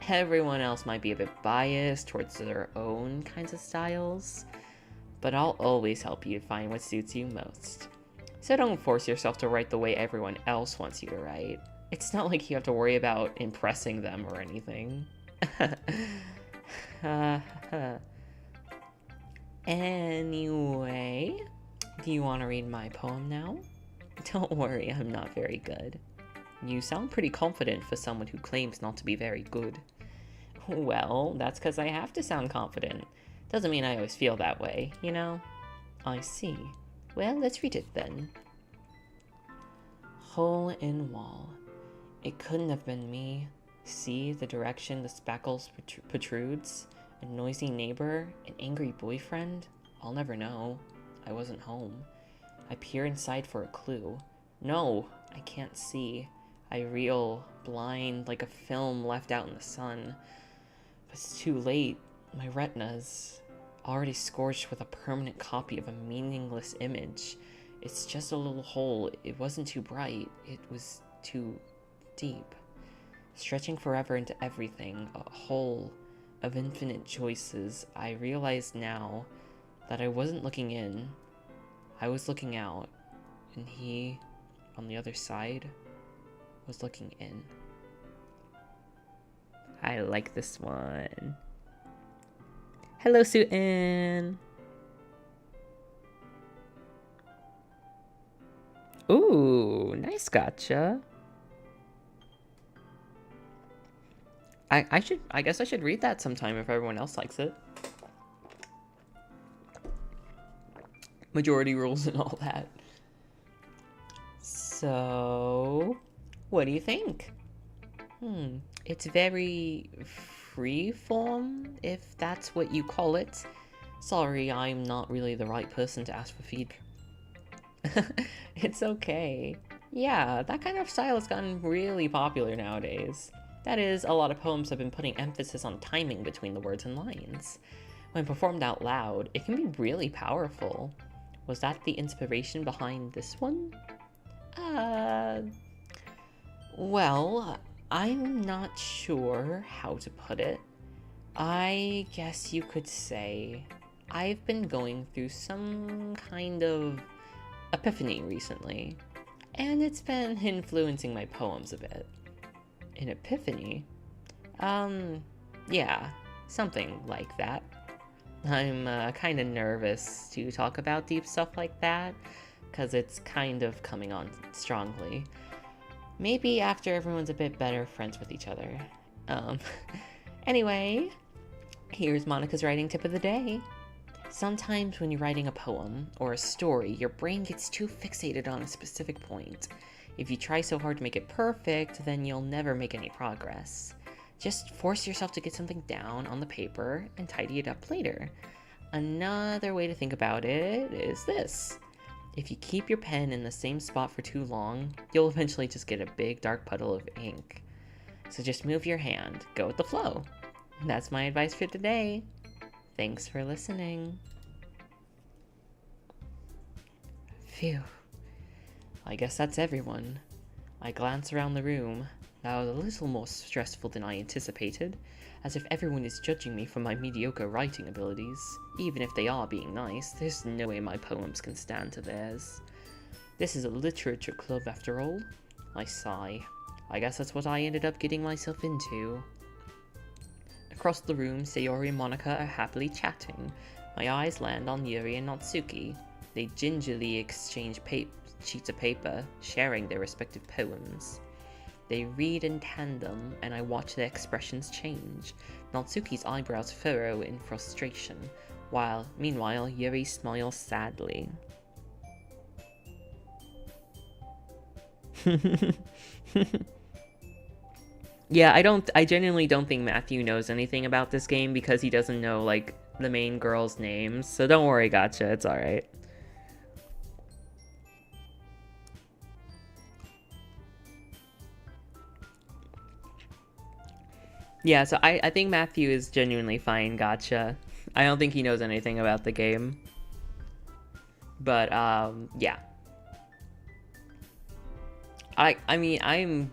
Everyone else might be a bit biased towards their own kinds of styles, but I'll always help you find what suits you most. So don't force yourself to write the way everyone else wants you to write. It's not like you have to worry about impressing them or anything. Anyway, do you want to read my poem now? Don't worry, I'm not very good. You sound pretty confident for someone who claims not to be very good. Well, that's because I have to sound confident. Doesn't mean I always feel that way, I see. Well, let's read it then. Hole in wall. It couldn't have been me. See the direction the spackles protrudes? A noisy neighbor? An angry boyfriend? I'll never know. I wasn't home. I peer inside for a clue. No, I can't see. I reel, blind, like a film left out in the sun. But it's too late. My retina's already scorched with a permanent copy of a meaningless image. It's just a little hole. It wasn't too bright. It was too deep. Stretching forever into everything. A hole of infinite choices. I realize now that I wasn't looking in. I was looking out. And he, on the other side, was looking in. I like this one. Hello, Sueton. Ooh, nice gotcha. I guess I should read that sometime if everyone else likes it. Majority rules and all that. So, what do you think? It's very freeform, if that's what you call it. Sorry, I'm not really the right person to ask for feedback. It's okay. Yeah, that kind of style has gotten really popular nowadays. That is, a lot of poems have been putting emphasis on timing between the words and lines. When performed out loud, it can be really powerful. Was that the inspiration behind this one? Well, I'm not sure how to put it. I guess you could say I've been going through some kind of epiphany recently, and it's been influencing my poems a bit. An epiphany? Yeah, something like that. I'm kind of nervous to talk about deep stuff like that, because it's kind of coming on strongly. Maybe after everyone's a bit better friends with each other. Anyway, here's Monica's writing tip of the day. Sometimes when you're writing a poem or a story, your brain gets too fixated on a specific point. If you try so hard to make it perfect, then you'll never make any progress. Just force yourself to get something down on the paper and tidy it up later. Another way to think about it is this. If you keep your pen in the same spot for too long, you'll eventually just get a big dark puddle of ink. So just move your hand, go with the flow. That's my advice for today. Thanks for listening. Phew. I guess that's everyone. I glance around the room. That was a little more stressful than I anticipated, as if everyone is judging me for my mediocre writing abilities. Even if they are being nice, there's no way my poems can stand to theirs. This is a literature club after all. I sigh. I guess that's what I ended up getting myself into. Across the room, Sayori and Monica are happily chatting. My eyes land on Yuri and Natsuki. They gingerly exchange sheets of paper, sharing their respective poems. They read in tandem, and I watch their expressions change. Natsuki's eyebrows furrow in frustration, meanwhile, Yuri smiles sadly. Yeah, I genuinely don't think Matthew knows anything about this game because he doesn't know, like, the main girl's names. So don't worry, gotcha, it's alright. Yeah, so I think Matthew is genuinely fine, gotcha. I don't think he knows anything about the game. But, yeah. I mean, I'm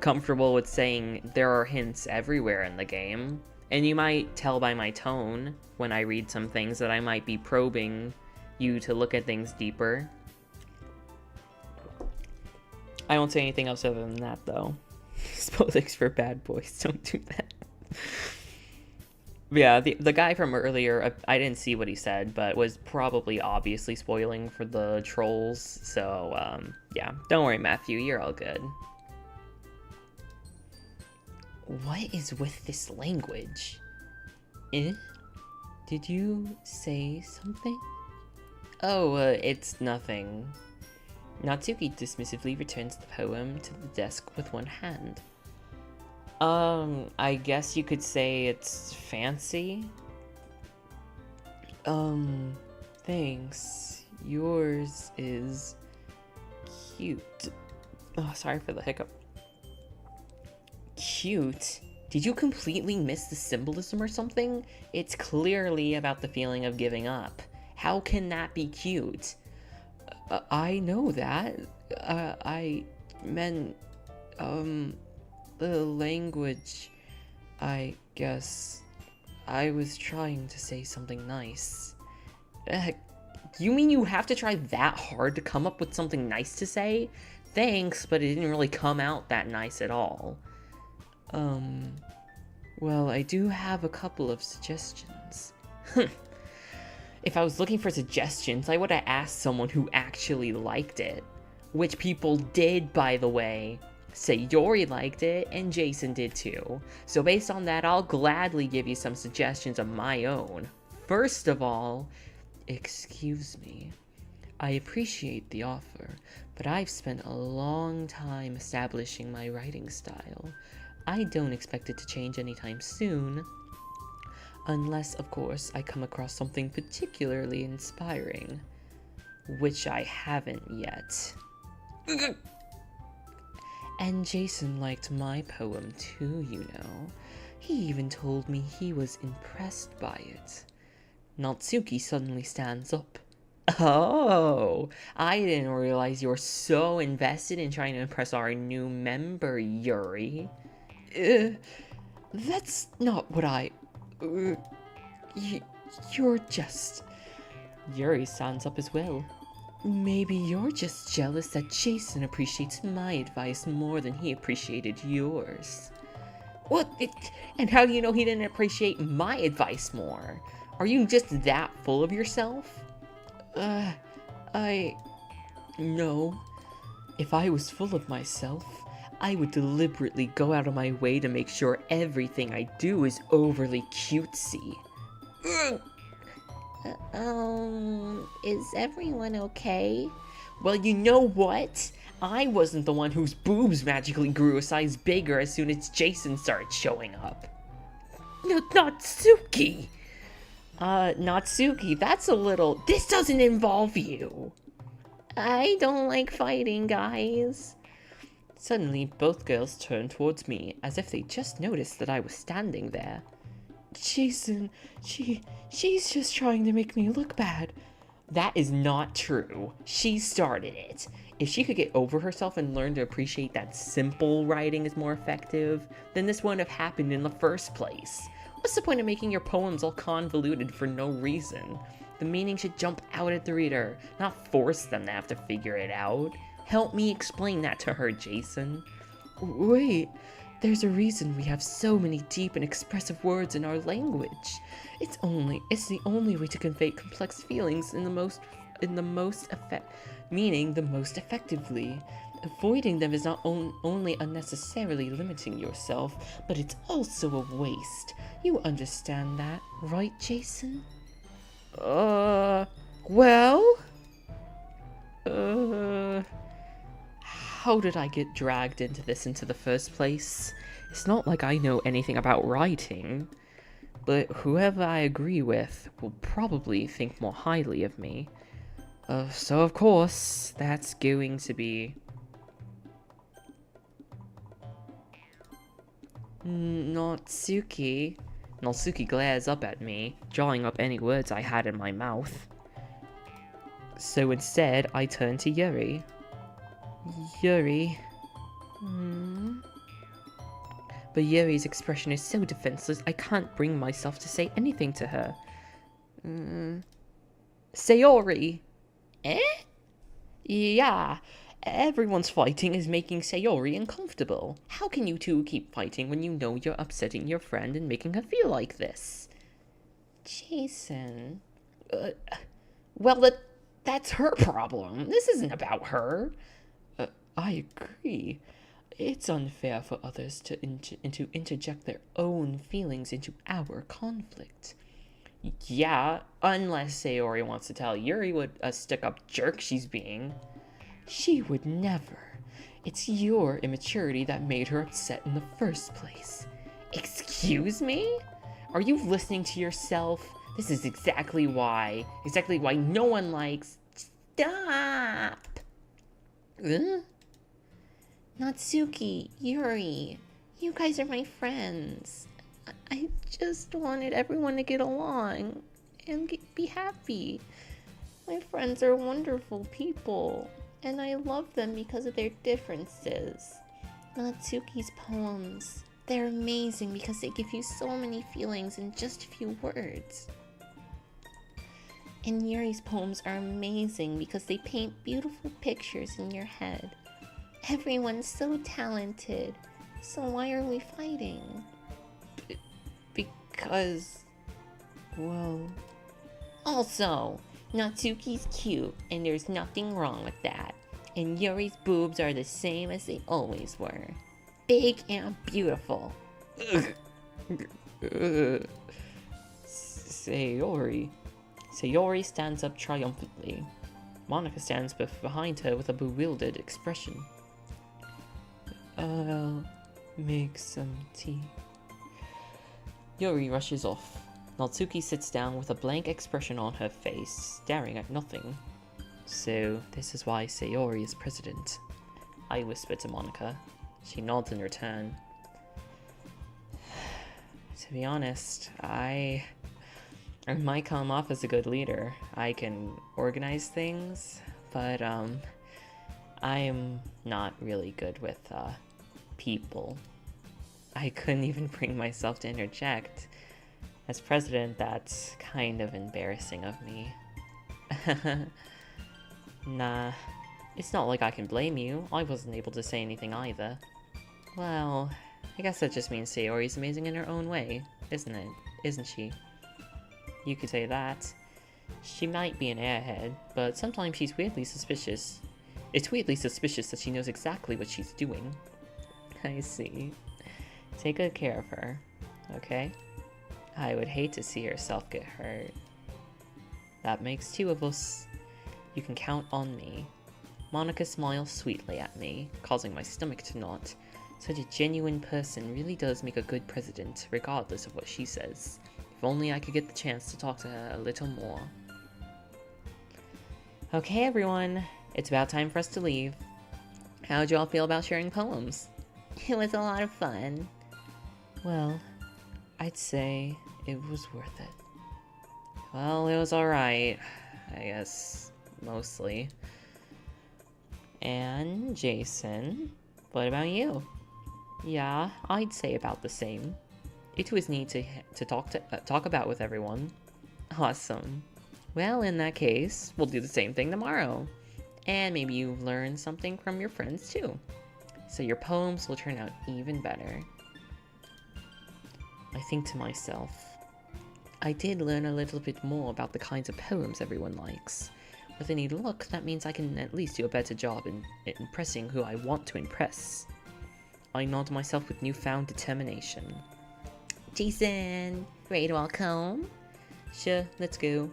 comfortable with saying there are hints everywhere in the game. And you might tell by my tone when I read some things that I might be probing you to look at things deeper. I won't say anything else other than that, though. Spellings for bad boys, don't do that. Yeah, the guy from earlier, I didn't see what he said, but was probably obviously spoiling for the trolls. So, yeah, don't worry, Matthew, you're all good. What is with this language? Eh? Did you say something? Oh, it's nothing. Natsuki dismissively returns the poem to the desk with one hand. I guess you could say it's fancy. Thanks. Yours is cute. Oh, sorry for the hiccup. Cute? Did you completely miss the symbolism or something? It's clearly about the feeling of giving up. How can that be cute? I know that. I meant, the language, I guess. I was trying to say something nice. You mean you have to try that hard to come up with something nice to say? Thanks, but it didn't really come out that nice at all. Well, I do have a couple of suggestions. If I was looking for suggestions, I would have asked someone who actually liked it. Which people did, by the way. Sayori liked it, and Jason did too. So based on that, I'll gladly give you some suggestions of my own. First of all, excuse me. I appreciate the offer, but I've spent a long time establishing my writing style. I don't expect it to change anytime soon. Unless, of course, I come across something particularly inspiring. Which I haven't yet. And Jason liked my poem too, you know. He even told me he was impressed by it. Natsuki suddenly stands up. Oh, I didn't realize you were so invested in trying to impress our new member, Yuri. That's not what I... you're just... Yuri stands up as well. Maybe you're just jealous that Jason appreciates my advice more than he appreciated yours. What? And how do you know he didn't appreciate my advice more? Are you just that full of yourself? No. If I was full of myself, I would deliberately go out of my way to make sure everything I do is overly cutesy. Is everyone okay? Well, you know what? I wasn't the one whose boobs magically grew a size bigger as soon as Jason started showing up. Natsuki! Natsuki, that's a little... This doesn't involve you! I don't like fighting, guys. Suddenly, both girls turned towards me, as if they just noticed that I was standing there. Jason, she's just trying to make me look bad. That is not true. She started it. If she could get over herself and learn to appreciate that simple writing is more effective, then this wouldn't have happened in the first place. What's the point of making your poems all convoluted for no reason? The meaning should jump out at the reader, not force them to have to figure it out. Help me explain that to her, Jason. Wait, there's a reason we have so many deep and expressive words in our language. It's the only way to convey complex feelings in the most effectively. Avoiding them is not only unnecessarily limiting yourself, but it's also a waste. You understand that, right, Jason? Well? How did I get dragged into this into the first place? It's not like I know anything about writing, but whoever I agree with will probably think more highly of me. So of course, that's going to be... Natsuki. Natsuki glares up at me, drawing up any words I had in my mouth. So instead, I turn to Yuri. Yuri. But Yuri's expression is so defenseless, I can't bring myself to say anything to her. Sayori! Eh? Yeah, everyone's fighting is making Sayori uncomfortable. How can you two keep fighting when you know you're upsetting your friend and making her feel like this? Jason. Well, that's her problem. This isn't about her. I agree. It's unfair for others to interject their own feelings into our conflict. Yeah, unless Sayori wants to tell Yuri what a stick-up jerk she's being. She would never. It's your immaturity that made her upset in the first place. Excuse me? Are you listening to yourself? This is exactly why no one likes... Stop! Natsuki, Yuri, you guys are my friends. I just wanted everyone to get along and be happy. My friends are wonderful people, and I love them because of their differences. Natsuki's poems, they're amazing because they give you so many feelings in just a few words. And Yuri's poems are amazing because they paint beautiful pictures in your head. Everyone's so talented, so why are we fighting? Because... well... Also, Natsuki's cute, and there's nothing wrong with that. And Yuri's boobs are the same as they always were. Big and beautiful. Sayori. Sayori stands up triumphantly. Monica stands behind her with a bewildered expression. I'll make some tea. Yuri rushes off. Natsuki sits down with a blank expression on her face, staring at nothing. So, this is why Sayori is president. I whisper to Monica. She nods in return. To be honest, I might come off as a good leader. I can organize things, but I am not really good with people. I couldn't even bring myself to interject. As president, that's kind of embarrassing of me. Nah, it's not like I can blame you. I wasn't able to say anything either. Well, I guess that just means Sayori's amazing in her own way, isn't it? Isn't she? You could say that. She might be an airhead, but sometimes she's weirdly suspicious. It's weirdly suspicious that she knows exactly what she's doing. I see. Take good care of her, okay? I would hate to see herself get hurt. That makes two of us. You can count on me. Monica smiles sweetly at me, causing my stomach to knot. Such a genuine person really does make a good president, regardless of what she says. If only I could get the chance to talk to her a little more. Okay, everyone. It's about time for us to leave. How'd y'all feel about sharing poems? It was a lot of fun. Well, I'd say it was worth it. Well, it was alright. I guess, mostly. And Jason, what about you? Yeah, I'd say about the same. It was neat to talk about with everyone. Awesome. Well, in that case, we'll do the same thing tomorrow. And maybe you've learned something from your friends too. So your poems will turn out even better. I think to myself, I did learn a little bit more about the kinds of poems everyone likes. With any luck, that means I can at least do a better job in impressing who I want to impress. I nod to myself with newfound determination. Jason, ready to walk home? Sure, let's go.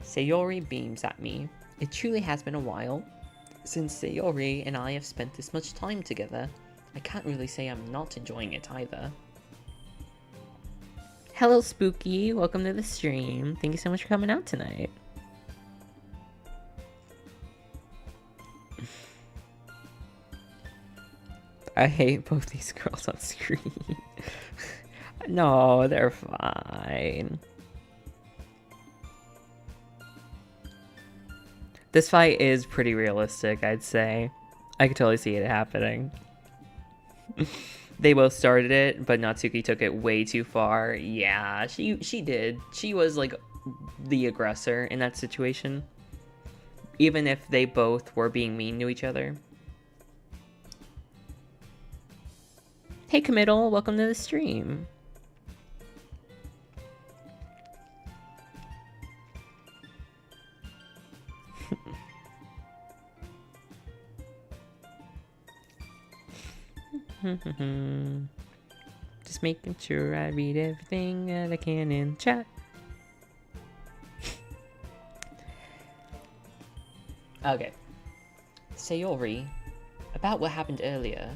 Sayori beams at me. It truly has been a while since Sayori and I have spent this much time together. I can't really say I'm not enjoying it either. Hello, Spooky. Welcome to the stream. Thank you so much for coming out tonight. I hate both these girls on screen. No, they're fine. This fight is pretty realistic, I'd say. I could totally see it happening. They both started it, but Natsuki took it way too far. Yeah, she did. She was like the aggressor in that situation. Even if they both were being mean to each other. Hey Committal, welcome to the stream. Just making sure I read everything that I can in chat. Okay. Sayori, about what happened earlier.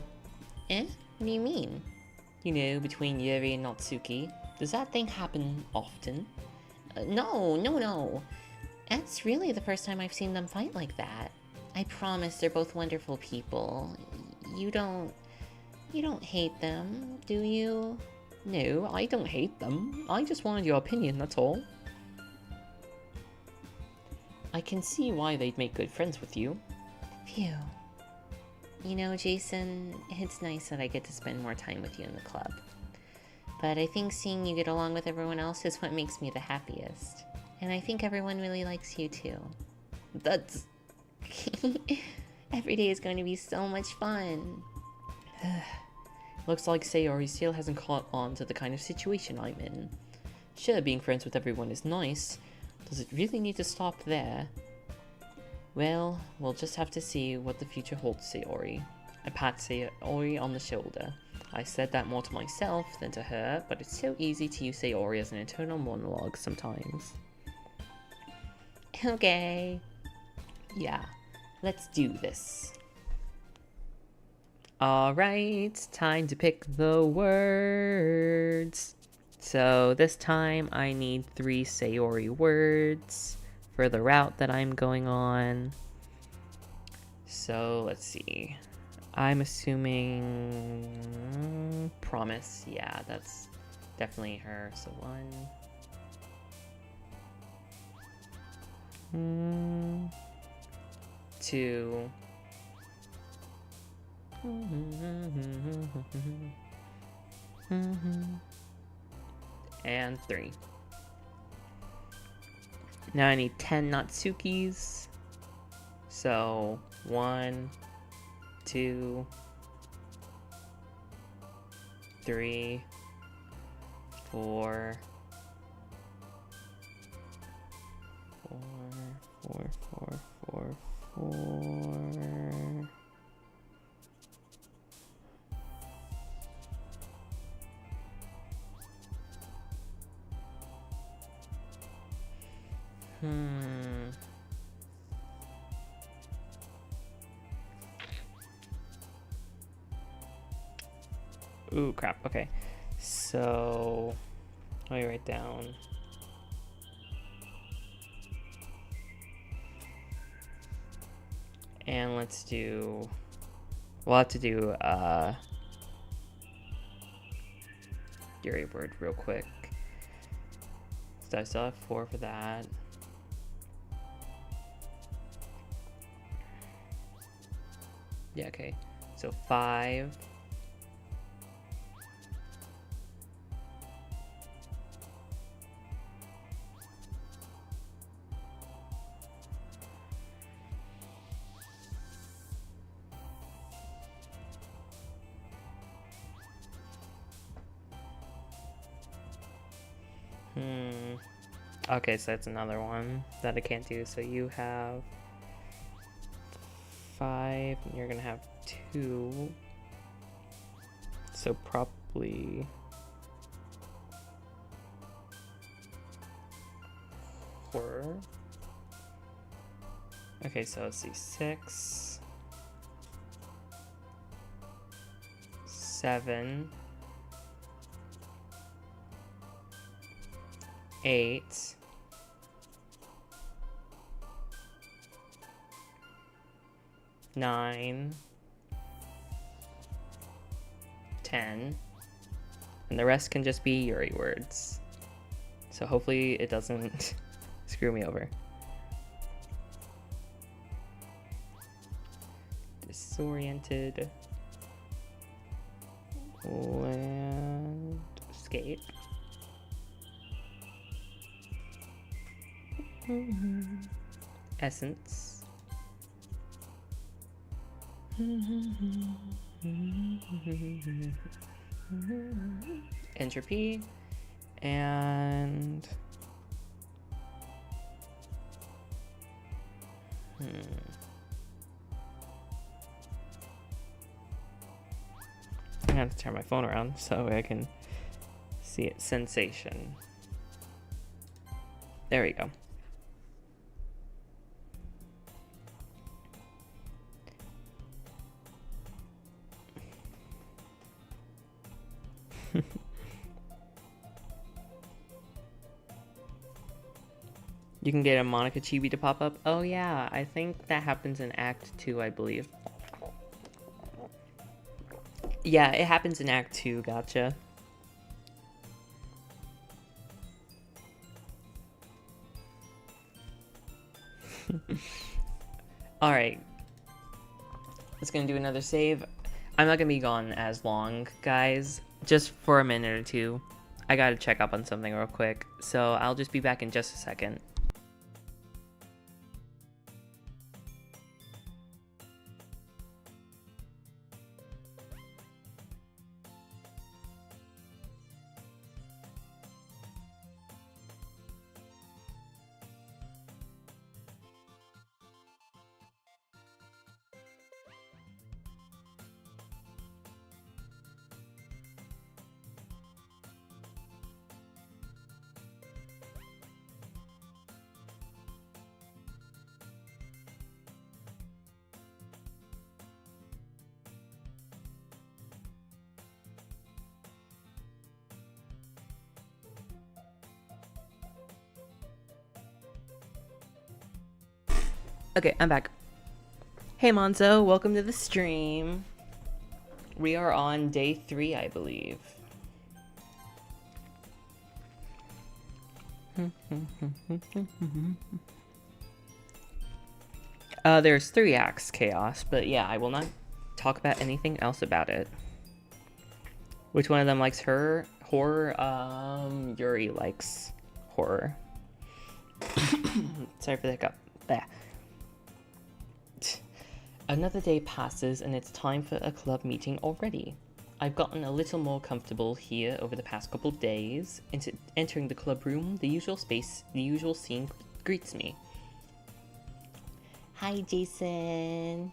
Eh? What do you mean? You know, between Yuri and Natsuki. Does that thing happen often? No. That's really the first time I've seen them fight like that. I promise they're both wonderful people. You don't hate them, do you? No, I don't hate them. I just wanted your opinion, that's all. I can see why they'd make good friends with you. Phew. You know, Jason, it's nice that I get to spend more time with you in the club. But I think seeing you get along with everyone else is what makes me the happiest. And I think everyone really likes you too. That's... Every day is going to be so much fun. Looks like Sayori still hasn't caught on to the kind of situation I'm in. Sure, being friends with everyone is nice. Does it really need to stop there? Well, we'll just have to see what the future holds, Sayori. I pat Sayori on the shoulder. I said that more to myself than to her, but it's so easy to use Sayori as an internal monologue sometimes. Okay. Yeah, let's do this. Alright, time to pick the words. So this time I need 3 Sayori words for the route that I'm going on. So let's see. I'm assuming promise. Yeah, that's definitely her. So 1, 2, and 3. Now I need 10 Natsukis. So 1, 2, 3, 4, 4. Ooh, crap. Okay. So, let me write down. And let's do... We'll have to do, Yuri word real quick. So I still have 4 for that. Yeah, okay. So 5. Okay, so that's another one that I can't do. So you have 5, and you're gonna have 2. So probably 4. Okay, so let's see, 6, 7, 8, 9, 10, and the rest can just be Yuri words. So hopefully it doesn't screw me over. Disoriented. Landscape. Essence. Entropy. And I have to turn my phone around so I can see it. Sensation. There we go. You can get a Monica Chibi to pop up. Oh yeah, I think that happens in Act 2, I believe. Yeah, it happens in Act 2, gotcha. Alright. It's gonna do another save. I'm not gonna be gone as long, guys. Just for a minute or two. I gotta check up on something real quick. So I'll just be back in just a second. Okay, I'm back. Hey Monzo, welcome to the stream. We are on day 3, I believe. There's 3 acts, Chaos, but yeah, I will not talk about anything else about it. Which one of them likes horror? Yuri likes horror. Sorry for the hiccup. Bah. Another day passes and it's time for a club meeting already. I've gotten a little more comfortable here over the past couple days. Entering the club room, the usual scene greets me. Hi, Jason.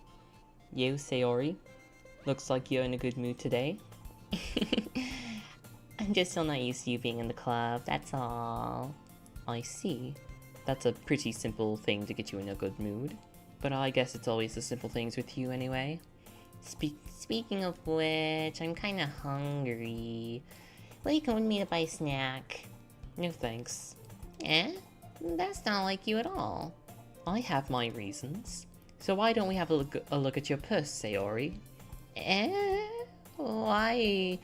Yo, Sayori. Looks like you're in a good mood today. I'm just still not used to you being in the club, that's all. I see. That's a pretty simple thing to get you in a good mood. But I guess it's always the simple things with you anyway. Speaking of which, I'm kinda hungry. Will you come with me to buy a snack? No thanks. Eh? That's not like you at all. I have my reasons. So why don't we have a look at your purse, Sayori? Eh? Why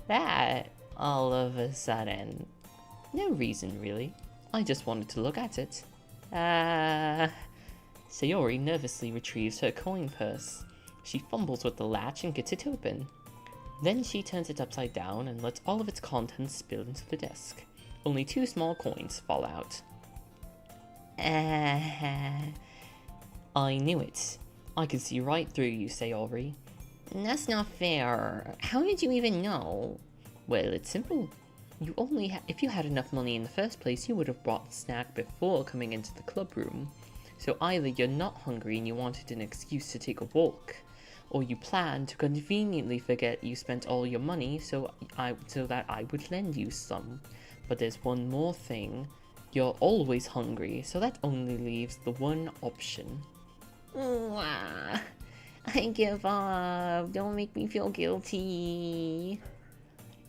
that all of a sudden? No reason, really. I just wanted to look at it. Sayori nervously retrieves her coin purse. She fumbles with the latch and gets it open. Then she turns it upside down and lets all of its contents spill into the desk. Only 2 small coins fall out. I knew it. I could see right through you, Sayori. That's not fair. How did you even know? Well, it's simple. If you had enough money in the first place, you would have bought the snack before coming into the club room. So either you're not hungry and you wanted an excuse to take a walk, or you planned to conveniently forget you spent all your money so that I would lend you some. But there's one more thing. You're always hungry, so that only leaves the one option. I give up. Don't make me feel guilty.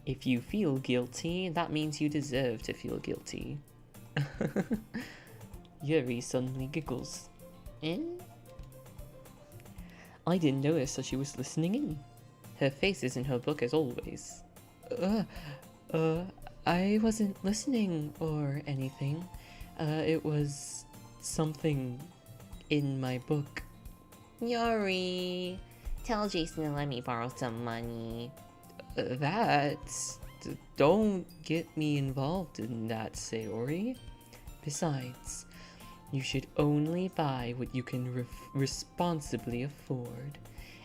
If you feel guilty, that means you deserve to feel guilty. Yuri suddenly giggles. Eh? I didn't notice that she was listening in. Her face is in her book as always. I wasn't listening or anything. It was something in my book. Yuri, tell Jason to let me borrow some money. Don't get me involved in that, Sayori. Besides, you should only buy what you can responsibly afford.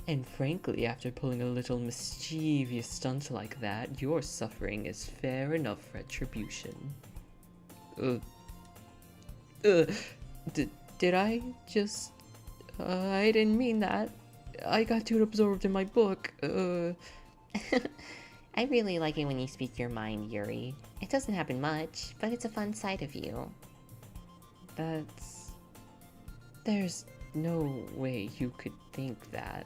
And frankly, after pulling a little mischievous stunt like that, your suffering is fair enough retribution. Did I just... I didn't mean that. I got too absorbed in my book. I really like it when you speak your mind, Yuri. It doesn't happen much, but it's a fun side of you. There's no way you could think that.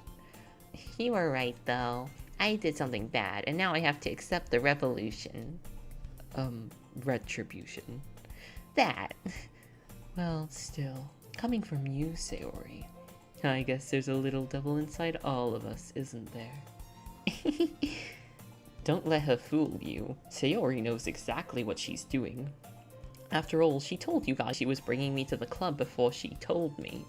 You were right, though. I did something bad, and now I have to accept the revolution. Retribution. That. Well, still, coming from you, Sayori, I guess there's a little devil inside all of us, isn't there? Don't let her fool you. Sayori knows exactly what she's doing. After all, she told you guys she was bringing me to the club before she told me.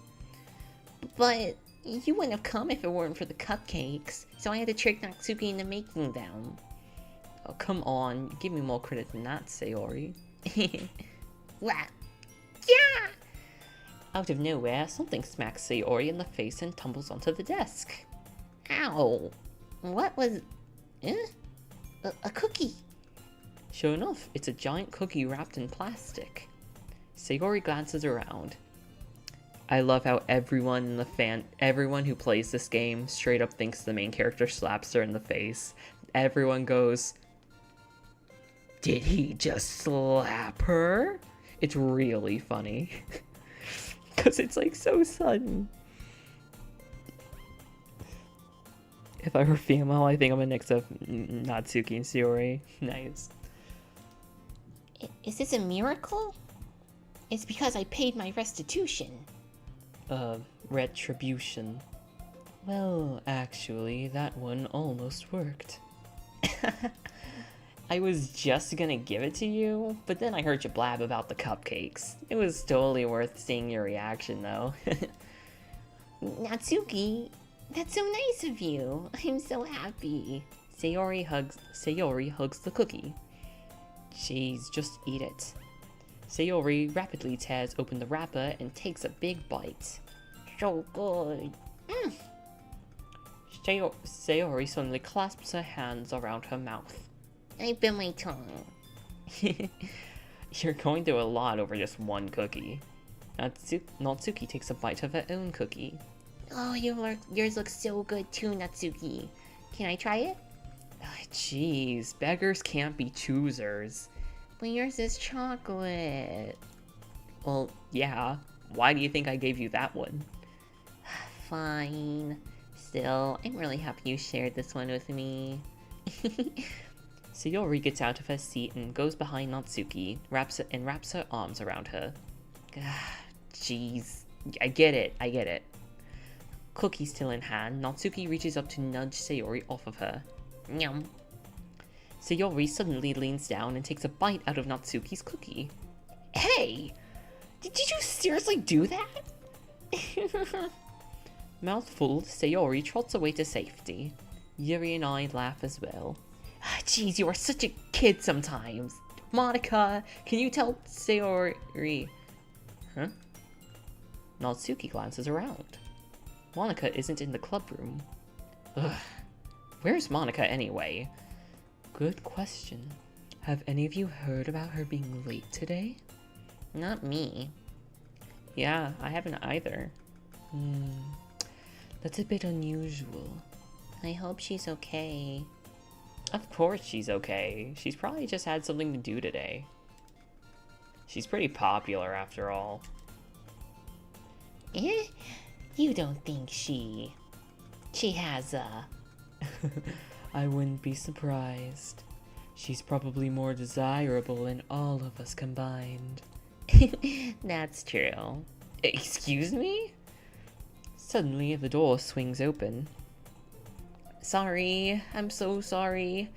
But you wouldn't have come if it weren't for the cupcakes, so I had to trick Natsuki into making them. Oh, come on. Give me more credit than that, Sayori. What? Yeah! Out of nowhere, something smacks Sayori in the face and tumbles onto the desk. Ow! What was... A cookie. Sure enough, it's a giant cookie wrapped in plastic. Sayori glances around. I love how everyone who plays this game straight up thinks the main character slaps her in the face. Everyone goes, "Did he just slap her?" It's really funny. Because it's like so sudden. If I were female, I think I'm a mix of Natsuki and Sayori. Nice. Is this a miracle? It's because I paid my restitution. Retribution. Well, actually, that one almost worked. I was just gonna give it to you, but then I heard you blab about the cupcakes. It was totally worth seeing your reaction, though. Natsuki, that's so nice of you. I'm so happy. Sayori hugs the cookie. Jeez, just eat it. Sayori rapidly tears open the wrapper and takes a big bite. So good. Sayori suddenly clasps her hands around her mouth. I bit my tongue. You're going through a lot over just one cookie. Natsuki takes a bite of her own cookie. Oh, yours looks so good too, Natsuki. Can I try it? Jeez, beggars can't be choosers. But yours is chocolate. Well, yeah. Why do you think I gave you that one? Fine. Still, I'm really happy you shared this one with me. Sayori gets out of her seat and goes behind Natsuki, wraps her arms around her. Jeez. I get it. Cookie still in hand, Natsuki reaches up to nudge Sayori off of her. Yum. Sayori suddenly leans down and takes a bite out of Natsuki's cookie. Hey! Did you seriously do that? Mouthful, Sayori trots away to safety. Yuri and I laugh as well. Jeez, you are such a kid sometimes. Monica, can you tell Sayori... Huh? Natsuki glances around. Monica isn't in the club room. Ugh. Where's Monica anyway? Good question. Have any of you heard about her being late today? Not me. Yeah, I haven't either. That's a bit unusual. I hope she's okay. Of course she's okay. She's probably just had something to do today. She's pretty popular after all. Eh? You don't think she has a... I wouldn't be surprised. She's probably more desirable than all of us combined. That's true. Excuse me? Suddenly, the door swings open. Sorry, I'm so sorry.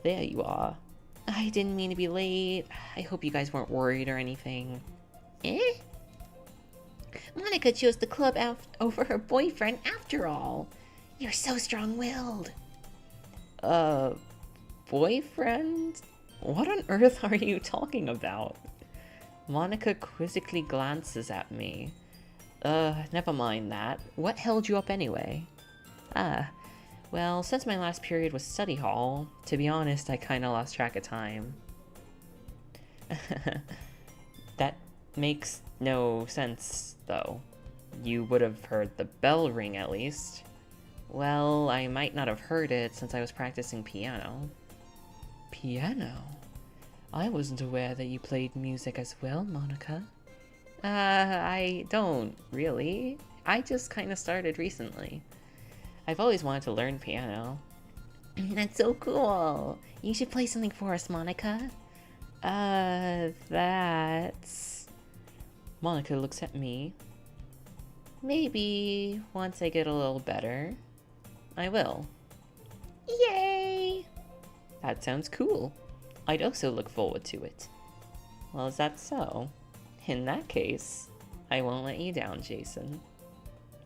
There you are. I didn't mean to be late. I hope you guys weren't worried or anything. Eh? Monica chose the club out over her boyfriend after all. You're so strong-willed. Boyfriend? What on earth are you talking about? Monica quizzically glances at me. Never mind that. What held you up anyway? Well, since my last period was study hall, to be honest, I kinda lost track of time. That makes no sense, though. You would have heard the bell ring at least. Well, I might not have heard it since I was practicing piano. Piano? I wasn't aware that you played music as well, Monica. I don't, really. I just kinda started recently. I've always wanted to learn piano. That's so cool. You should play something for us, Monica. That's... Monica looks at me. Maybe once I get a little better, I will. Yay! That sounds cool. I'd also look forward to it. Well, is that so? In that case, I won't let you down, Jason.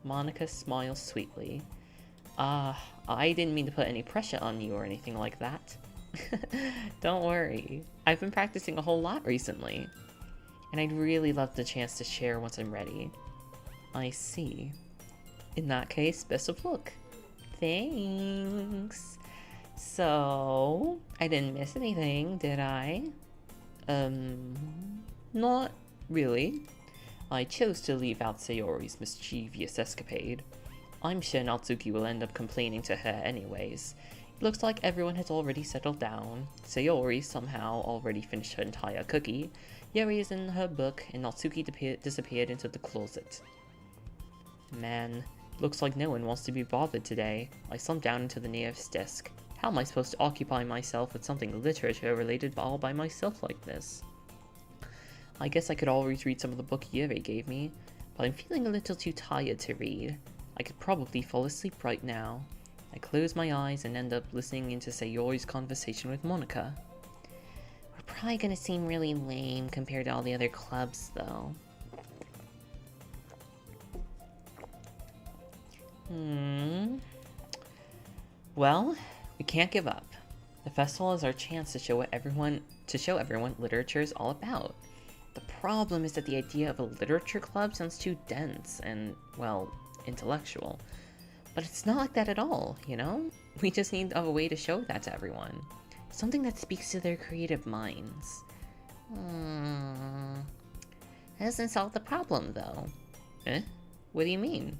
Monica smiles sweetly. I didn't mean to put any pressure on you or anything like that. Don't worry, I've been practicing a whole lot recently, and I'd really love the chance to share once I'm ready. I see. In that case, best of luck. Thanks. So, I didn't miss anything, did I? Not really. I chose to leave out Sayori's mischievous escapade. I'm sure Natsuki will end up complaining to her anyways. It looks like everyone has already settled down. Sayori somehow already finished her entire cookie. Yuri is in her book, and Natsuki disappeared into the closet. Man, looks like no one wants to be bothered today. I slumped down into the nearest desk. How am I supposed to occupy myself with something literature-related all by myself like this? I guess I could always read some of the book Yuri gave me, but I'm feeling a little too tired to read. I could probably fall asleep right now. I close my eyes and end up listening into Sayori's conversation with Monica. We're probably gonna seem really lame compared to all the other clubs, though. Well, we can't give up. The festival is our chance to show everyone what literature is all about. The problem is that the idea of a literature club sounds too dense and, well, intellectual. But it's not like that at all, you know? We just need a way to show that to everyone. Something that speaks to their creative minds. That doesn't solve the problem, though. Eh? What do you mean?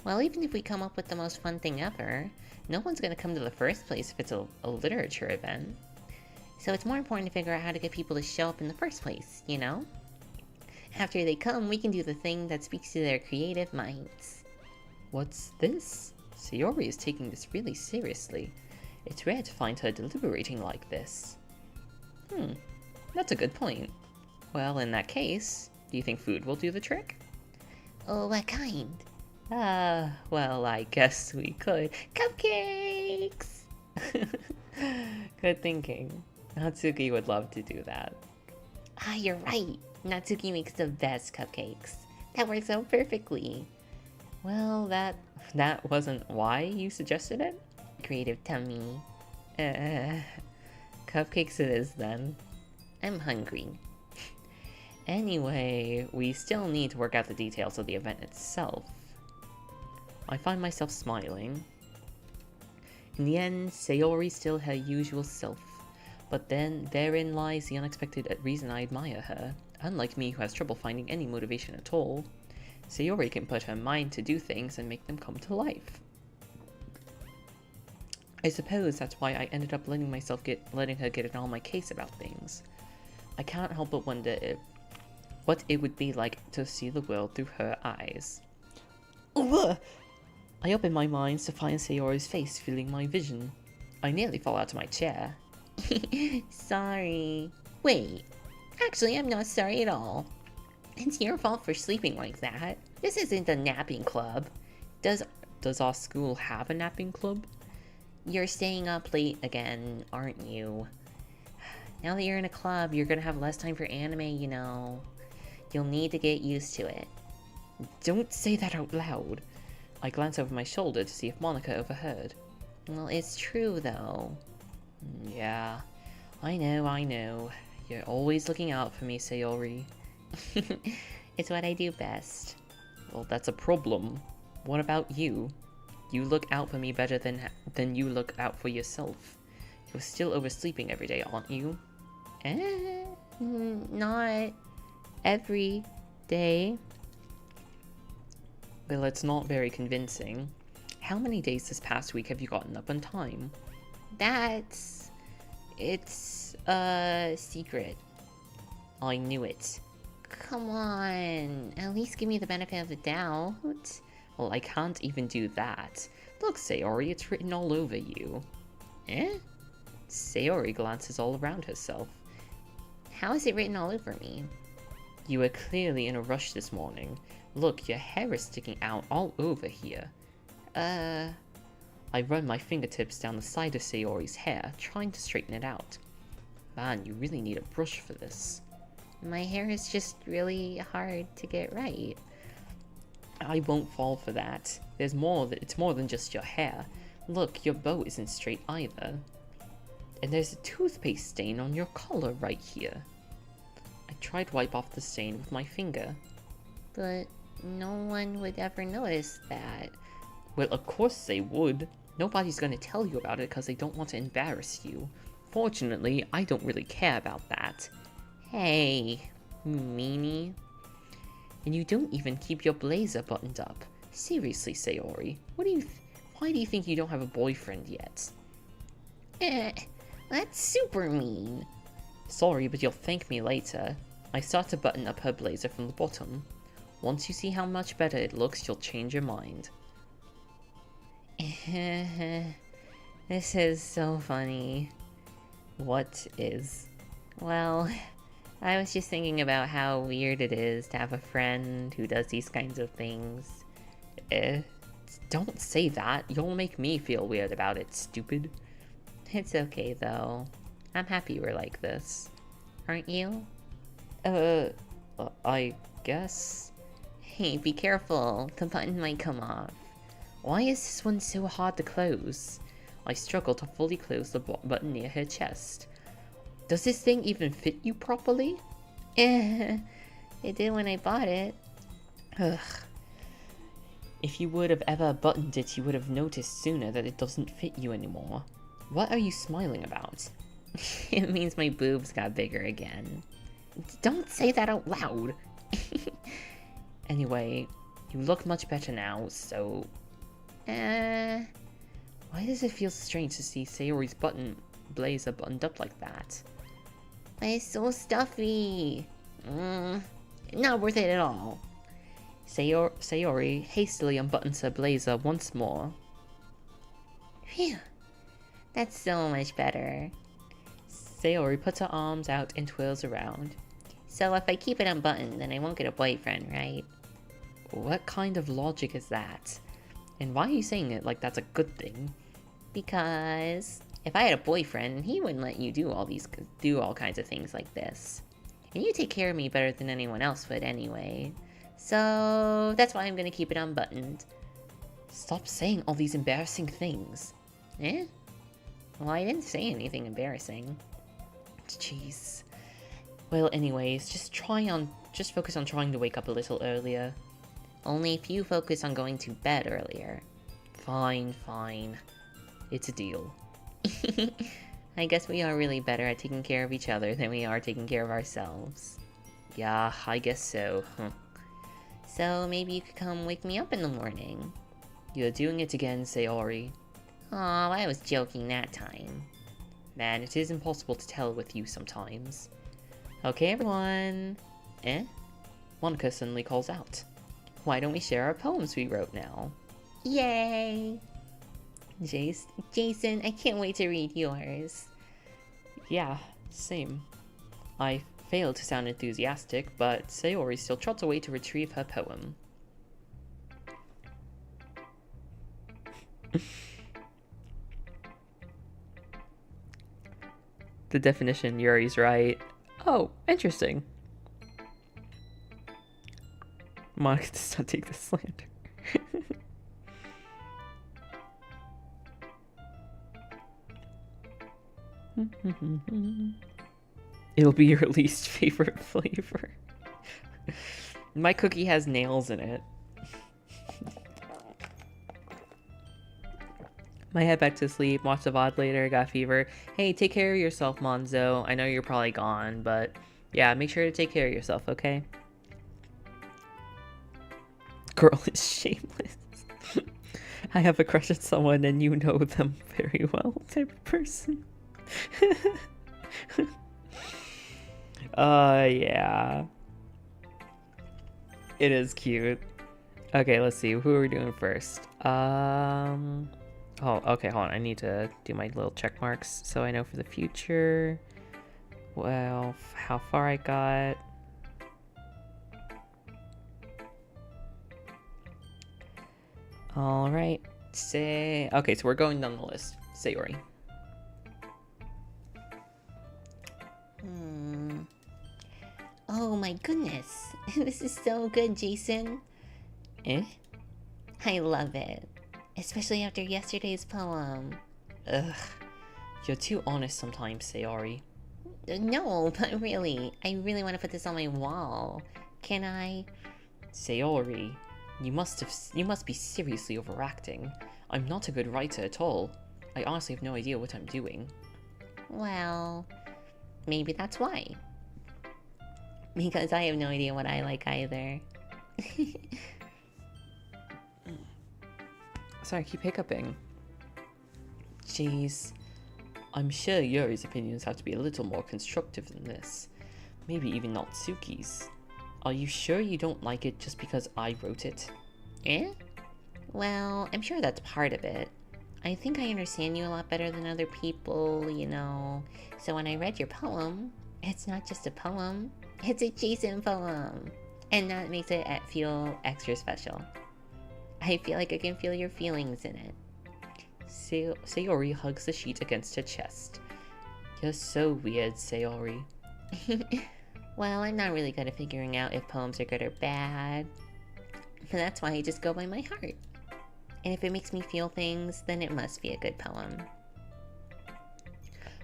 Well, even if we come up with the most fun thing ever, no one's gonna come to the first place if it's a literature event. So it's more important to figure out how to get people to show up in the first place, you know? After they come, we can do the thing that speaks to their creative minds. What's this? Sayori is taking this really seriously. It's rare to find her deliberating like this. That's a good point. Well, in that case, do you think food will do the trick? Oh, what kind? Well, I guess we could. Cupcakes! Good thinking. Natsuki would love to do that. You're right. Natsuki makes the best cupcakes. That works out perfectly. Well, that wasn't why you suggested it? Creative tummy. Cupcakes it is then. I'm hungry. Anyway, we still need to work out the details of the event itself. I find myself smiling. In the end, Sayori still her usual self. But then, therein lies the unexpected reason I admire her. Unlike me, who has trouble finding any motivation at all, Sayori can put her mind to do things and make them come to life. I suppose that's why I ended up letting her get in on my case about things. I can't help but wonder what it would be like to see the world through her eyes. Ugh! I open my mind to find Sayori's face filling my vision. I nearly fall out of my chair. Sorry. Wait. Actually, I'm not sorry at all. It's your fault for sleeping like that. This isn't a napping club. Does our school have a napping club? You're staying up late again, aren't you? Now that you're in a club, you're gonna have less time for anime, you know. You'll need to get used to it. Don't say that out loud. I glance over my shoulder to see if Monica overheard. Well, it's true, though. Yeah, I know. You're always looking out for me, Sayori. It's what I do best. Well, that's a problem. What about you? You look out for me better than you look out for yourself. You're still oversleeping every day, aren't you? Not every day. Well, it's not very convincing. How many days this past week have you gotten up on time? It's a secret. I knew it. Come on, at least give me the benefit of the doubt. Well, I can't even do that. Look, Sayori, it's written all over you. Eh? Sayori glances all around herself. How is it written all over me? You were clearly in a rush this morning. Look, your hair is sticking out all over here. I run my fingertips down the side of Sayori's hair, trying to straighten it out. Man, you really need a brush for this. My hair is just really hard to get right. I won't fall for that. It's more than just your hair. Look, your bow isn't straight either. And there's a toothpaste stain on your collar right here. I tried to wipe off the stain with my finger. But no one would ever notice that. Well, of course they would. Nobody's gonna tell you about it because they don't want to embarrass you. Fortunately, I don't really care about that. Hey, meanie. And you don't even keep your blazer buttoned up. Seriously, Sayori, why do you think you don't have a boyfriend yet? That's super mean. Sorry, but you'll thank me later. I start to button up her blazer from the bottom. Once you see how much better it looks, you'll change your mind. This is so funny. What is? Well, I was just thinking about how weird it is to have a friend who does these kinds of things. Don't say that. You'll make me feel weird about it, stupid. It's okay, though. I'm happy we're like this. Aren't you? I guess. Hey, be careful. The button might come off. Why is this one so hard to close? I struggle to fully close the button near her chest. Does this thing even fit you properly? It did when I bought it. Ugh. If you would have ever buttoned it, you would have noticed sooner that it doesn't fit you anymore. What are you smiling about? It means my boobs got bigger again. Don't say that out loud! Anyway, you look much better now, so... Why does it feel strange to see Sayori's blazer buttoned up like that? It's so stuffy. Not worth it at all. Sayori hastily unbuttons her blazer once more. Phew. That's so much better. Sayori puts her arms out and twirls around. So if I keep it unbuttoned, then I won't get a boyfriend, right? What kind of logic is that? And why are you saying it like that's a good thing? Because if I had a boyfriend, he wouldn't let you do all kinds of things like this. And you take care of me better than anyone else would anyway. So that's why I'm gonna keep it unbuttoned. Stop saying all these embarrassing things. Well, I didn't say anything embarrassing. Jeez. Well, anyways, just focus on trying to wake up a little earlier. Only if you focus on going to bed earlier. Fine. It's a deal. I guess we are really better at taking care of each other than we are taking care of ourselves. Yeah, I guess so. So maybe you could come wake me up in the morning. You're doing it again, Sayori. Aw, I was joking that time. Man, it is impossible to tell with you sometimes. Okay, everyone. Monica suddenly calls out. Why don't we share our poems we wrote now? Yay! Jason, I can't wait to read yours. Yeah, same. I failed to sound enthusiastic, but Sayori still trots away to retrieve her poem. The definition, Yuri's right. Oh, interesting. Monica does not take the slander. It'll be your least favorite flavor. My cookie has nails in it. Might head back to sleep, watch the VOD later, got fever. Hey, take care of yourself, Monzo. I know you're probably gone, but yeah, make sure to take care of yourself, okay? Girl is shameless. I have a crush on someone and you know them very well type of person. Yeah. It is cute. Okay, let's see. Who are we doing first? Oh, okay, hold on. I need to do my little check marks so I know for the future. Well, how far I got. Alright. Okay, so we're going down the list. Sayori. Oh my goodness. This is so good, Jason. Eh? I love it. Especially after yesterday's poem. Ugh. You're too honest sometimes, Sayori. No, but really, I really want to put this on my wall. Can I? Sayori, you must be seriously overacting. I'm not a good writer at all. I honestly have no idea what I'm doing. Well, maybe that's why. Because I have no idea what I like either. Sorry, I keep hiccuping. Jeez. I'm sure Yuri's opinions have to be a little more constructive than this. Maybe even not Suki's. Are you sure you don't like it just because I wrote it? Eh? Well, I'm sure that's part of it. I think I understand you a lot better than other people, you know. So when I read your poem, it's not just a poem, it's a Jason poem. And that makes it feel extra special. I feel like I can feel your feelings in it. Sayori hugs the sheet against her chest. You're so weird, Sayori. Well, I'm not really good at figuring out if poems are good or bad. But that's why I just go by my heart. And if it makes me feel things, then it must be a good poem.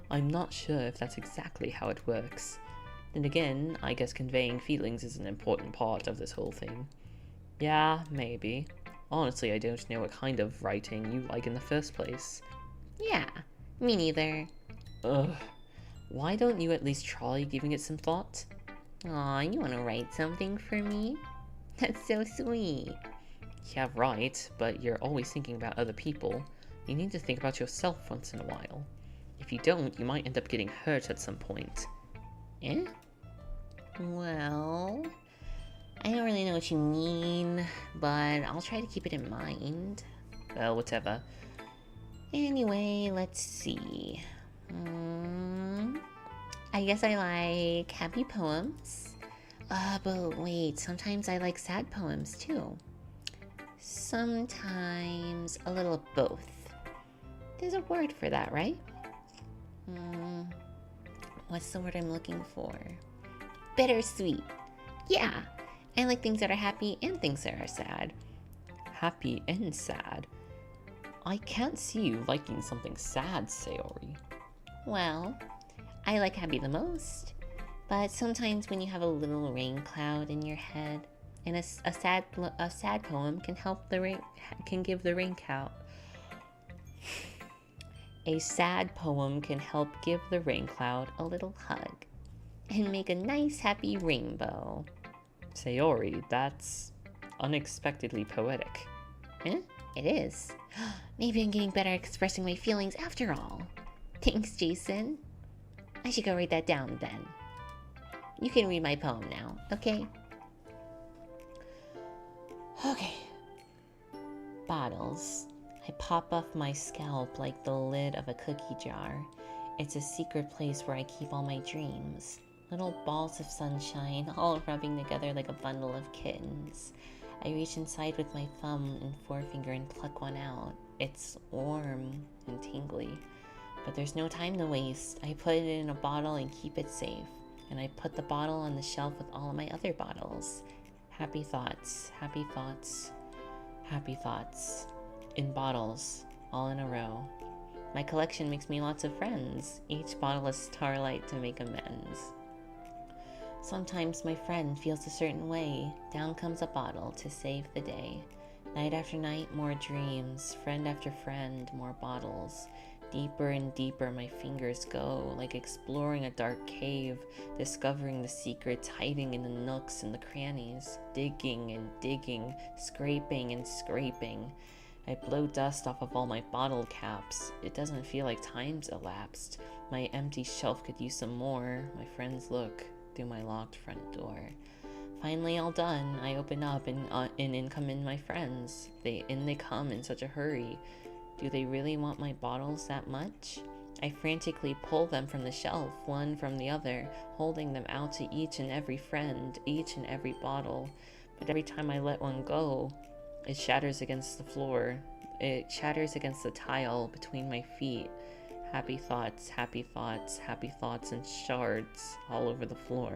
I'm not sure if that's exactly how it works. Then again, I guess conveying feelings is an important part of this whole thing. Yeah, maybe. Honestly, I don't know what kind of writing you like in the first place. Yeah, me neither. Ugh. Why don't you at least try giving it some thought? Aw, you want to write something for me? That's so sweet. Yeah, right, but you're always thinking about other people. You need to think about yourself once in a while. If you don't, you might end up getting hurt at some point. Eh? Well, I don't really know what you mean, but I'll try to keep it in mind. Well, whatever. Anyway, let's see. I guess I like happy poems. But wait, sometimes I like sad poems too. Sometimes a little of both. There's a word for that, right? What's the word I'm looking for? Bittersweet. Yeah, I like things that are happy and things that are sad. Happy and sad? I can't see you liking something sad, Sayori. Well, I like happy the most, but sometimes when you have a little rain cloud in your head, and a sad poem can give the rain cloud. A sad poem can help give the rain cloud a little hug, and make a nice happy rainbow. Sayori, that's unexpectedly poetic. Eh? It is. Maybe I'm getting better at expressing my feelings after all. Thanks, Jason. I should go write that down then. You can read my poem now, okay? Okay. Bottles. I pop off my scalp like the lid of a cookie jar. It's a secret place where I keep all my dreams. Little balls of sunshine, all rubbing together like a bundle of kittens. I reach inside with my thumb and forefinger and pluck one out. It's warm and tingly. But there's no time to waste. I put it in a bottle and keep it safe. And I put the bottle on the shelf with all of my other bottles. Happy thoughts, happy thoughts, happy thoughts. In bottles, all in a row. My collection makes me lots of friends. Each bottle is starlight to make amends. Sometimes my friend feels a certain way. Down comes a bottle to save the day. Night after night, more dreams. Friend after friend, more bottles. Deeper and deeper my fingers go, like exploring a dark cave, discovering the secrets hiding in the nooks and the crannies, digging and digging, scraping and scraping. I blow dust off of all my bottle caps. It doesn't feel like time's elapsed. My empty shelf could use some more. My friends look through my locked front door. Finally all done, I open up and in come in my friends. They come in such a hurry. Do they really want my bottles that much? I frantically pull them from the shelf, one from the other, holding them out to each and every friend, each and every bottle. But every time I let one go, It shatters against the floor. It shatters against the tile between my feet. Happy thoughts, happy thoughts, happy thoughts, and shards all over the floor.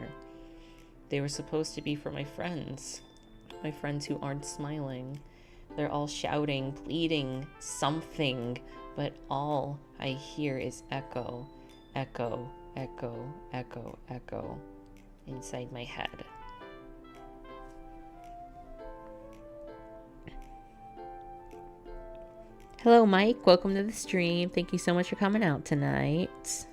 They were supposed to be for my friends who aren't smiling. They're all shouting, pleading, something, but all I hear is echo, echo, echo, echo, echo inside my head. Hello, Mike. Welcome to the stream. Thank you so much for coming out tonight.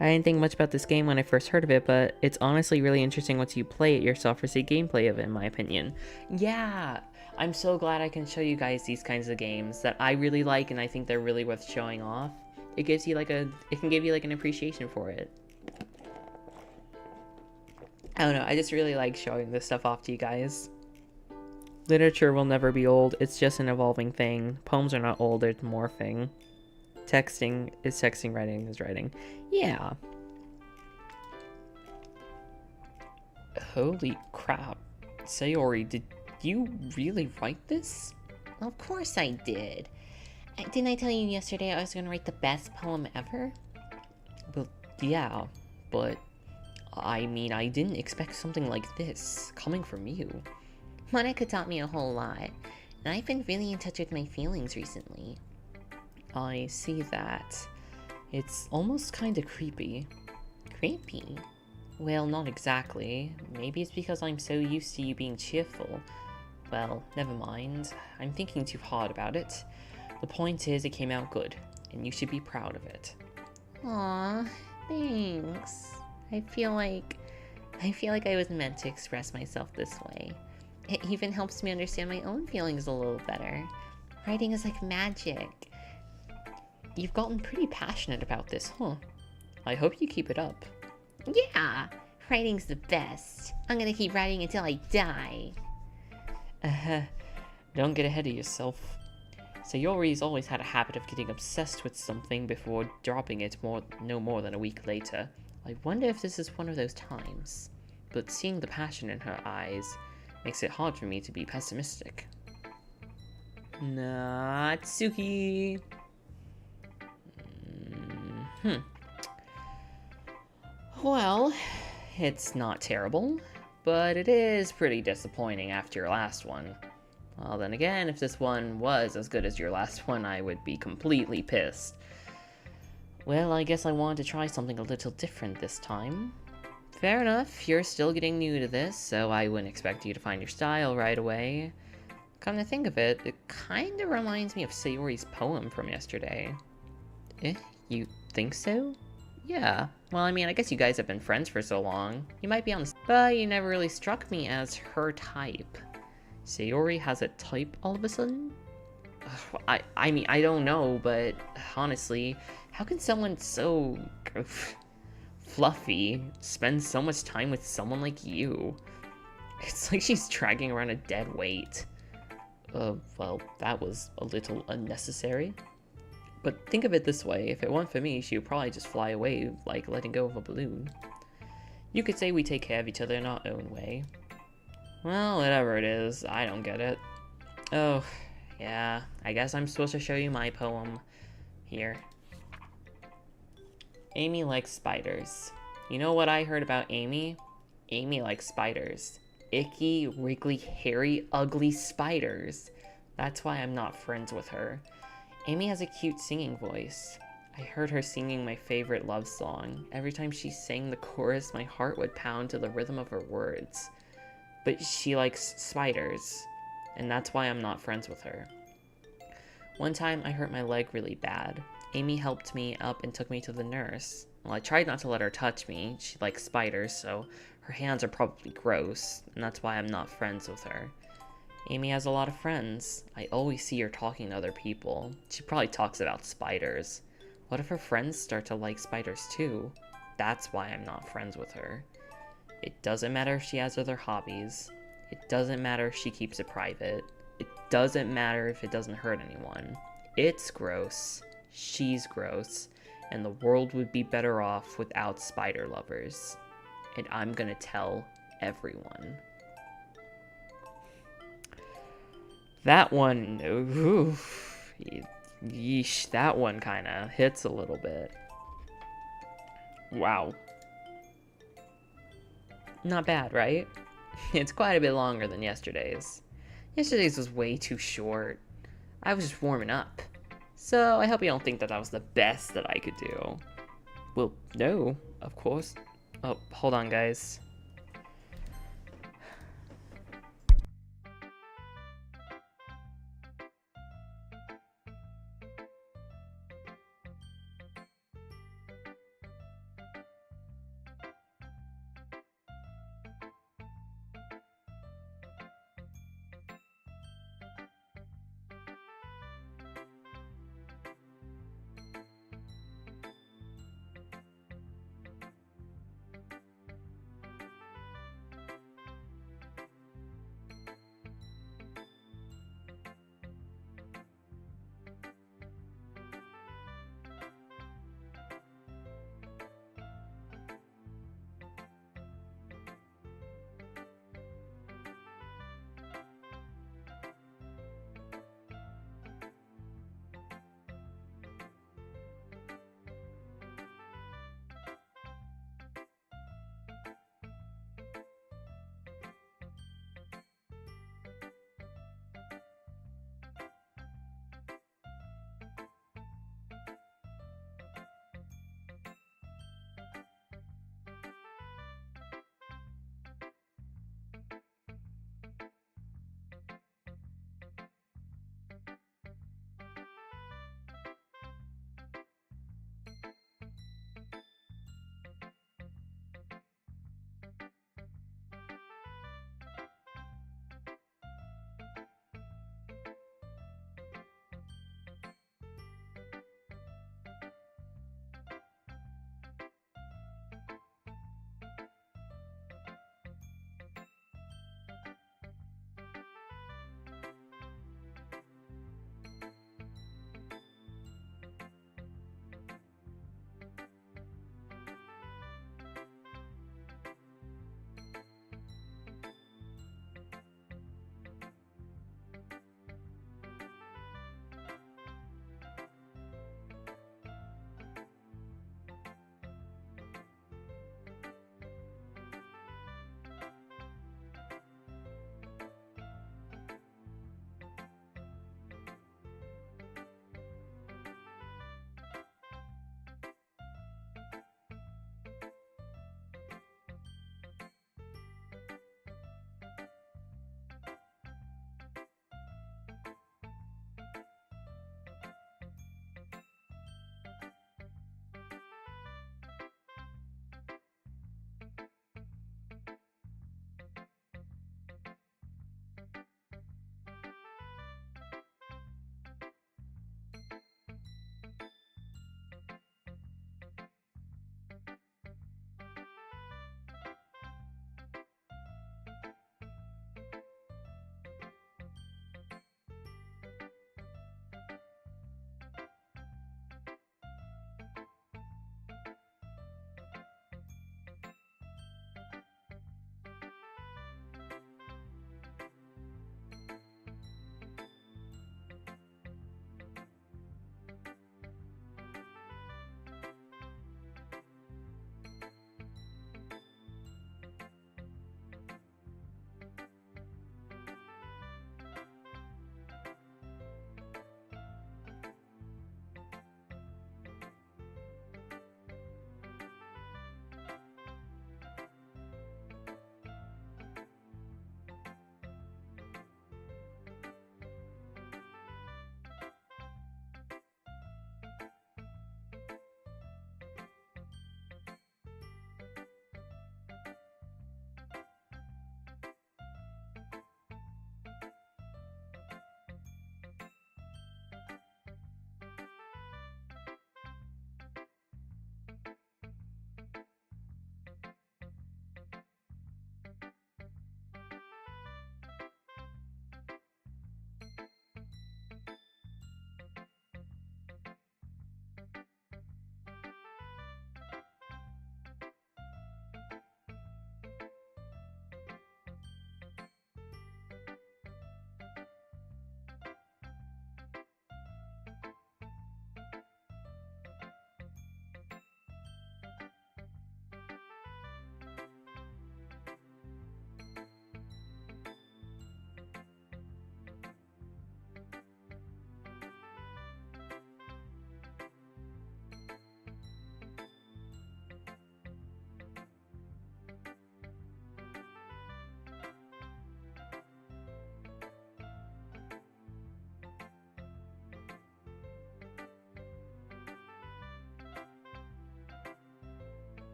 I didn't think much about this game when I first heard of it, but it's honestly really interesting once you play it yourself or see gameplay of it, in my opinion. Yeah, I'm so glad I can show you guys these kinds of games that I really like and I think they're really worth showing off. It gives you it can give you like an appreciation for it. I don't know, I just really like showing this stuff off to you guys. Literature will never be old, it's just an evolving thing. Poems are not old, they're morphing. Texting is texting, writing is writing. Yeah. Holy crap. Sayori, did you really write this? Of course I did. Didn't I tell you yesterday I was going to write the best poem ever? Well, yeah, but I mean, I didn't expect something like this coming from you. Monica taught me a whole lot, and I've been really in touch with my feelings recently. I see that. It's almost kind of creepy. Creepy? Well, not exactly. Maybe it's because I'm so used to you being cheerful. Well, never mind. I'm thinking too hard about it. The point is, it came out good, and you should be proud of it. Aw, thanks. I feel like I was meant to express myself this way. It even helps me understand my own feelings a little better. Writing is like magic. You've gotten pretty passionate about this, huh? I hope you keep it up. Yeah, writing's the best. I'm gonna keep writing until I die. Don't get ahead of yourself. Sayori's always had a habit of getting obsessed with something before dropping it no more than a week later. I wonder if this is one of those times. But seeing the passion in her eyes makes it hard for me to be pessimistic. Natsuki! Well, it's not terrible, but it is pretty disappointing after your last one. Well, then again, if this one was as good as your last one, I would be completely pissed. Well, I guess I wanted to try something a little different this time. Fair enough, you're still getting new to this, so I wouldn't expect you to find your style right away. Come to think of it, it kinda reminds me of Sayori's poem from yesterday. You think so? Yeah, well, I mean, I guess you guys have been friends for so long. You might be on the... But you never really struck me as her type. Sayori has a type all of a sudden? I mean, I don't know, but honestly, how can someone so fluffy spend so much time with someone like you? It's like she's dragging around a dead weight. Well, that was a little unnecessary. But think of it this way, if it weren't for me, she would probably just fly away, like letting go of a balloon. You could say we take care of each other in our own way. Well, whatever it is, I don't get it. Oh, yeah, I guess I'm supposed to show you my poem. Here. Amy likes spiders. You know what I heard about Amy? Amy likes spiders. Icky, wriggly, hairy, ugly spiders. That's why I'm not friends with her. Amy has a cute singing voice. I heard her singing my favorite love song. Every time she sang the chorus, my heart would pound to the rhythm of her words. But she likes spiders, and that's why I'm not friends with her. One time, I hurt my leg really bad. Amy helped me up and took me to the nurse. Well, I tried not to let her touch me. She likes spiders, so her hands are probably gross, and that's why I'm not friends with her. Amy has a lot of friends. I always see her talking to other people. She probably talks about spiders. What if her friends start to like spiders too? That's why I'm not friends with her. It doesn't matter if she has other hobbies. It doesn't matter if she keeps it private. It doesn't matter if it doesn't hurt anyone. It's gross. she's gross, and the world would be better off without spider lovers. And I'm gonna tell everyone. That one, oof, yeesh, that one kind of hits a little bit. Wow. Not bad, right? It's quite a bit longer than yesterday's. Yesterday's was way too short. I was just warming up. So I hope you don't think that was the best that I could do. Well, no, of course. Oh, hold on, guys.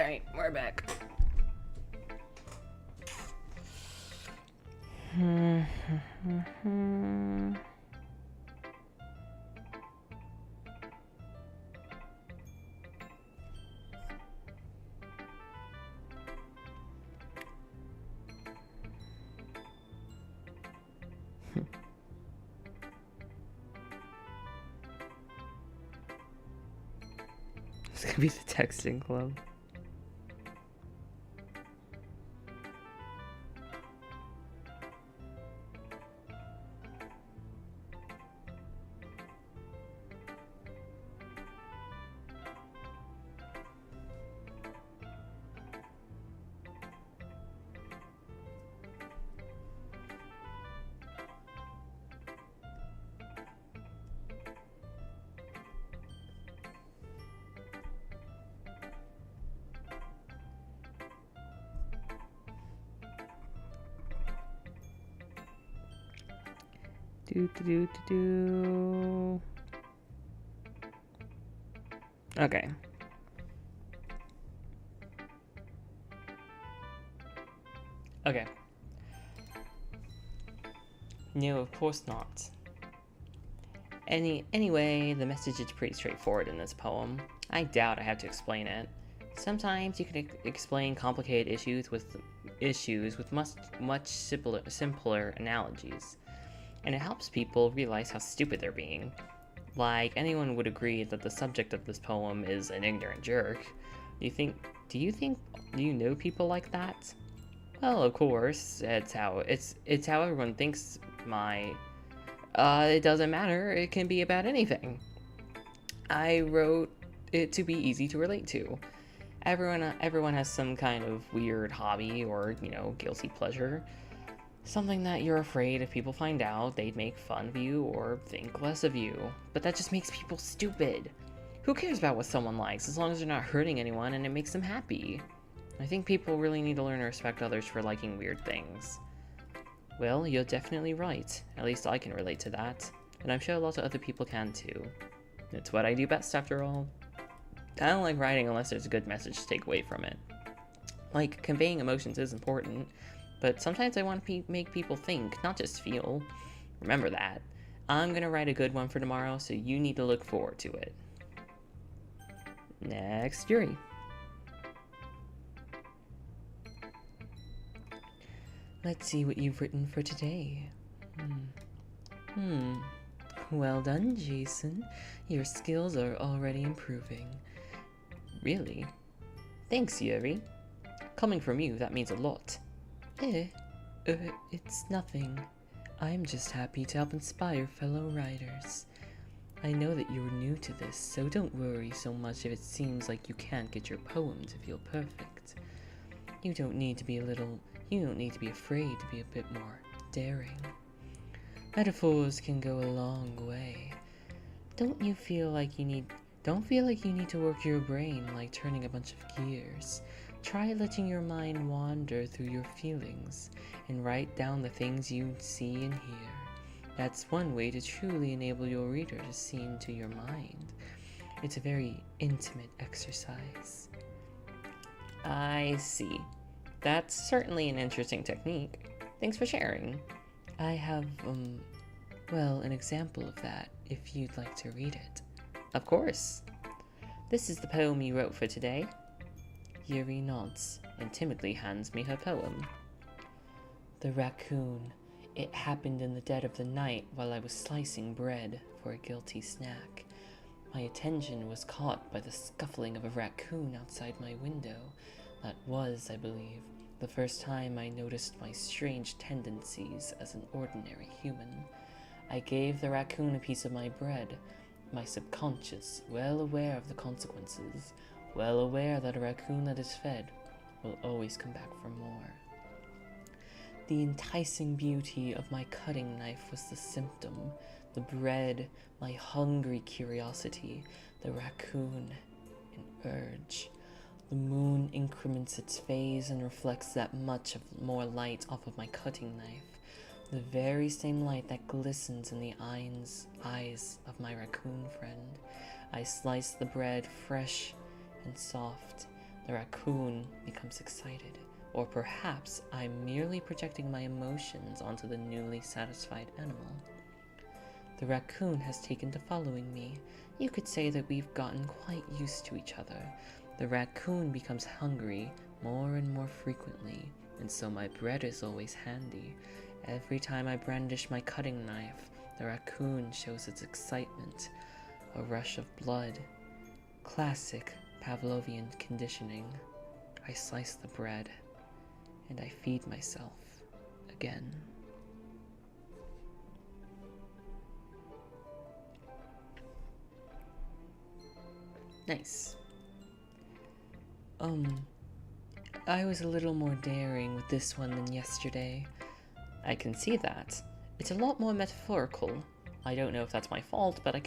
Alright, we're back. It's gonna be the texting club. Okay. Okay. No, of course not. Anyway, the message is pretty straightforward in this poem. I doubt I have to explain it. Sometimes you can explain complicated issues with much simpler analogies, and it helps people realize how stupid they're being. Like, anyone would agree that the subject of this poem is an ignorant jerk. Do you know people like that? Well, of course, it's how everyone thinks it doesn't matter, it can be about anything. I wrote it to be easy to relate to. Everyone has some kind of weird hobby or, guilty pleasure. Something that you're afraid if people find out, they'd make fun of you or think less of you. But that just makes people stupid. Who cares about what someone likes as long as they're not hurting anyone and it makes them happy? I think people really need to learn to respect others for liking weird things. Well, you're definitely right. At least I can relate to that. And I'm sure a lot of other people can too. It's what I do best after all. I don't like writing unless there's a good message to take away from it. Like, conveying emotions is important, but sometimes I want to make people think, not just feel. Remember that. I'm gonna write a good one for tomorrow, so you need to look forward to it. Next, Yuri. Let's see what you've written for today. Well done, Jason. Your skills are already improving. Really? Thanks, Yuri. Coming from you, that means a lot. It's nothing. I'm just happy to help inspire fellow writers. I know that you're new to this, so don't worry so much if it seems like you can't get your poem to feel perfect. You don't need to be afraid to be a bit more daring. Metaphors can go a long way. Don't feel like you need to work your brain like turning a bunch of gears. Try letting your mind wander through your feelings and write down the things you see and hear. That's one way to truly enable your reader to see into your mind. It's a very intimate exercise. I see. That's certainly an interesting technique. Thanks for sharing. I have, an example of that, if you'd like to read it. Of course. This is the poem you wrote for today. Yuri nods and timidly hands me her poem. The raccoon. It happened in the dead of the night while I was slicing bread for a guilty snack. My attention was caught by the scuffling of a raccoon outside my window. That was, I believe, the first time I noticed my strange tendencies as an ordinary human. I gave the raccoon a piece of my bread, my subconscious, well aware of the consequences, well aware that a raccoon that is fed will always come back for more. The enticing beauty of my cutting knife was the symptom, the bread, my hungry curiosity, the raccoon, an urge. The moon increments its phase and reflects that much more light off of my cutting knife, the very same light that glistens in the eyes of my raccoon friend. I slice the bread fresh and soft, The raccoon becomes excited, or perhaps I'm merely projecting my emotions onto the newly satisfied animal. The raccoon has taken to following me. You could say that we've gotten quite used to each other. The raccoon becomes hungry more and more frequently, and so my bread is always handy. Every time I brandish my cutting knife, the raccoon shows its excitement. A rush of blood. Classic Pavlovian conditioning. I slice the bread, and I feed myself again. Nice. I was a little more daring with this one than yesterday. I can see that. It's a lot more metaphorical. I don't know if that's my fault, but I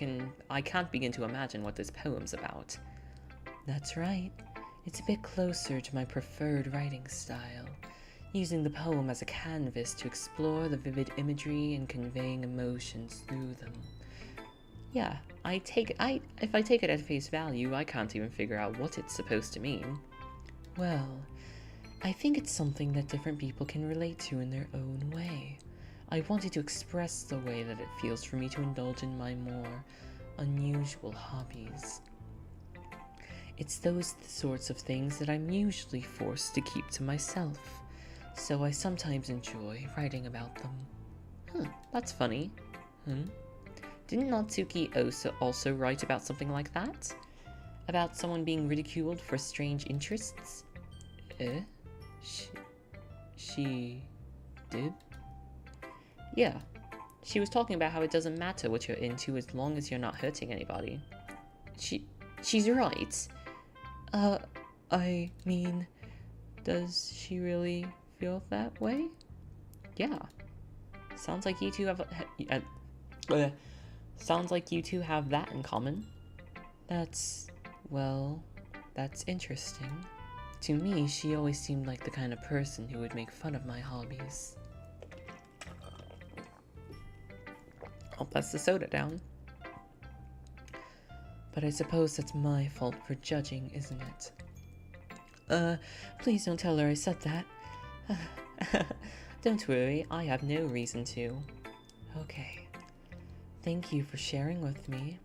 can't begin to imagine what this poem's about. That's right. It's a bit closer to my preferred writing style, using the poem as a canvas to explore the vivid imagery and conveying emotions through them. Yeah, if I take it at face value, I can't even figure out what it's supposed to mean. Well, I think it's something that different people can relate to in their own way. I wanted to express the way that it feels for me to indulge in my more unusual hobbies. It's those sorts of things that I'm usually forced to keep to myself, so I sometimes enjoy writing about them. That's funny. Didn't Natsuki also write about something like that? About someone being ridiculed for strange interests? She did? Yeah. She was talking about how it doesn't matter what you're into as long as you're not hurting anybody. She's right. I mean, does she really feel that way? Yeah. Sounds like you two have that in common. That's interesting. To me, she always seemed like the kind of person who would make fun of my hobbies. I'll pass the soda down. But I suppose that's my fault for judging, isn't it? Please don't tell her I said that. Don't worry, I have no reason to. Okay. Thank you for sharing with me.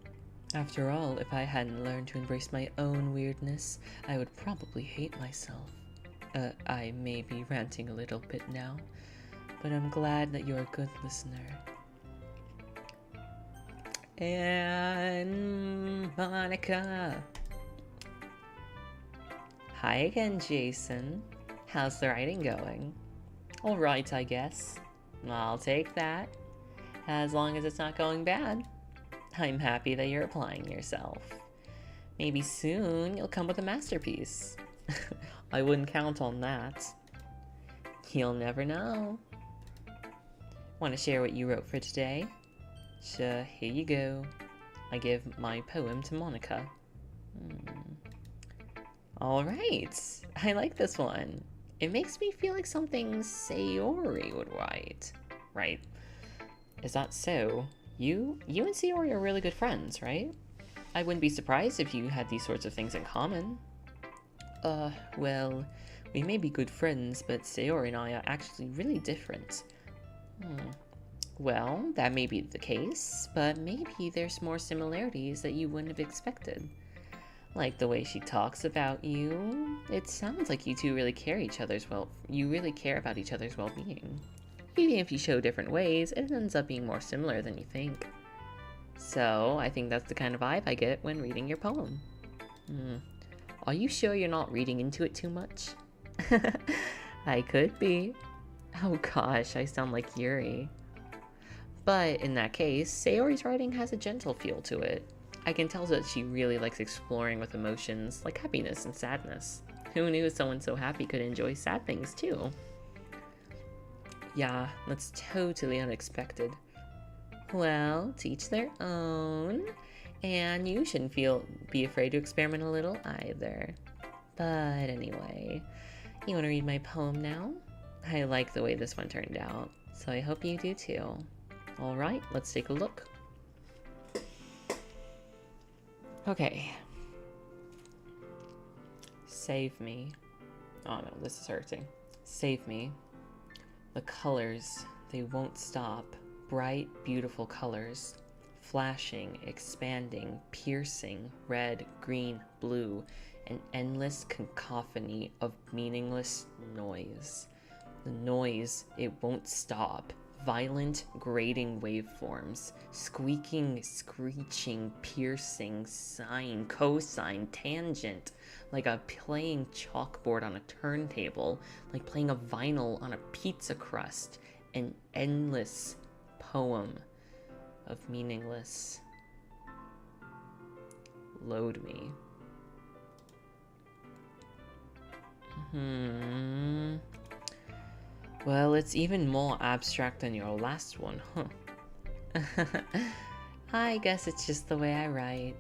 After all, if I hadn't learned to embrace my own weirdness, I would probably hate myself. I may be ranting a little bit now, but I'm glad that you're a good listener. And Monica. Hi again, Jason. How's the writing going? Alright, I guess. I'll take that. As long as it's not going bad. I'm happy that you're applying yourself. Maybe soon you'll come with a masterpiece. I wouldn't count on that. You'll never know. Want to share what you wrote for today? Sure, here you go. I give my poem to Monica. Alright, I like this one. It makes me feel like something Sayori would write. Right. Is that so? You and Sayori are really good friends, right? I wouldn't be surprised if you had these sorts of things in common. Well, we may be good friends, but Sayori and I are actually really different. Well, that may be the case, but maybe there's more similarities that you wouldn't have expected. Like the way she talks about you. It sounds like you two really care about each other's well-being. Even if you show different ways, it ends up being more similar than you think. So, I think that's the kind of vibe I get when reading your poem. Are you sure you're not reading into it too much? I could be. Oh gosh, I sound like Yuri. But in that case, Sayori's writing has a gentle feel to it. I can tell that she really likes exploring with emotions like happiness and sadness. Who knew someone so happy could enjoy sad things too? Yeah, that's totally unexpected. Well, to each their own. And you shouldn't be afraid to experiment a little either. But anyway, you want to read my poem now? I like the way this one turned out, so I hope you do too. Alright, let's take a look. Save me. Oh no, this is hurting. Save me. The colors, they won't stop. Bright, beautiful colors. Flashing, expanding, piercing, red, green, blue, an endless cacophony of meaningless noise. The noise, it won't stop. Violent, grating waveforms. Squeaking, screeching, piercing, sine, cosine, tangent. Like a playing chalkboard on a turntable. Like playing a vinyl on a pizza crust. An endless poem of meaningless. Load me. Well, it's even more abstract than your last one, huh? I guess it's just the way I write.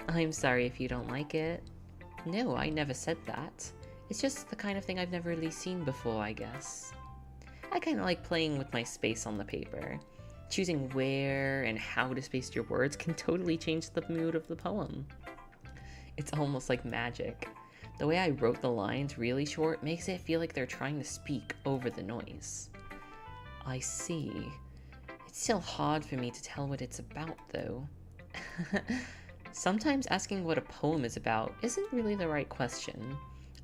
I'm sorry if you don't like it. No, I never said that. It's just the kind of thing I've never really seen before, I guess. I kind of like playing with my space on the paper. Choosing where and how to space your words can totally change the mood of the poem. It's almost like magic. The way I wrote the lines really short makes it feel like they're trying to speak over the noise. I see. It's still hard for me to tell what it's about, though. Sometimes asking what a poem is about isn't really the right question.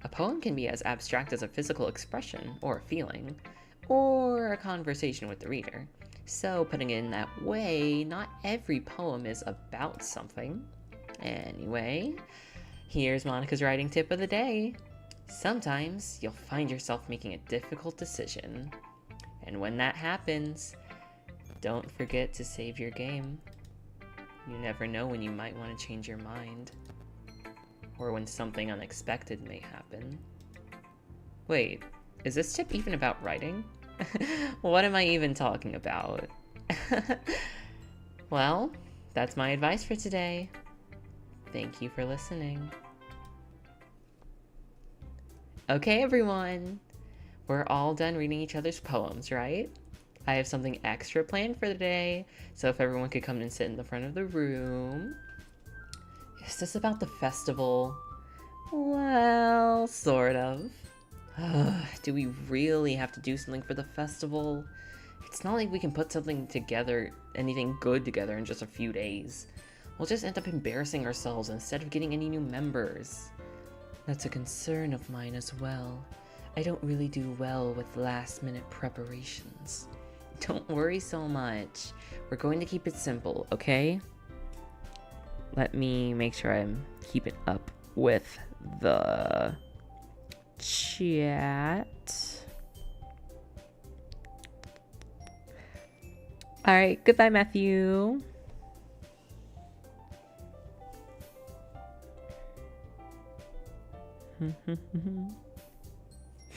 A poem can be as abstract as a physical expression, or a feeling, or a conversation with the reader. So putting it in that way, not every poem is about something. Anyway, here's Monica's writing tip of the day. Sometimes you'll find yourself making a difficult decision. And when that happens, don't forget to save your game. You never know when you might want to change your mind. Or when something unexpected may happen. Wait, is this tip even about writing? What am I even talking about? Well, that's my advice for today. Thank you for listening. Okay, everyone. We're all done reading each other's poems, right? I have something extra planned for the day, so if everyone could come and sit in the front of the room. Is this about the festival? Well, sort of. Do we really have to do something for the festival? It's not like we can put something together, anything good together in just a few days. We'll just end up embarrassing ourselves instead of getting any new members. That's a concern of mine as well. I don't really do well with last-minute preparations. Don't worry so much. We're going to keep it simple, okay? Let me make sure I'm keeping up with the chat. Alright, goodbye, Matthew.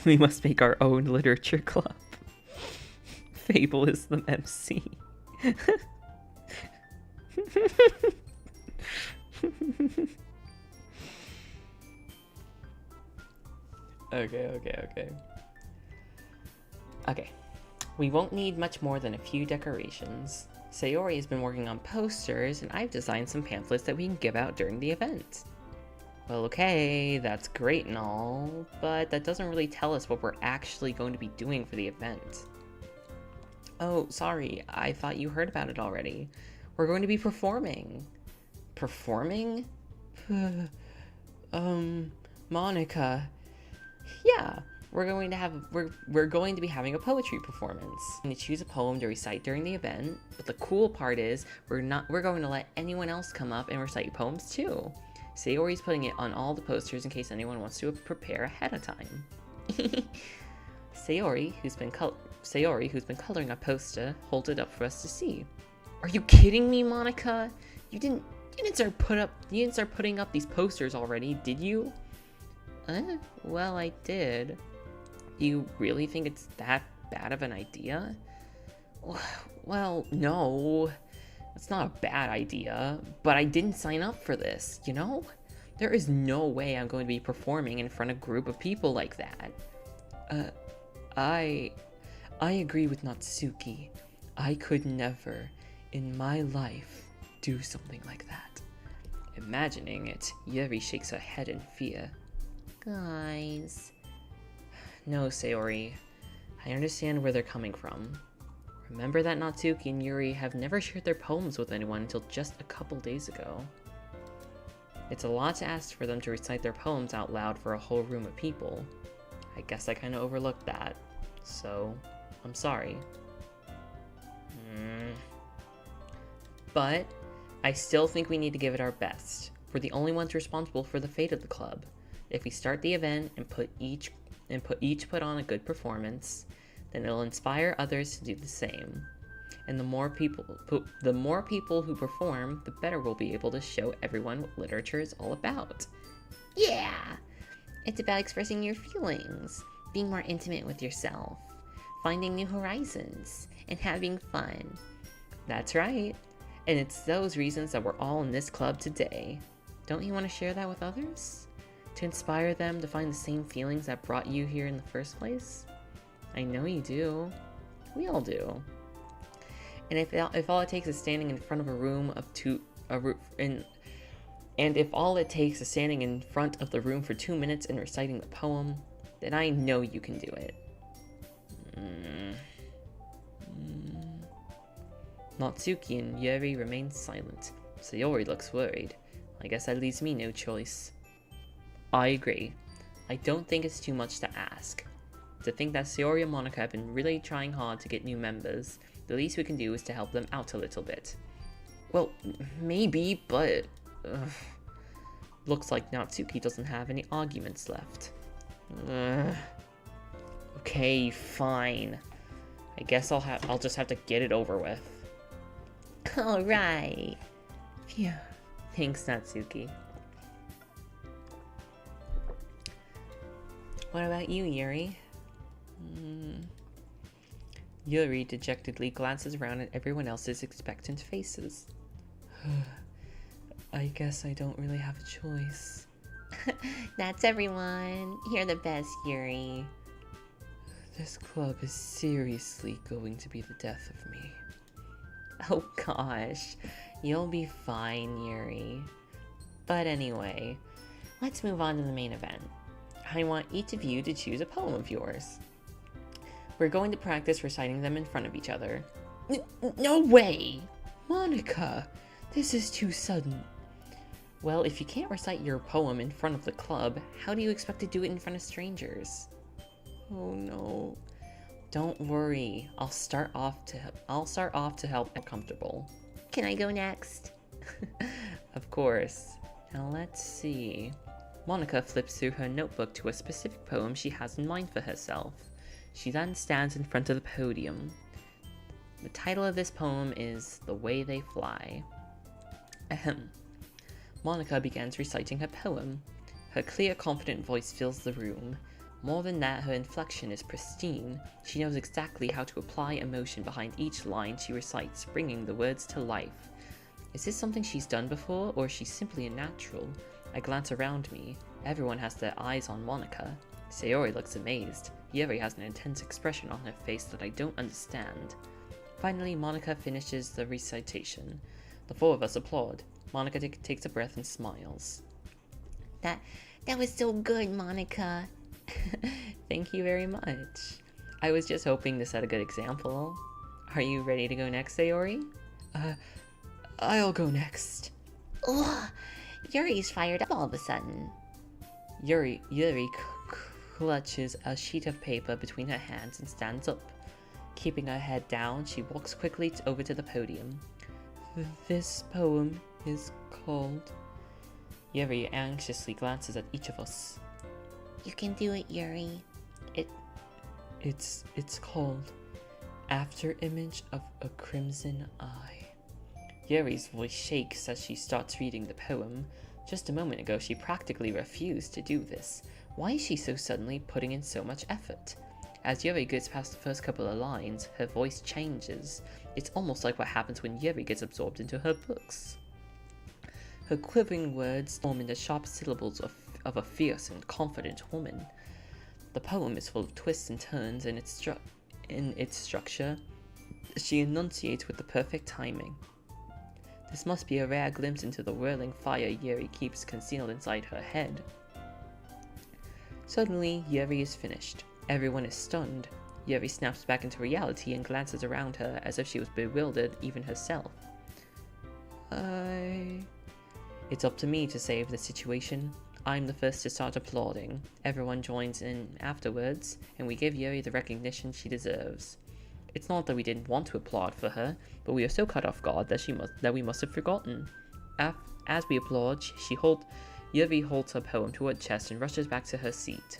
We must make our own literature club. Fable is the MC. Okay. We won't need much more than a few decorations. Sayori has been working on posters, and I've designed some pamphlets that we can give out during the event. Well, okay, that's great and all, but that doesn't really tell us what we're actually going to be doing for the event. Oh, sorry, I thought you heard about it already. We're going to be performing. Performing? Monica. Yeah, we're going to be having a poetry performance. I'm going to choose a poem to recite during the event, but the cool part is we're going to let anyone else come up and recite poems too. Sayori's putting it on all the posters in case anyone wants to prepare ahead of time. Sayori, who's been coloring a poster, holds it up for us to see. Are you kidding me, Monica? You didn't start putting up these posters already, did you? Well, I did. You really think it's that bad of an idea? Well, no. It's not a bad idea, but I didn't sign up for this, you know? There is no way I'm going to be performing in front of a group of people like that. I agree with Natsuki. I could never, in my life, do something like that. Imagining it, Yuri shakes her head in fear. Guys. No, Sayori. I understand where they're coming from. Remember that Natsuki and Yuri have never shared their poems with anyone until just a couple days ago. It's a lot to ask for them to recite their poems out loud for a whole room of people. I guess I kinda overlooked that. So, I'm sorry. But, I still think we need to give it our best. We're the only ones responsible for the fate of the club. If we start the event and each put on a good performance, then it'll inspire others to do the same. And the more people who perform, the better we'll be able to show everyone what literature is all about. Yeah! It's about expressing your feelings, being more intimate with yourself, finding new horizons, and having fun. That's right. And it's those reasons that we're all in this club today. Don't you want to share that with others? To inspire them to find the same feelings that brought you here in the first place? I know you do. We all do. And if all it takes is standing in front of a room of and if all it takes is standing in front of the room for 2 minutes and reciting the poem, then I know you can do it. Natsuki and Yuri remain silent. Sayori looks worried. I guess that leaves me no choice. I agree. I don't think it's too much to ask. To think that Sayori and Monica have been really trying hard to get new members, the least we can do is to help them out a little bit. Well, maybe, but... Looks like Natsuki doesn't have any arguments left. Okay, fine. I guess I'll just have to get it over with. Alright. Phew. Thanks, Natsuki. What about you, Yuri? Yuri dejectedly glances around at everyone else's expectant faces. I guess I don't really have a choice. That's everyone. You're the best, Yuri. This club is seriously going to be the death of me. Oh gosh, you'll be fine, Yuri. But anyway, let's move on to the main event. I want each of you to choose a poem of yours. We're going to practice reciting them in front of each other. No way! Monica, this is too sudden. Well, if you can't recite your poem in front of the club, how do you expect to do it in front of strangers? Oh no. Don't worry, I'll start off to help get comfortable. Can I go next? Of course. Now let's see. Monica flips through her notebook to a specific poem she has in mind for herself. She then stands in front of the podium. The title of this poem is The Way They Fly. Ahem. Monica begins reciting her poem. Her clear, confident voice fills the room. More than that, her inflection is pristine. She knows exactly how to apply emotion behind each line she recites, bringing the words to life. Is this something she's done before, or is she simply a natural? I glance around me. Everyone has their eyes on Monica. Sayori looks amazed. Yuri has an intense expression on her face that I don't understand. Finally, Monica finishes the recitation. The four of us applaud. Monica takes a breath and smiles. That was so good, Monica. Thank you very much. I was just hoping to set a good example. Are you ready to go next, Sayori? I'll go next. Ugh, Yuri's fired up all of a sudden. Yuri clutches a sheet of paper between her hands and stands up. Keeping her head down, she walks quickly over to the podium. This poem is called... Yuri anxiously glances at each of us. You can do it, Yuri. It's called After Image of a Crimson Eye. Yuri's voice shakes as she starts reading the poem. Just a moment ago, she practically refused to do this. Why is she so suddenly putting in so much effort? As Yuri gets past the first couple of lines, her voice changes. It's almost like what happens when Yuri gets absorbed into her books. Her quivering words form into sharp syllables of a fierce and confident woman. The poem is full of twists and turns in its structure. She enunciates with the perfect timing. This must be a rare glimpse into the whirling fire Yuri keeps concealed inside her head. Suddenly, Yuri is finished. Everyone is stunned. Yuri snaps back into reality and glances around her as if she was bewildered even herself. It's up to me to save the situation. I'm the first to start applauding. Everyone joins in afterwards, and we give Yuri the recognition she deserves. It's not that we didn't want to applaud for her, but we are so caught off guard that we must have forgotten. As we applaud, Yuri holds her poem to her chest and rushes back to her seat.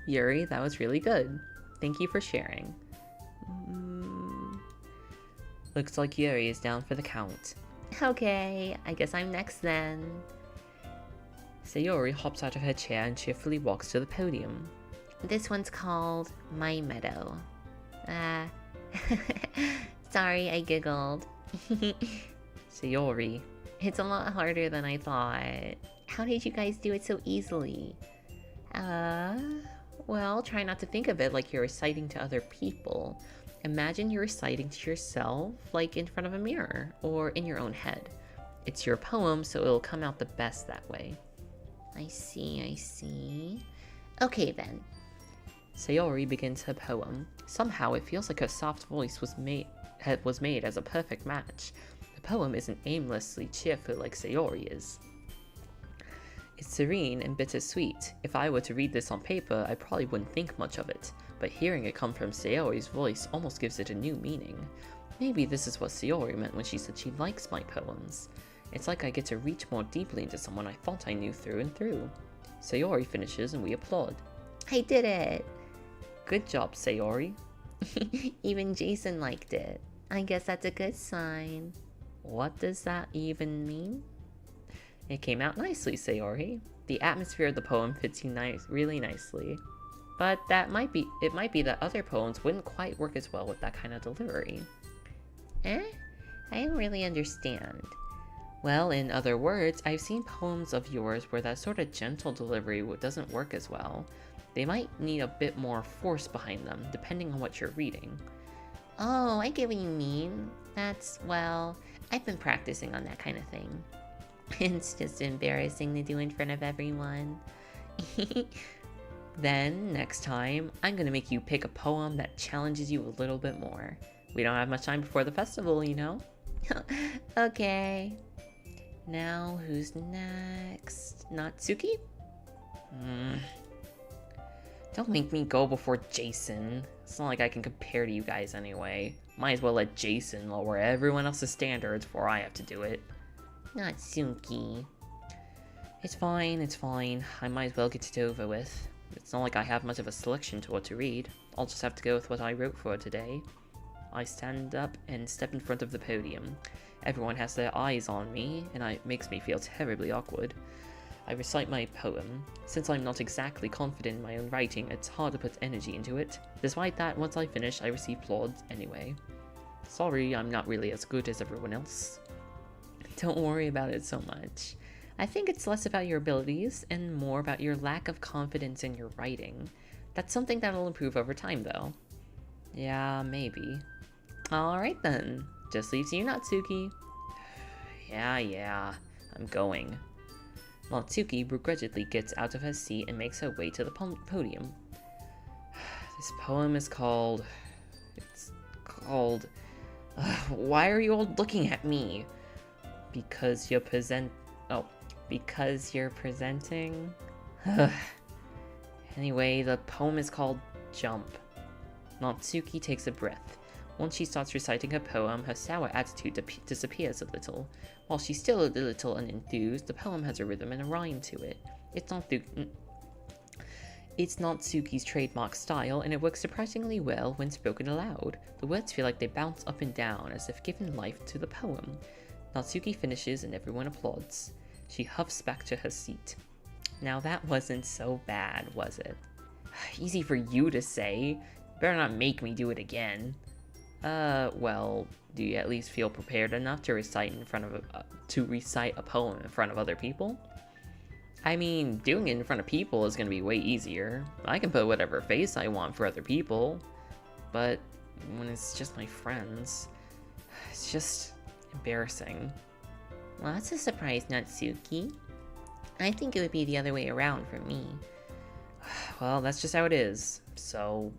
Yuri, that was really good. Thank you for sharing. Looks like Yuri is down for the count. Okay, I guess I'm next then. Sayori hops out of her chair and cheerfully walks to the podium. This one's called My Meadow. Sorry, I giggled. Sayori. It's a lot harder than I thought. How did you guys do it so easily? Well, try not to think of it like you're reciting to other people. Imagine you're reciting to yourself, like in front of a mirror, or in your own head. It's your poem, so it'll come out the best that way. I see. Okay then. Sayori begins her poem. Somehow it feels like her soft voice was made as a perfect match. The poem isn't aimlessly cheerful like Sayori is. It's serene and bittersweet. If I were to read this on paper, I probably wouldn't think much of it, but hearing it come from Sayori's voice almost gives it a new meaning. Maybe this is what Sayori meant when she said she likes my poems. It's like I get to reach more deeply into someone I thought I knew through and through. Sayori finishes and we applaud. I did it! Good job, Sayori. Even Jason liked it. I guess that's a good sign. What does that even mean? It came out nicely, Sayori. The atmosphere of the poem fits you really nicely. But it might be that other poems wouldn't quite work as well with that kind of delivery. I don't really understand. Well, in other words, I've seen poems of yours where that sort of gentle delivery doesn't work as well. They might need a bit more force behind them, depending on what you're reading. Oh, I get what you mean. Well, I've been practicing on that kind of thing. It's just embarrassing to do in front of everyone. Then, next time, I'm gonna make you pick a poem that challenges you a little bit more. We don't have much time before the festival, you know? Okay. Now, who's next? Natsuki? Don't make me go before Jason. It's not like I can compare to you guys anyway. Might as well let Jason lower everyone else's standards before I have to do it. Natsuki. It's fine. I might as well get it over with. It's not like I have much of a selection to what to read. I'll just have to go with what I wrote for today. I stand up and step in front of the podium. Everyone has their eyes on me, and it makes me feel terribly awkward. I recite my poem. Since I'm not exactly confident in my own writing, it's hard to put energy into it. Despite that, once I finish, I receive applause anyway. Sorry, I'm not really as good as everyone else. Don't worry about it so much. I think it's less about your abilities and more about your lack of confidence in your writing. That's something that'll improve over time, though. Yeah, maybe. Alright then. Just leaves you, Natsuki. Yeah, I'm going. Natsuki begrudgingly gets out of her seat and makes her way to the podium. This poem is called... why are you all looking at me? Because you're presenting... Anyway, the poem is called Jump. Natsuki takes a breath. Once she starts reciting her poem, her sour attitude disappears a little. While she's still a little unenthused, the poem has a rhythm and a rhyme to it. It's Natsuki's trademark style, and it works surprisingly well when spoken aloud. The words feel like they bounce up and down, as if giving life to the poem. Natsuki finishes and everyone applauds. She huffs back to her seat. Now that wasn't so bad, was it? Easy for you to say. Better not make me do it again. Well, do you at least feel prepared enough to recite a poem in front of other people? I mean, doing it in front of people is gonna be way easier. I can put whatever face I want for other people, but when it's just my friends, it's just embarrassing. Well, that's a surprise, Natsuki. I think it would be the other way around for me. Well, that's just how it is. So,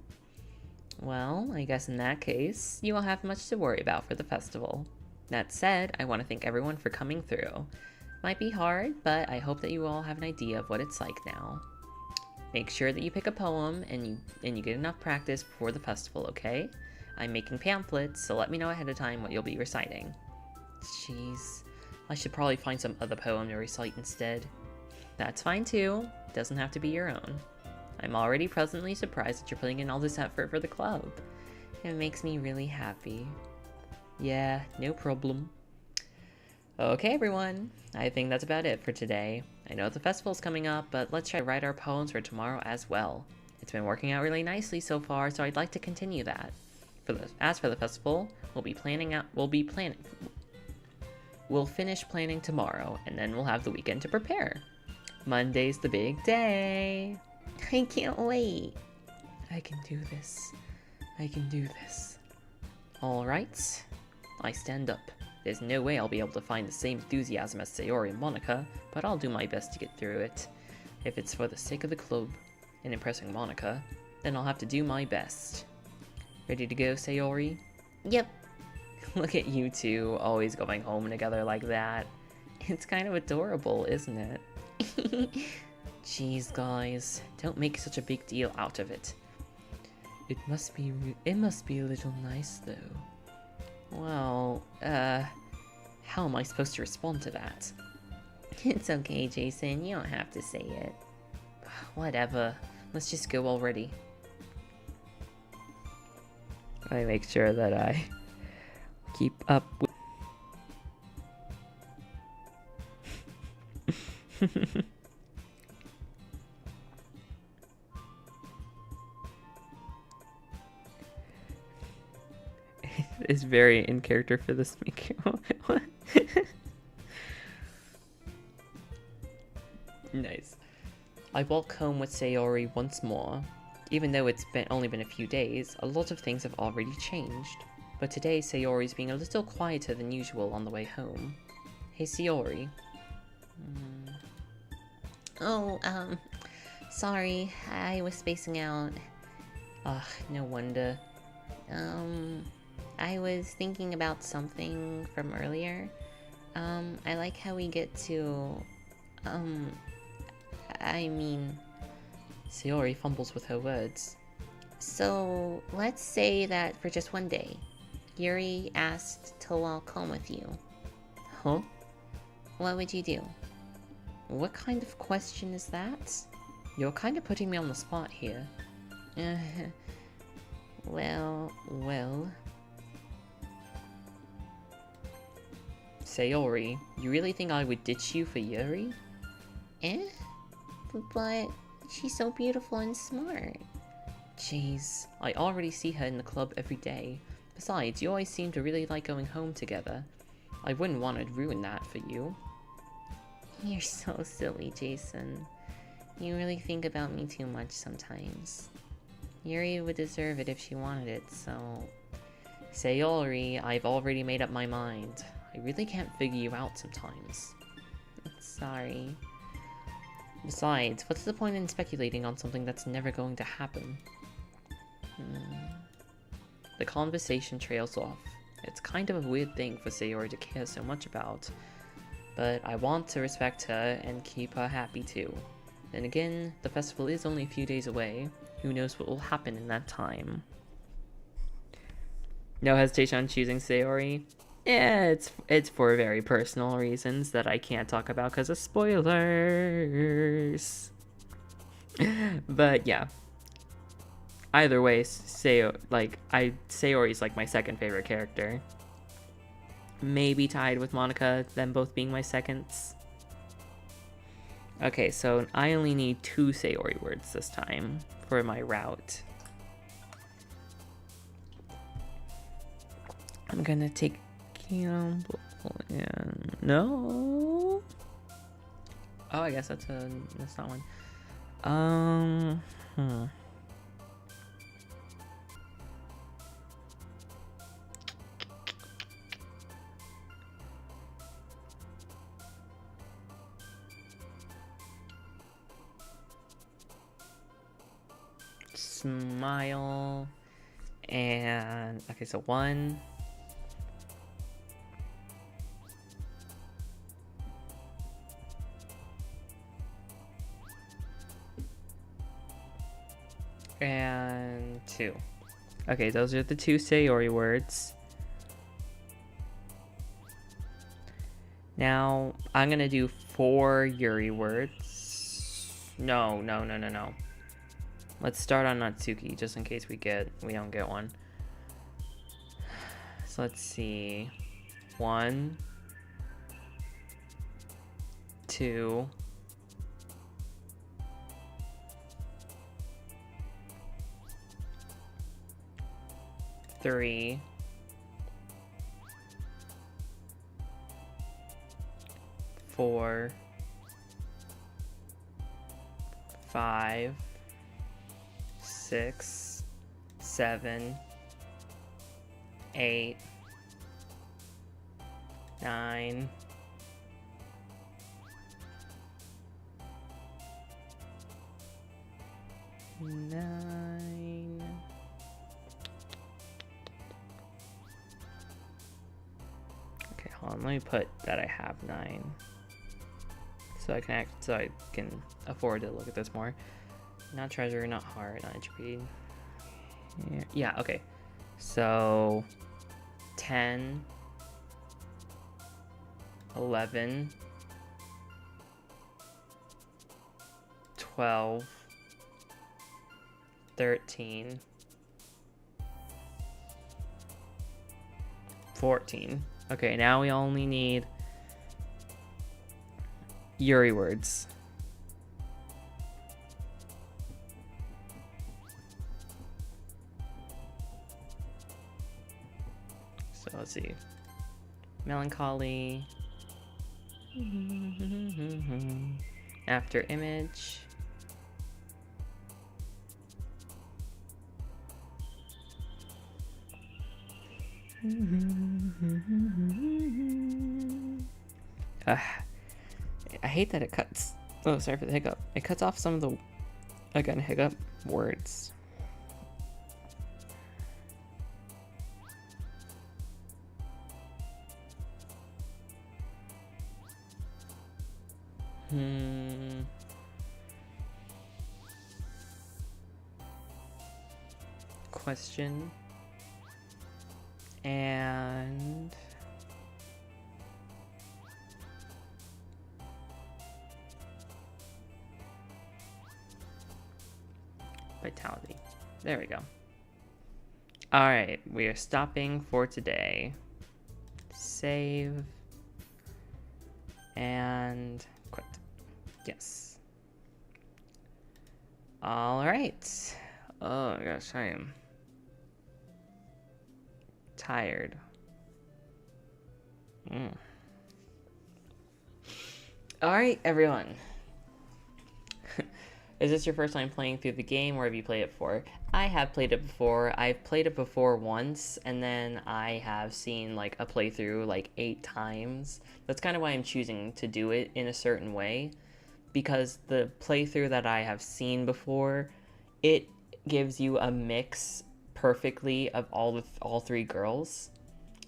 well, I guess in that case, you won't have much to worry about for the festival. That said, I want to thank everyone for coming through. Might be hard, but I hope that you all have an idea of what it's like now. Make sure that you pick a poem and you get enough practice before the festival, okay? I'm making pamphlets, so let me know ahead of time what you'll be reciting. Jeez, I should probably find some other poem to recite instead. That's fine too, doesn't have to be your own. I'm already pleasantly surprised that you're putting in all this effort for the club. It makes me really happy. Yeah, no problem. Okay, everyone, I think that's about it for today. I know the festival's coming up, but let's try to write our poems for tomorrow as well. It's been working out really nicely so far, so I'd like to continue that. As for the festival, we'll finish planning tomorrow, and then we'll have the weekend to prepare. Monday's the big day. I can't wait. I can do this. I can do this. Alright. I stand up. There's no way I'll be able to find the same enthusiasm as Sayori and Monica, but I'll do my best to get through it. If it's for the sake of the club and impressing Monica, then I'll have to do my best. Ready to go, Sayori? Yep. Look at you two, always going home together like that. It's kind of adorable, isn't it? Jeez, guys, don't make such a big deal out of it. It must be a little nice, though. Well, how am I supposed to respond to that? It's okay, Jason, you don't have to say it. Whatever, let's just go already. I make sure that I keep up with... It's very in character for this speaker. Nice. I walk home with Sayori once more. Even though it's only been a few days, a lot of things have already changed. But today Sayori's being a little quieter than usual on the way home. Hey Sayori. Oh, sorry, I was spacing out. Ugh, no wonder. I was thinking about something from earlier. I like how we get to, I mean... Sayori fumbles with her words. So, let's say that for just one day, Yuri asked to walk home with you. Huh? What would you do? What kind of question is that? You're kind of putting me on the spot here. Well... Sayori, you really think I would ditch you for Yuri? But she's so beautiful and smart. Jeez, I already see her in the club every day. Besides, you always seem to really like going home together. I wouldn't want to ruin that for you. You're so silly, Jason. You really think about me too much sometimes. Yuri would deserve it if she wanted it, so... Sayori, I've already made up my mind. I really can't figure you out sometimes. Sorry. Besides, what's the point in speculating on something that's never going to happen? The conversation trails off. It's kind of a weird thing for Sayori to care so much about. But I want to respect her and keep her happy too. Then again, the festival is only a few days away. Who knows what will happen in that time? No hesitation on choosing Sayori. Yeah, it's for very personal reasons that I can't talk about because of spoilers. But yeah. Either way, Sayori's like my second favorite character. Maybe tied with Monica, them both being my seconds. Okay, so I only need 2 Sayori words this time for my route. I'm gonna take Campbell and... No? Oh, I guess that's not one. smile. And okay, so 1, and 2. Okay, those are the 2 Sayori words. Now I'm gonna do 4 Yuri words. No. Let's start on Natsuki just in case we don't get one. So let's see. 1, 2, 3, 4, 5, 6, 7, 8, 9, 9. Okay, hold on. Let me put that I have 9, so I can afford to look at this more. Not treasure, not heart, not HP. Yeah. Okay. So 10, 11, 12, 13, 14. Okay, now we only need Yuri words. So let's see. Melancholy. After image. I hate that it cuts. Oh, sorry for the hiccup. It cuts off some of the, again, hiccup words. Question. And vitality. There we go. All right, we are stopping for today. Save and quit. Yes. All right. Oh my gosh, I am tired. All right, everyone. Is this your first time playing through the game, or have you played it before? I have played it before. I've played it before once, and then I have seen like a playthrough like 8 times. That's kind of why I'm choosing to do it in a certain way, because the playthrough that I have seen before, it gives you a mix perfectly of all 3 girls.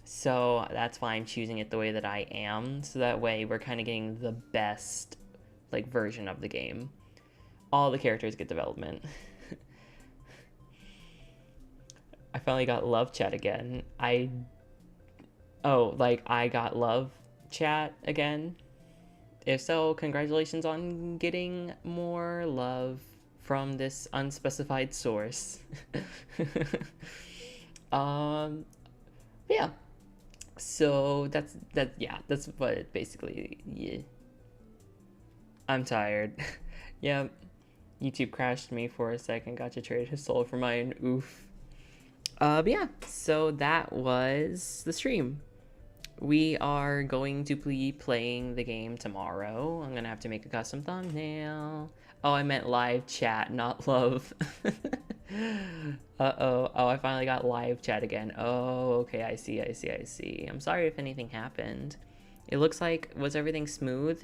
So that's why I'm choosing it the way that I am, so that way we're kind of getting the best like version of the game. All the characters get development. I finally got love chat again. I got love chat again. If so, congratulations on getting more love from this unspecified source. Yeah. So that's what it basically. Yeah. I'm tired. Yeah. YouTube crashed me for a second. Gotcha, traded his soul for mine. Oof. But yeah, so that was the stream. We are going to be playing the game tomorrow. I'm gonna have to make a custom thumbnail. Oh, I meant live chat, not love. Uh-oh. Oh, I finally got live chat again. Oh, okay, I see. I'm sorry if anything happened. It looks like, was everything smooth?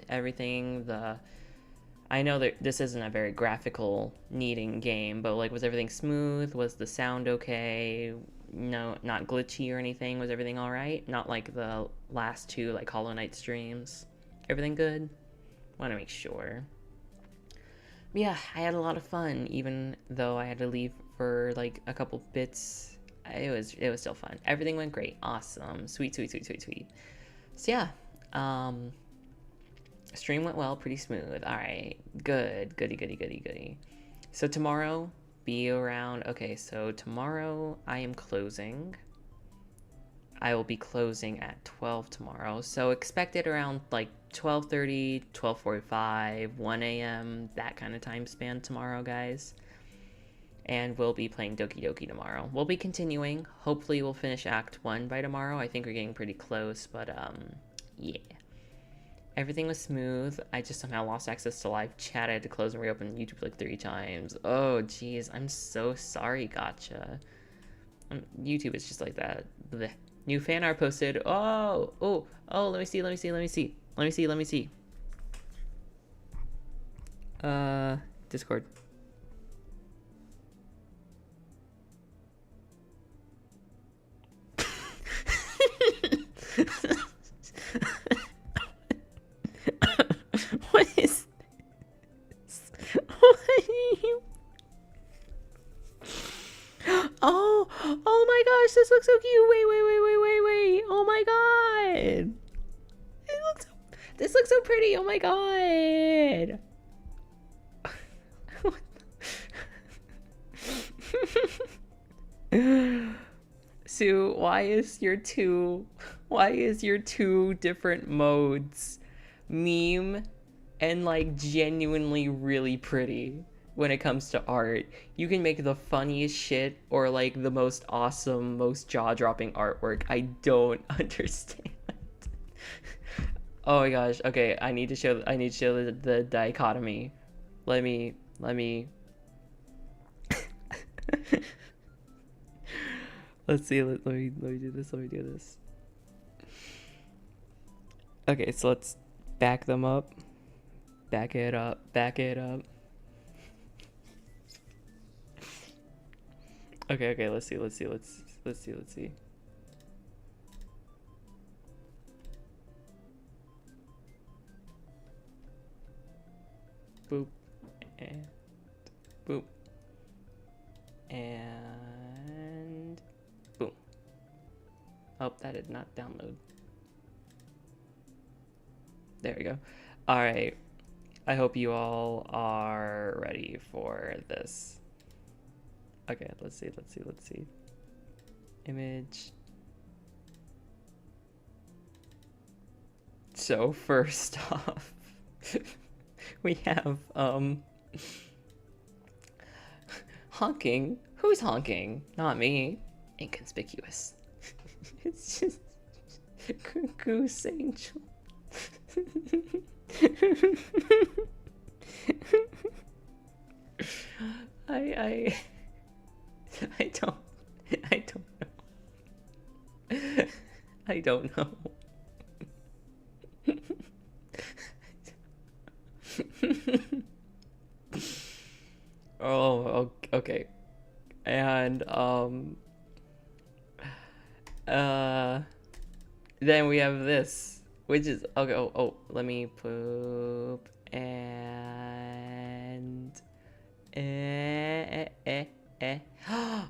I know that this isn't a very graphical needing game, but like, was everything smooth? Was the sound okay? No, not glitchy or anything. Was everything all right? Not like the last two like Hollow Knight streams. Everything good? Want to make sure. Yeah, I had a lot of fun, even though I had to leave for like a couple bits. It was still fun. Everything went great. Awesome. Sweet, sweet, sweet, sweet, sweet. So yeah, stream went well, pretty smooth. All right, good, goody, goody, goody, goody. So tomorrow, be around. Okay, so tomorrow I am closing. I will be closing at 12 tomorrow, so expect it around like 12:30, 12:45, 1 a.m., that kind of time span tomorrow, guys. And we'll be playing Doki Doki tomorrow. We'll be continuing. Hopefully we'll finish Act 1 by tomorrow. I think we're getting pretty close, but yeah. Everything was smooth. I just somehow lost access to live chat. I had to close and reopen YouTube like 3 times. Oh, jeez. I'm so sorry, gotcha. YouTube is just like that. Blech. New fan art posted. Oh, let me see. Discord. What is this? What are you? Oh my gosh, this looks so cute. Wait. Oh my god. This looks so pretty. Oh my god. Sue, why is your two different modes meme and like genuinely really pretty when it comes to art? You can make the funniest shit or like the most awesome, most jaw-dropping artwork. I don't understand. Oh my gosh. Okay, I need to show the dichotomy. Let me Let's see. Let me do this. Okay, so let's back them up. Back it up. Okay, let's see. Boop and boop and boom. Oh, that did not download. There we go. All right. I hope you all are ready for this. Okay, let's see. Image. So first off, we have honking. Who's honking? Not me. Inconspicuous. It's just Goose Angel. I don't know. I don't know. Oh, okay. And then we have this, which is okay. Let me poop and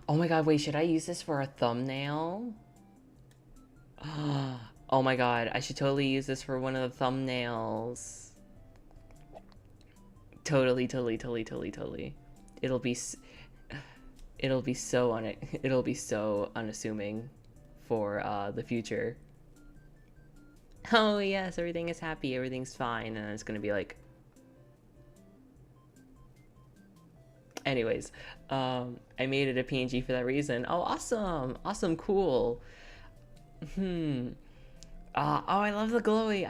oh my god, wait, should I use this for a thumbnail? Oh my god, I should totally use this for one of the thumbnails. Totally. It'll be so unassuming for the future. Oh yes, everything is happy, everything's fine, and it's gonna be like. Anyways, I made it a PNG for that reason. Oh, awesome, cool. Oh, I love the glowy.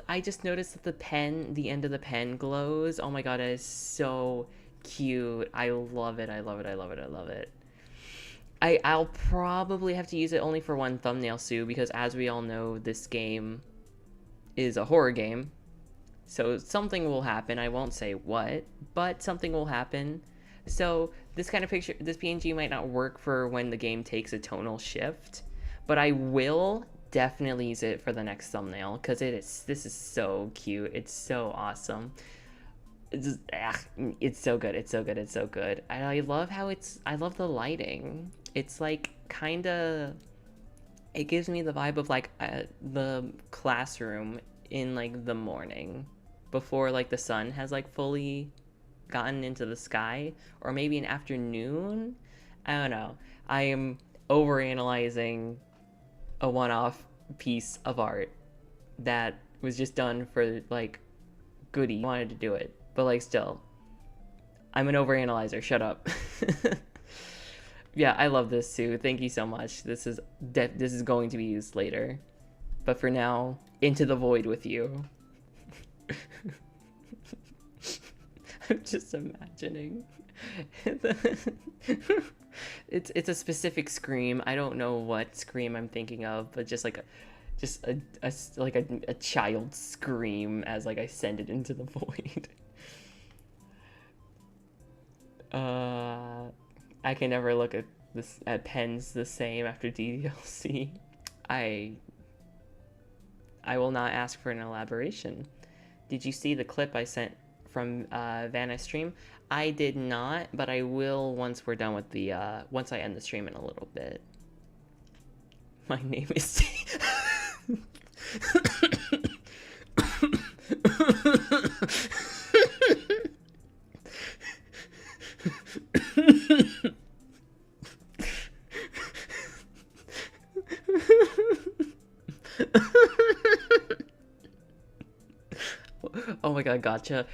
I just noticed that the end of the pen glows. Oh my god, it is so cute. I love it. I'll probably have to use it only for one thumbnail, Sue, because as we all know, this game is a horror game. So something will happen. I won't say what, but something will happen. So this kind of picture, this PNG might not work for when the game takes a tonal shift, but I will definitely use it for the next thumbnail because this is so cute. It's so awesome. It's so good. It's so good. It's so good. I love how I love the lighting. It's like kind of, it gives me the vibe of like the classroom in like the morning before like the sun has like fully gotten into the sky, or maybe an afternoon. I don't know. I am overanalyzing a one-off piece of art that was just done for like Goody wanted to do it, but like still, I'm an overanalyzer. Shut up. Yeah, I love this, Sue. Thank you so much. This is going to be used later, but for now, into the void with you. I'm just imagining. It's a specific scream. I don't know what scream I'm thinking of, but just like a child scream as like I send it into the void. I can never look at pens the same after DDLC. I will not ask for an elaboration. Did you see the clip I sent from Vanna's stream? I did not, but I will once we're done with the once I end the stream in a little bit. My name is Oh my god, gotcha.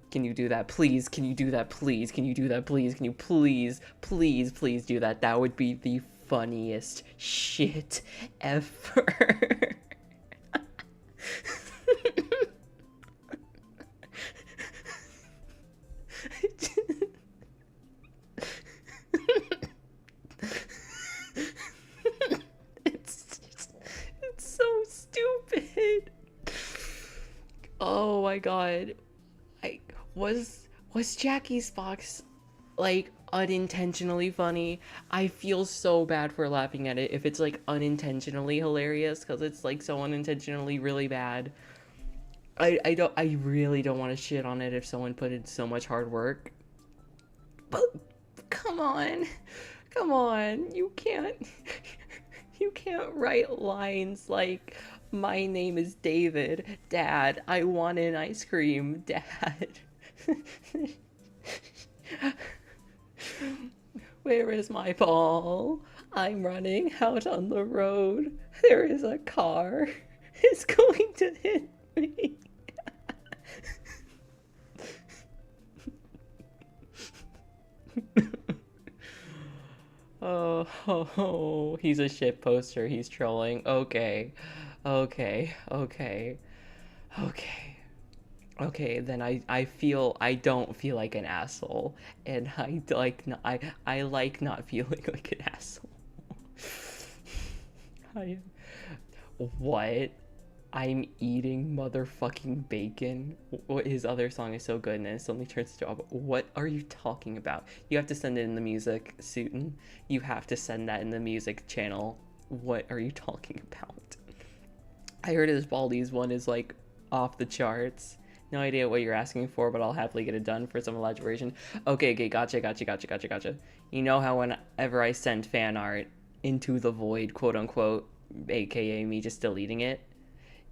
Can you do that, please? Can you do that, please? Can you do that, please? Can you please do that? That would be the funniest shit ever. It's so stupid. Oh my god. Was Jackie's box like unintentionally funny? I feel so bad for laughing at it if it's like unintentionally hilarious, because it's like so unintentionally really bad. I really don't want to shit on it if someone put in so much hard work. But come on, you can't write lines like, my name is David, Dad, I want an ice cream, Dad. Where is my ball? I'm running out on the road. There is a car. It's going to hit me. Oh, he's a shit poster. He's trolling. Okay. Okay, then I don't feel like an asshole, and I like not feeling like an asshole. What? I'm eating motherfucking bacon. His other song is so good, and it suddenly turns to what are you talking about? You have to send it in the music, Sueton. You have to send that in the music channel. What are you talking about? I heard his Baldi's one is like off the charts. No idea what you're asking for, but I'll happily get it done for some elaboration. Okay, gotcha. You know how whenever I send fan art into the void, quote unquote, aka me just deleting it,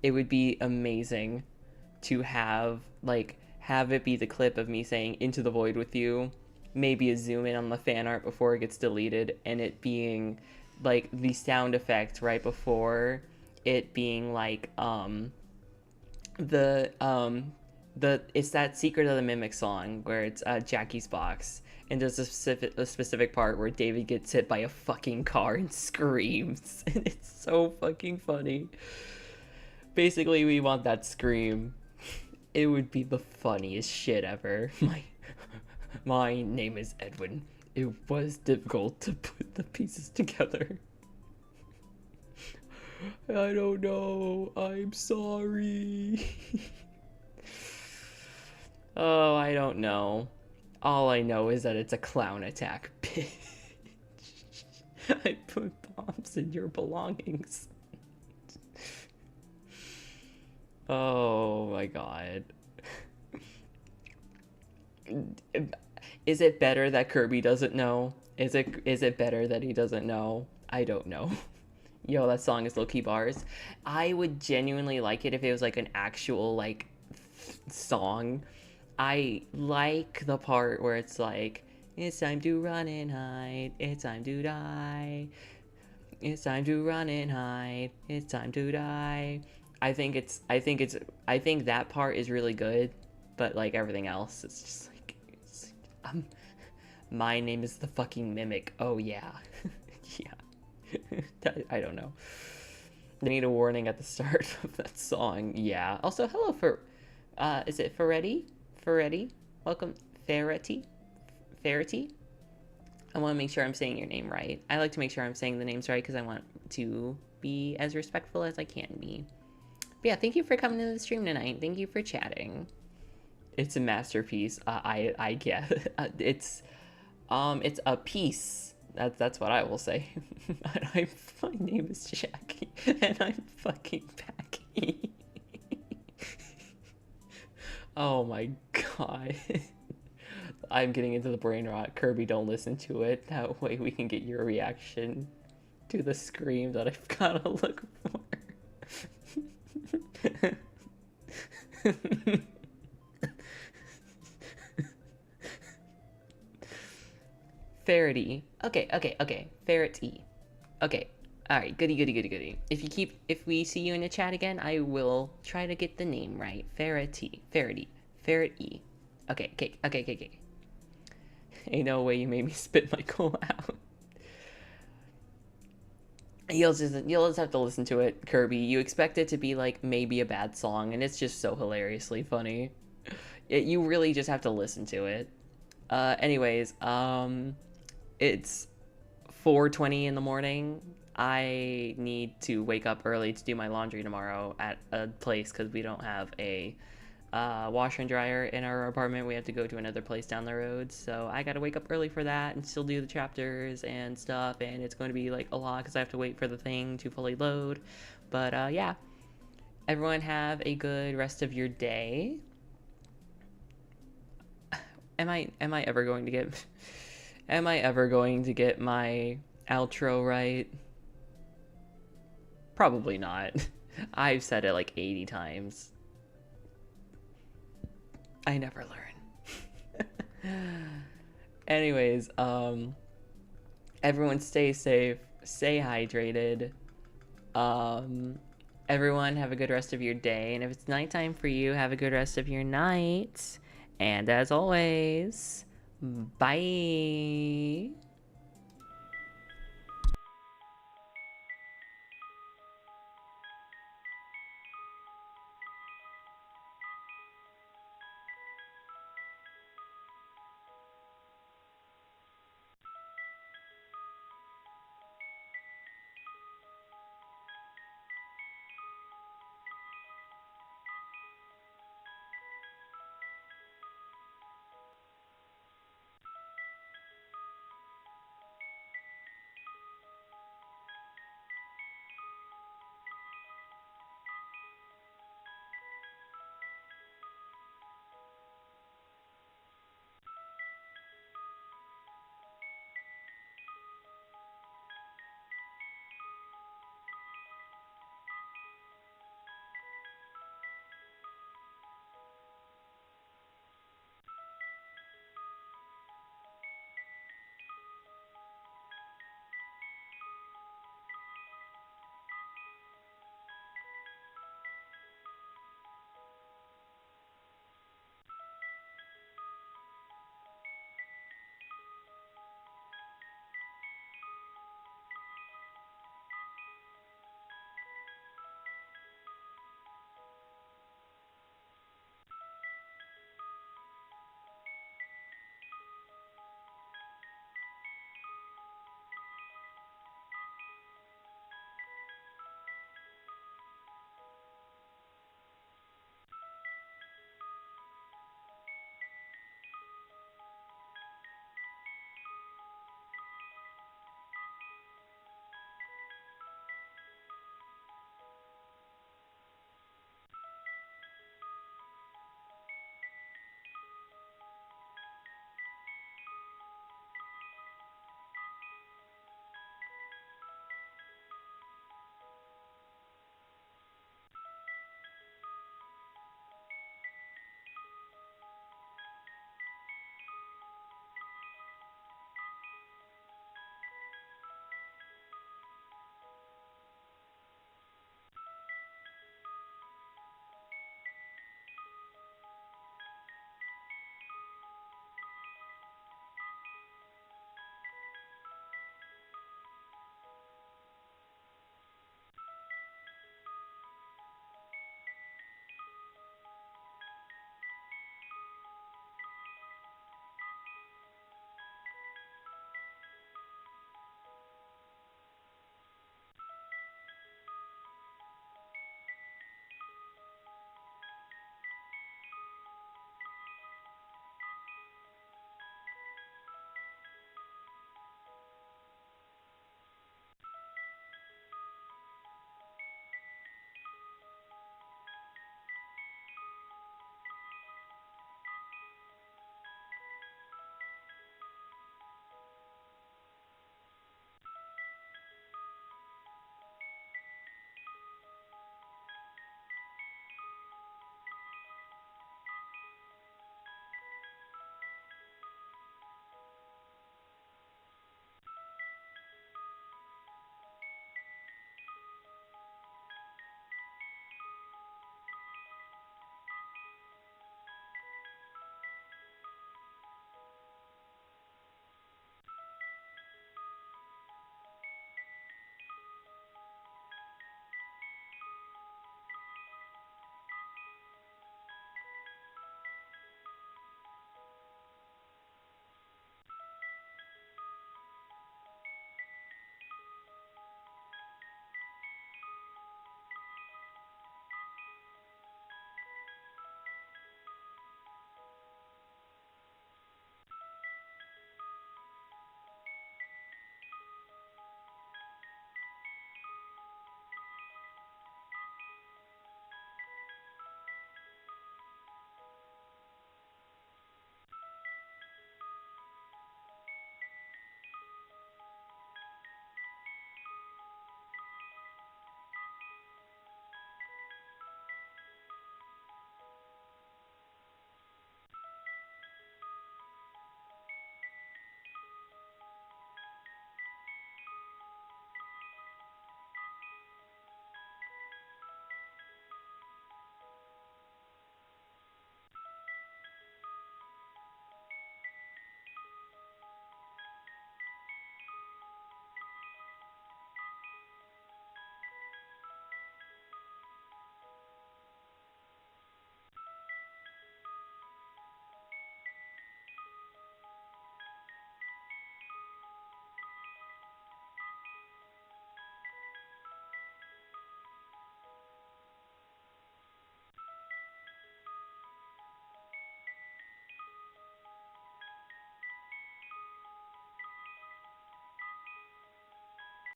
it would be amazing to have it be the clip of me saying into the void with you, maybe a zoom in on the fan art before it gets deleted, and it being like the sound effect right before it being like it's that Secret of the Mimic song where it's Jackie's box, and there's a specific part where David gets hit by a fucking car and screams, and it's so fucking funny. Basically, we want that scream. It would be the funniest shit ever. My name is Edwin. It was difficult to put the pieces together. I don't know. I'm sorry. Oh, I don't know. All I know is that it's a clown attack, bitch. I put bombs in your belongings. Oh my god. Is it better that Kirby doesn't know? Is it better that he doesn't know? I don't know. Yo, that song is low-key bars. I would genuinely like it if it was like an actual like song. I like the part where it's like, it's time to run and hide, it's time to die, it's time to run and hide, it's time to die. I think that part is really good, but like everything else, it's just like, my name is the fucking mimic. Oh yeah. Yeah. I don't know. They need a warning at the start of that song. Yeah. Also, hello for, is it Ferretti? Ferretti? Welcome, Ferretti? Ferretti? I want to make sure I'm saying your name right. I like to make sure I'm saying the names right because I want to be as respectful as I can be. But yeah, thank you for coming to the stream tonight. Thank you for chatting. It's a masterpiece. I get it's a piece. That's what I will say. My name is Jackie, and I'm fucking Packy. Oh my god. I'm getting into the brain rot. Kirby, don't listen to it. That way we can get your reaction to the scream that I've gotta look for. Ferrety. Okay. Ferrety. Okay. Alright, goody. If we see you in the chat again, I will try to get the name right. Ferrety. Ferrety. Okay. Ain't no way you made me spit my coal out. You'll just have to listen to it, Kirby. You expect it to be like maybe a bad song, and it's just so hilariously funny. You really just have to listen to it. Anyways, it's 4:20 in the morning. I need to wake up early to do my laundry tomorrow at a place because we don't have a washer and dryer in our apartment. We have to go to another place down the road, so I gotta wake up early for that and still do the chapters and stuff, and it's going to be like a lot because I have to wait for the thing to fully load. But yeah, everyone have a good rest of your day. Am I ever going to get am I ever going to get my outro right? Probably not. I've said it like 80 times. I never learn. Anyways, everyone stay safe, stay hydrated. Everyone have a good rest of your day, and if it's nighttime for you, have a good rest of your night. And as always, bye.